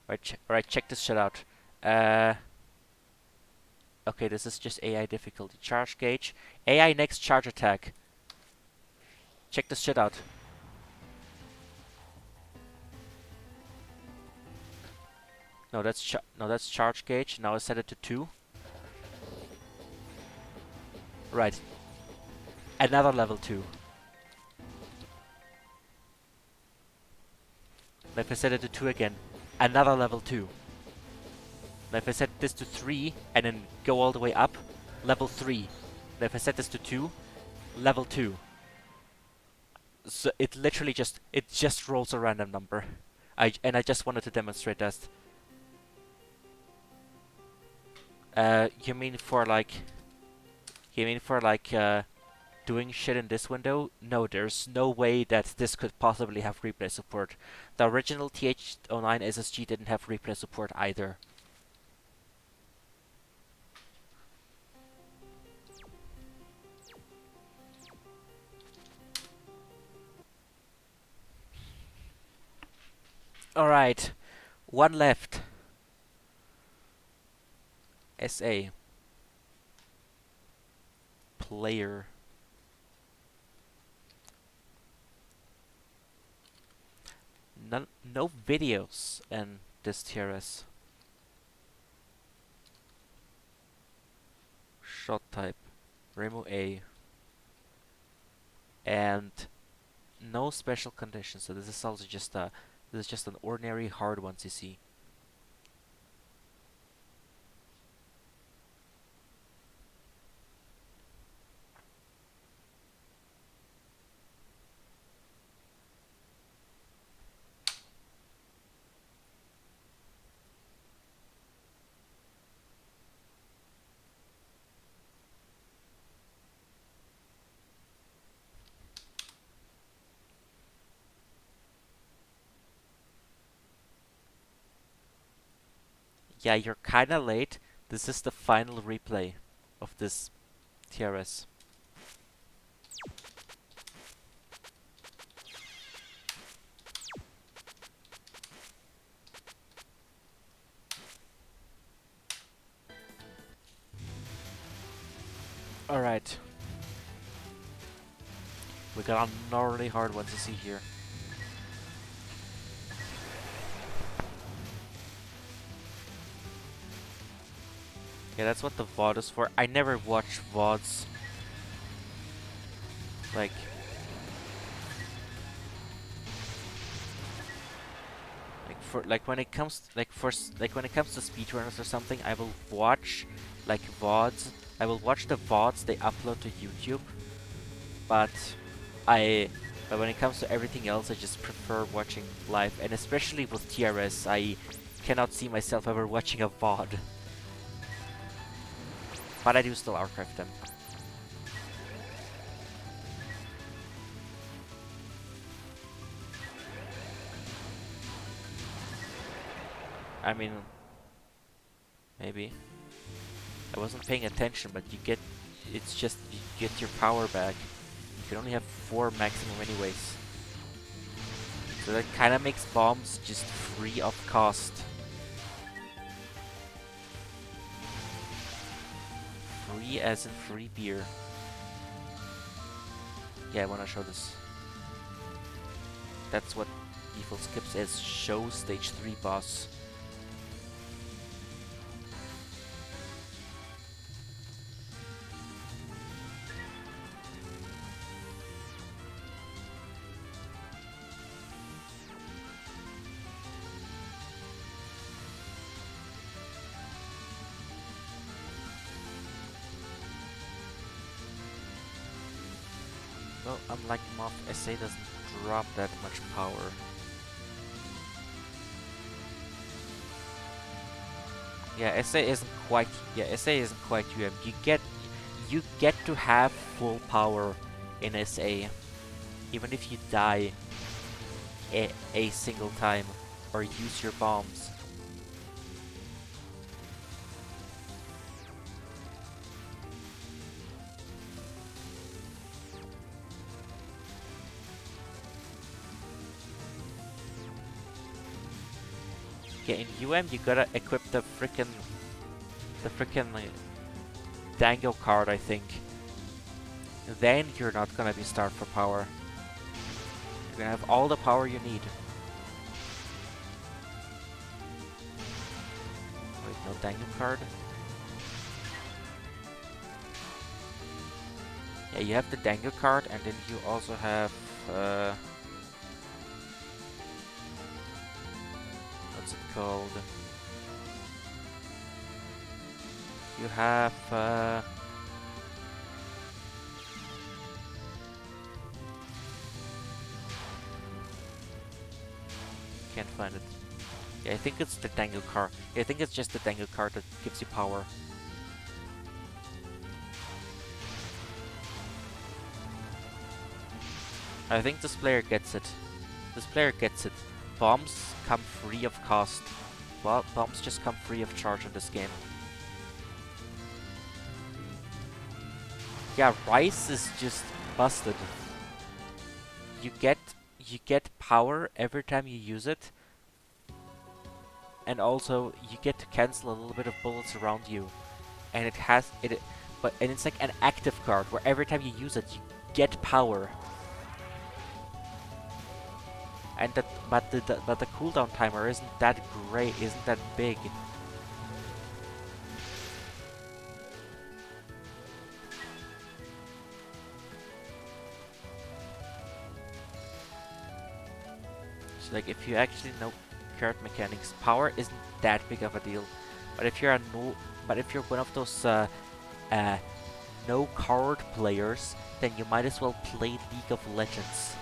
Alright, check this shit out. Okay, this is just AI difficulty. Charge gauge. AI next charge attack. Check this shit out. No, that's charge gauge. Now I set it to 2. Right. Another level 2. Now if I set it to 2 again, another level 2. Now if I set this to 3 and then go all the way up, level 3. Now if I set this to 2, level 2. So it literally just rolls a random number. I just wanted to demonstrate that. You mean for like doing shit in this window? No, there's no way that this could possibly have replay support. The original TH09 SSG didn't have replay support either. Alright, one left. SA. Player. No videos in this TRS. Shot type. Remo A. And no special conditions, so this is also just an ordinary hard one to see. Yeah, you're kinda late. This is the final replay of this TRS. Alright. We got a gnarly hard one to see here. Yeah, that's what the VOD is for. I never watch VODs. Like when it comes when it comes to speedrunners or something, I will watch like VODs. I will watch the VODs they upload to YouTube. But when it comes to everything else, I just prefer watching live, and especially with TRS, I cannot see myself ever watching a VOD. But I do still archive them. I mean, maybe. I wasn't paying attention, but it's just, you get your power back. You can only have 4 maximum anyways. So that kinda makes bombs just free of cost. Free as in free beer. Yeah, I wanna show this. That's what default skips as show stage 3 boss. Well, unlike Moth, SA doesn't drop that much power. Yeah, SA isn't quite. Yeah, SA isn't quite UM. You get to have full power in SA, even if you die a single time or use your bombs. Okay, in UM you gotta equip the frickin' like, Dango card, I think. Then you're not gonna be starved for power. You're gonna have all the power you need. Wait, no Dango card? Yeah, you have the Dango card, and then you also have, what's it called? You have, can't find it. Yeah, I think it's the Dango card. Yeah, I think it's just the Dango card that gives you power. I think this player gets it. This player gets it. Bombs come free of cost. Well, bombs just come free of charge in this game. Yeah, Rice is just busted. You get power every time you use it, and also you get to cancel a little bit of bullets around you. And it has it, and it's like an active card where every time you use it, you get power. And but the cooldown timer isn't that great, isn't that big. So like if you actually know card mechanics, power isn't that big of a deal. But if you're one of those no card players, then you might as well play League of Legends.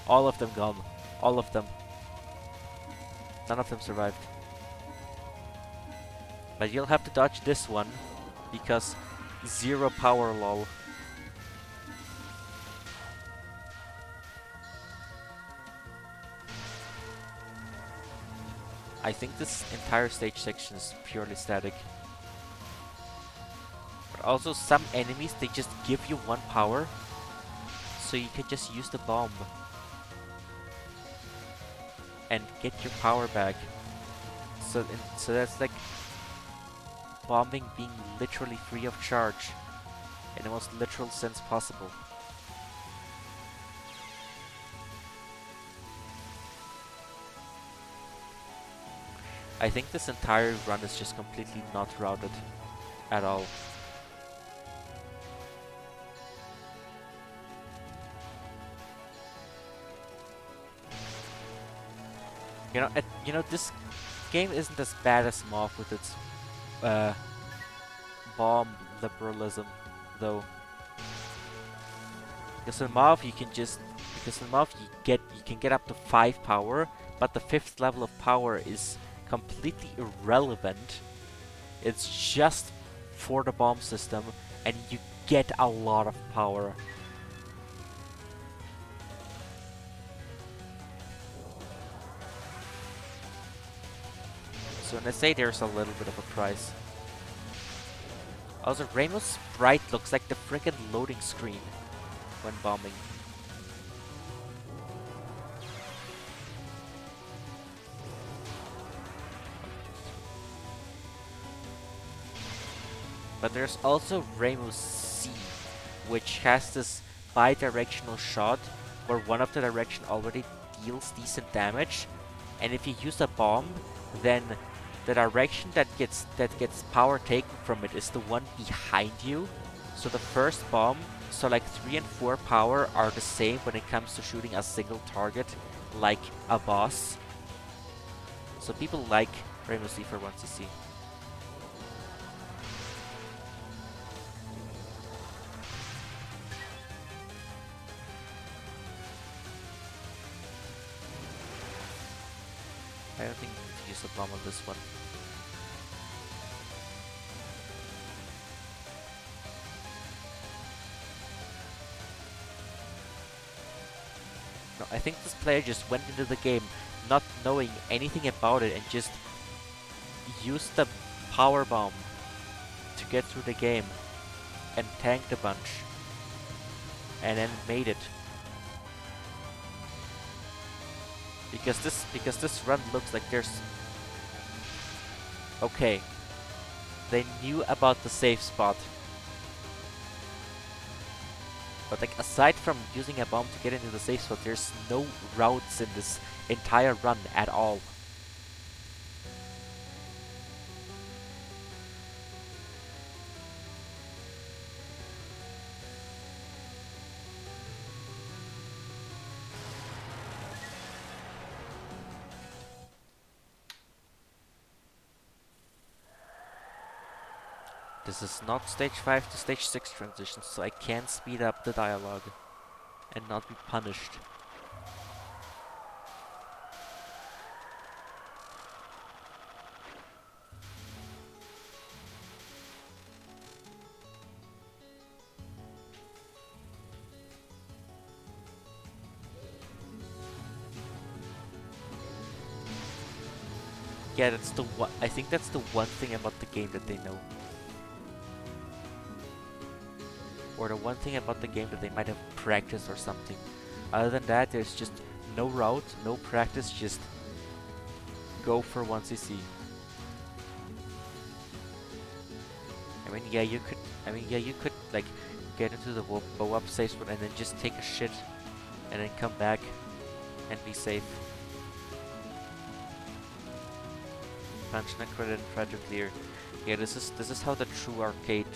All of them gone. All of them. None of them survived. But you'll have to dodge this one, because 0 power lol. I think this entire stage section is purely static. But also some enemies, they just give you 1 power, so you can just use the bomb and get your power back. So that's like bombing being literally free of charge in the most literal sense possible. I think this entire run is just completely not routed at all. You know, this game isn't as bad as MoF with its bomb liberalism, though. Because in MoF you can get up to 5 power, but the 5th level of power is completely irrelevant. It's just for the bomb system, and you get a lot of power. So when I say there's a little bit of a price. Also, Rainbow Sprite looks like the frickin' loading screen when bombing. But there's also Rainbow C, which has this bi-directional shot where one of the direction already deals decent damage, and if you use a bomb, then the direction that gets power taken from it is the one behind you. So the first bomb, so like 3 and 4 power are the same when it comes to shooting a single target, like a boss. So people like Rainbow Sea for 1cc. I don't think we need to use a bomb on this one. No, I think this player just went into the game not knowing anything about it and just used the power bomb to get through the game and tanked a bunch and then made it. Because this run looks like there's... Okay. They knew about the safe spot. But like aside from using a bomb to get into the safe spot, there's no routes in this entire run at all. This is not stage 5 to stage 6 transition, so I can speed up the dialogue and not be punished. Yeah, that's the one. I think that's the one thing about the game that they know. Or the one thing about the game that they might have practiced or something. Other than that, there's just no route, no practice, just go for 1cc. I mean, yeah, you could like get into the bow up safe spot and then just take a shit and then come back and be safe. Punch Necro and try to clear. Yeah, this is how the true arcade.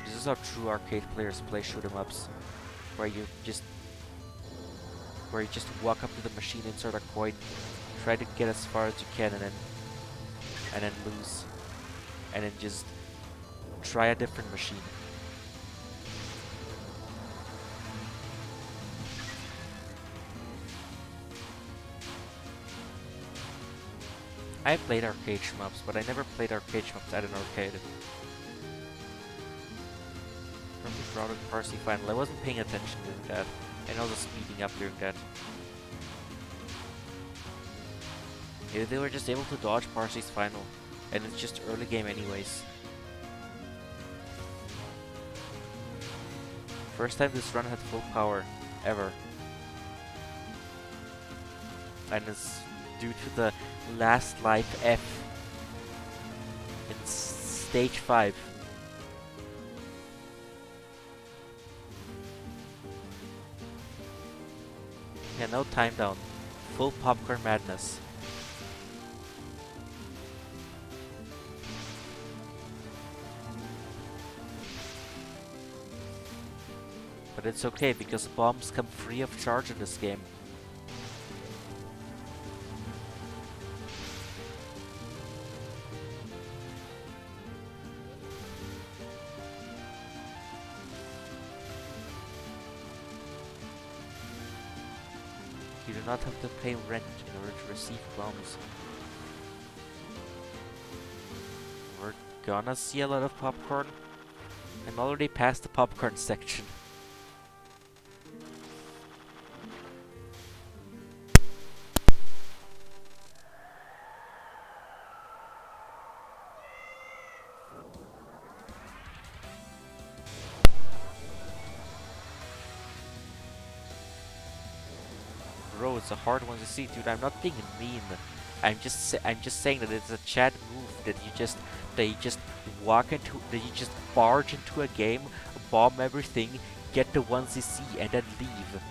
This is how true arcade players play shoot 'em ups, where you just walk up to the machine, insert a coin, try to get as far as you can, and then lose, and then just try a different machine. I played arcade shmups, but I never played arcade shmups at an arcade. From the Crowded Parsi final, I wasn't paying attention during that, and I was speeding up during that. Yeah, they were just able to dodge Parsi's final, and it's just early game anyways. First time this run had full power, ever. And it's due to the last life F in stage 5. Yeah, no time down. Full popcorn madness. But it's okay because bombs come free of charge in this game. You do not have to pay rent in order to receive bombs. We're gonna see a lot of popcorn. I'm already past the popcorn section. Bro, it's a hard one to see, dude. I'm not being mean. I'm just saying that it's a Chad move that you just barge into a game, bomb everything, get the 1cc, and then leave.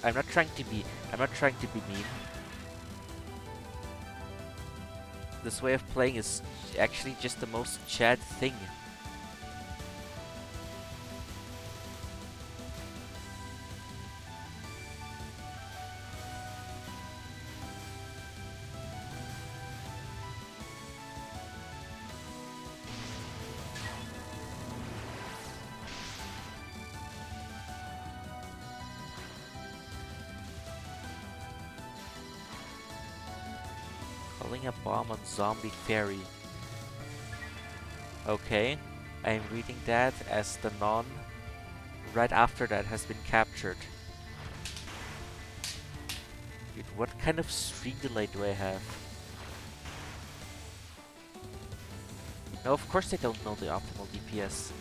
I'm not trying to be mean. this way of playing is actually just the most Chad thing. Calling a bomb on zombie fairy. Okay, I'm reading that as the non right after that has been captured. Dude, what kind of stream delay do I have? No, of course they don't know the optimal DPS.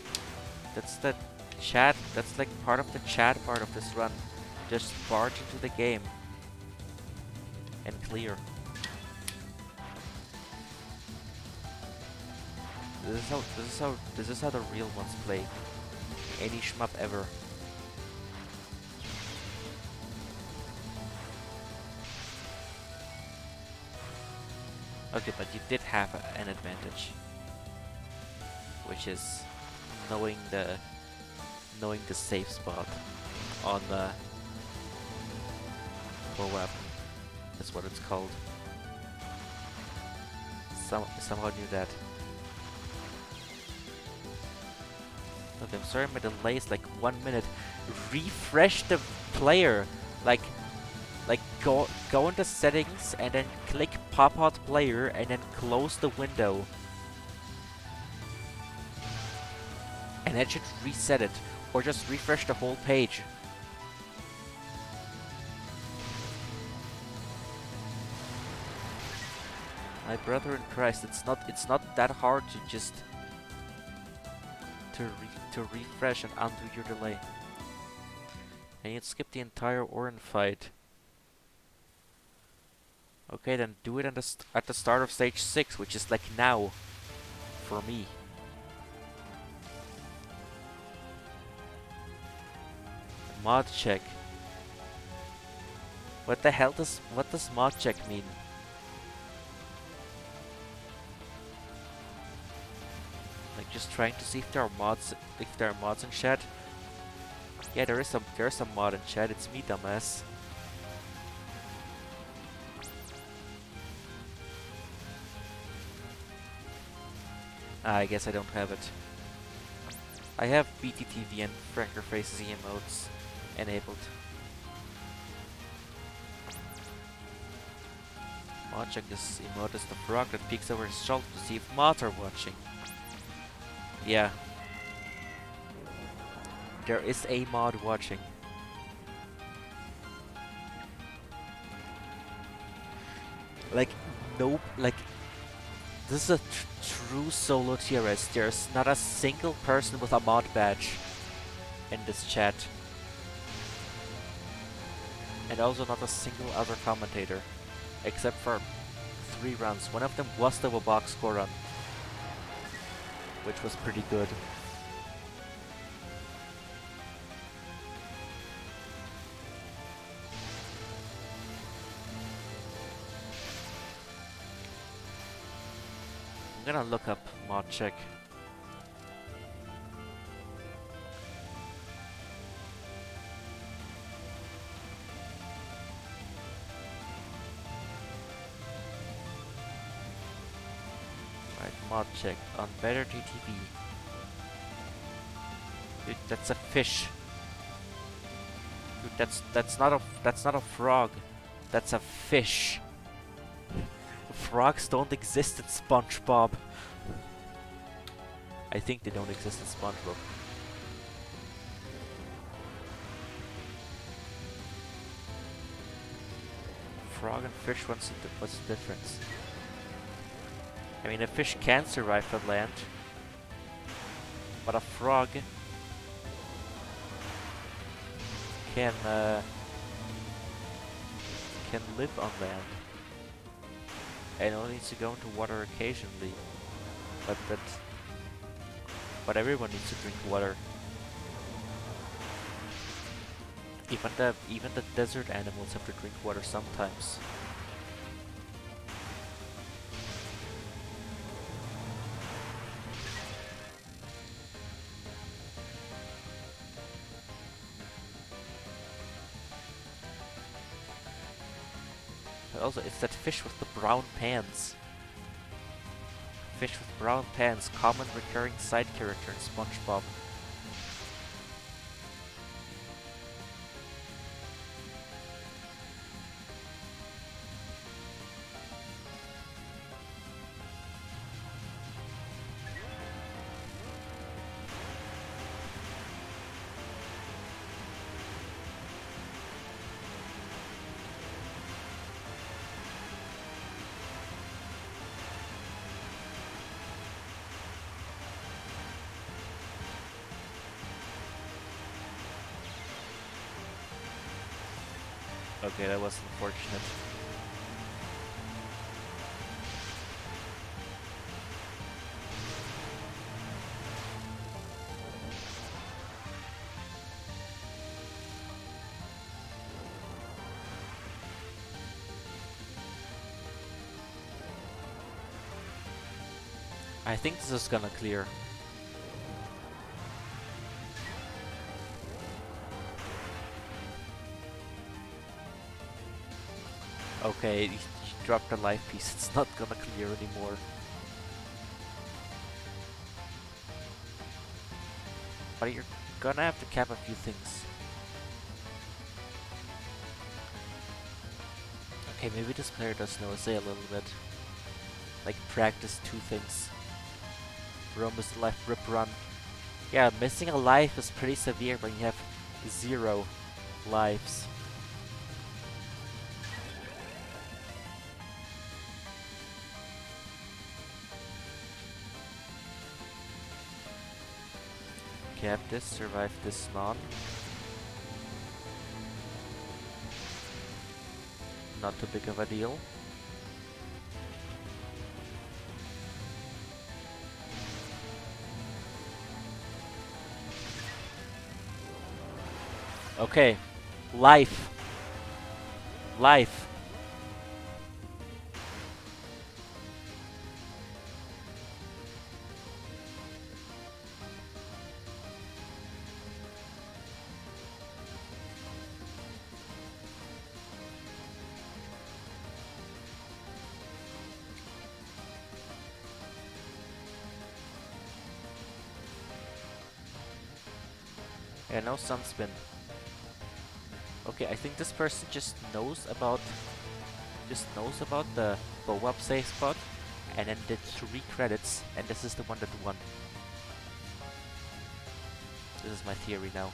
That's the chat, that's like part of the chat part of this run. Just barge into the game and clear. This is how the real ones play. Any shmup ever. Okay, but you did have an advantage, which is knowing the safe spot on the weapon. That's what it's called. Somehow knew that. Okay, I'm sorry my delay is like 1 minute. Refresh the player. Like go into settings and then click pop out player and then close the window. And that should reset it. Or just refresh the whole page. My brother in Christ, it's not that hard to just to refresh and undo your delay. And you'd skip the entire Orin fight. Okay, then do it at the start of stage 6, which is like now, for me. Mod check. What does mod check mean? Like just trying to see if there are mods in chat. Yeah, there's some mod in chat. It's me, dumbass. I guess I don't have it. I have BTTV and Franker Faces emotes enabled. Mod check this emote is the frog that peeks over his shoulder to see if mods are watching. Yeah. There is a mod watching. Like, nope, like, this is a true solo TRS. There's not a single person with a mod badge in this chat. And also not a single other commentator. Except for 3 runs. One of them was the box score run, which was pretty good. I'm gonna look up mod check. Right, mod check on better TTV. Dude, that's a fish. Dude, that's not a frog. That's a fish. Frogs don't exist in SpongeBob. I think they don't exist in SpongeBob. Frog and fish, what's the difference? I mean, a fish can survive on land, but a frog can live on land. And only needs to go into water occasionally. But everyone needs to drink water. Even the desert animals have to drink water sometimes. also, it's that fish with the brown pants. Fish with brown pants, common recurring side character in SpongeBob. Okay, that was unfortunate. I think this is gonna clear. Okay, you dropped a life piece. It's not gonna clear anymore. But you're gonna have to cap a few things. Okay, maybe this player does know say a little bit. Like practice two things. Roam is life, rip run. Yeah, missing a life is pretty severe when you have 0 lives. Cap this, survive this non. Not too big of a deal. Okay. Life. Life. Yeah, no sunspin. Okay, I think this person just knows about the bow-up safe spot and then did 3 credits, and this is the one that won. This is my theory now.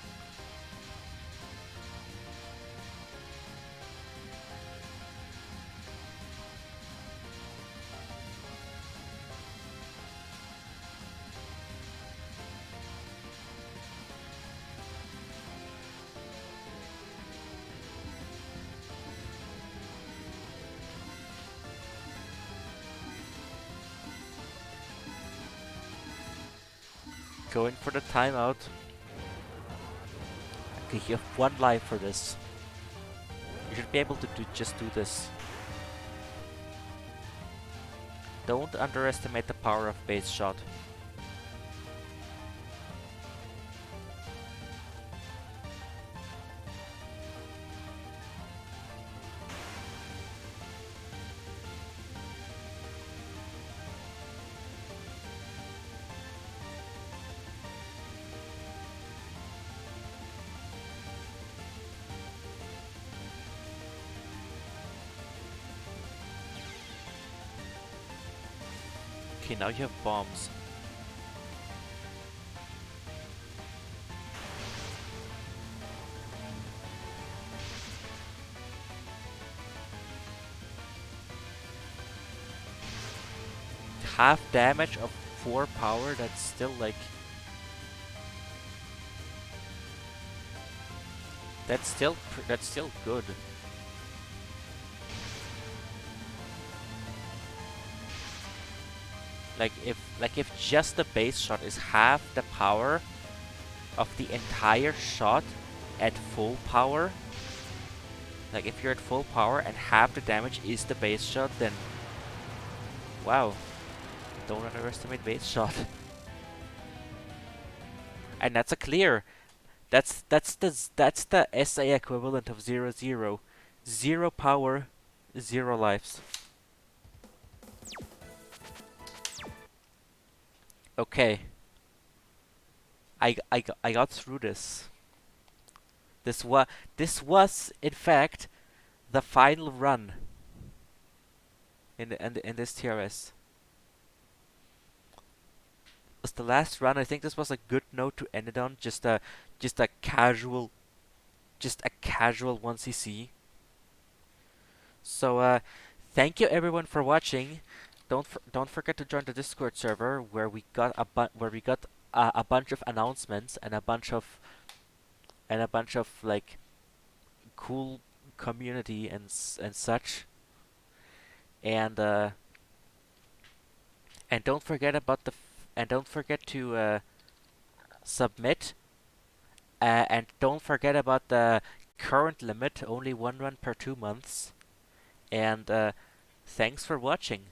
Going for the timeout. Okay, you have 1 life for this. You should be able to just do this. Don't underestimate the power of base shot. Okay, now you have bombs. Half damage of 4 power, that's still like... That's still good. Like if just the base shot is half the power of the entire shot at full power, like if you're at full power and half the damage is the base shot, then wow, don't underestimate base shot. And that's a clear. That's the SA equivalent of 0-0. 0 power, 0 lives. Okay, I got through this. This was in fact the final run in this TRS. Was the last run. I think this was a good note to end it on. Just a casual just a casual 1cc. So thank you everyone for watching. Don't forget to join the Discord server where we got a bunch of announcements and a bunch of like cool community and such. And and don't forget about and don't forget to submit. And don't forget about the current limit, only one run per 2 months. And thanks for watching.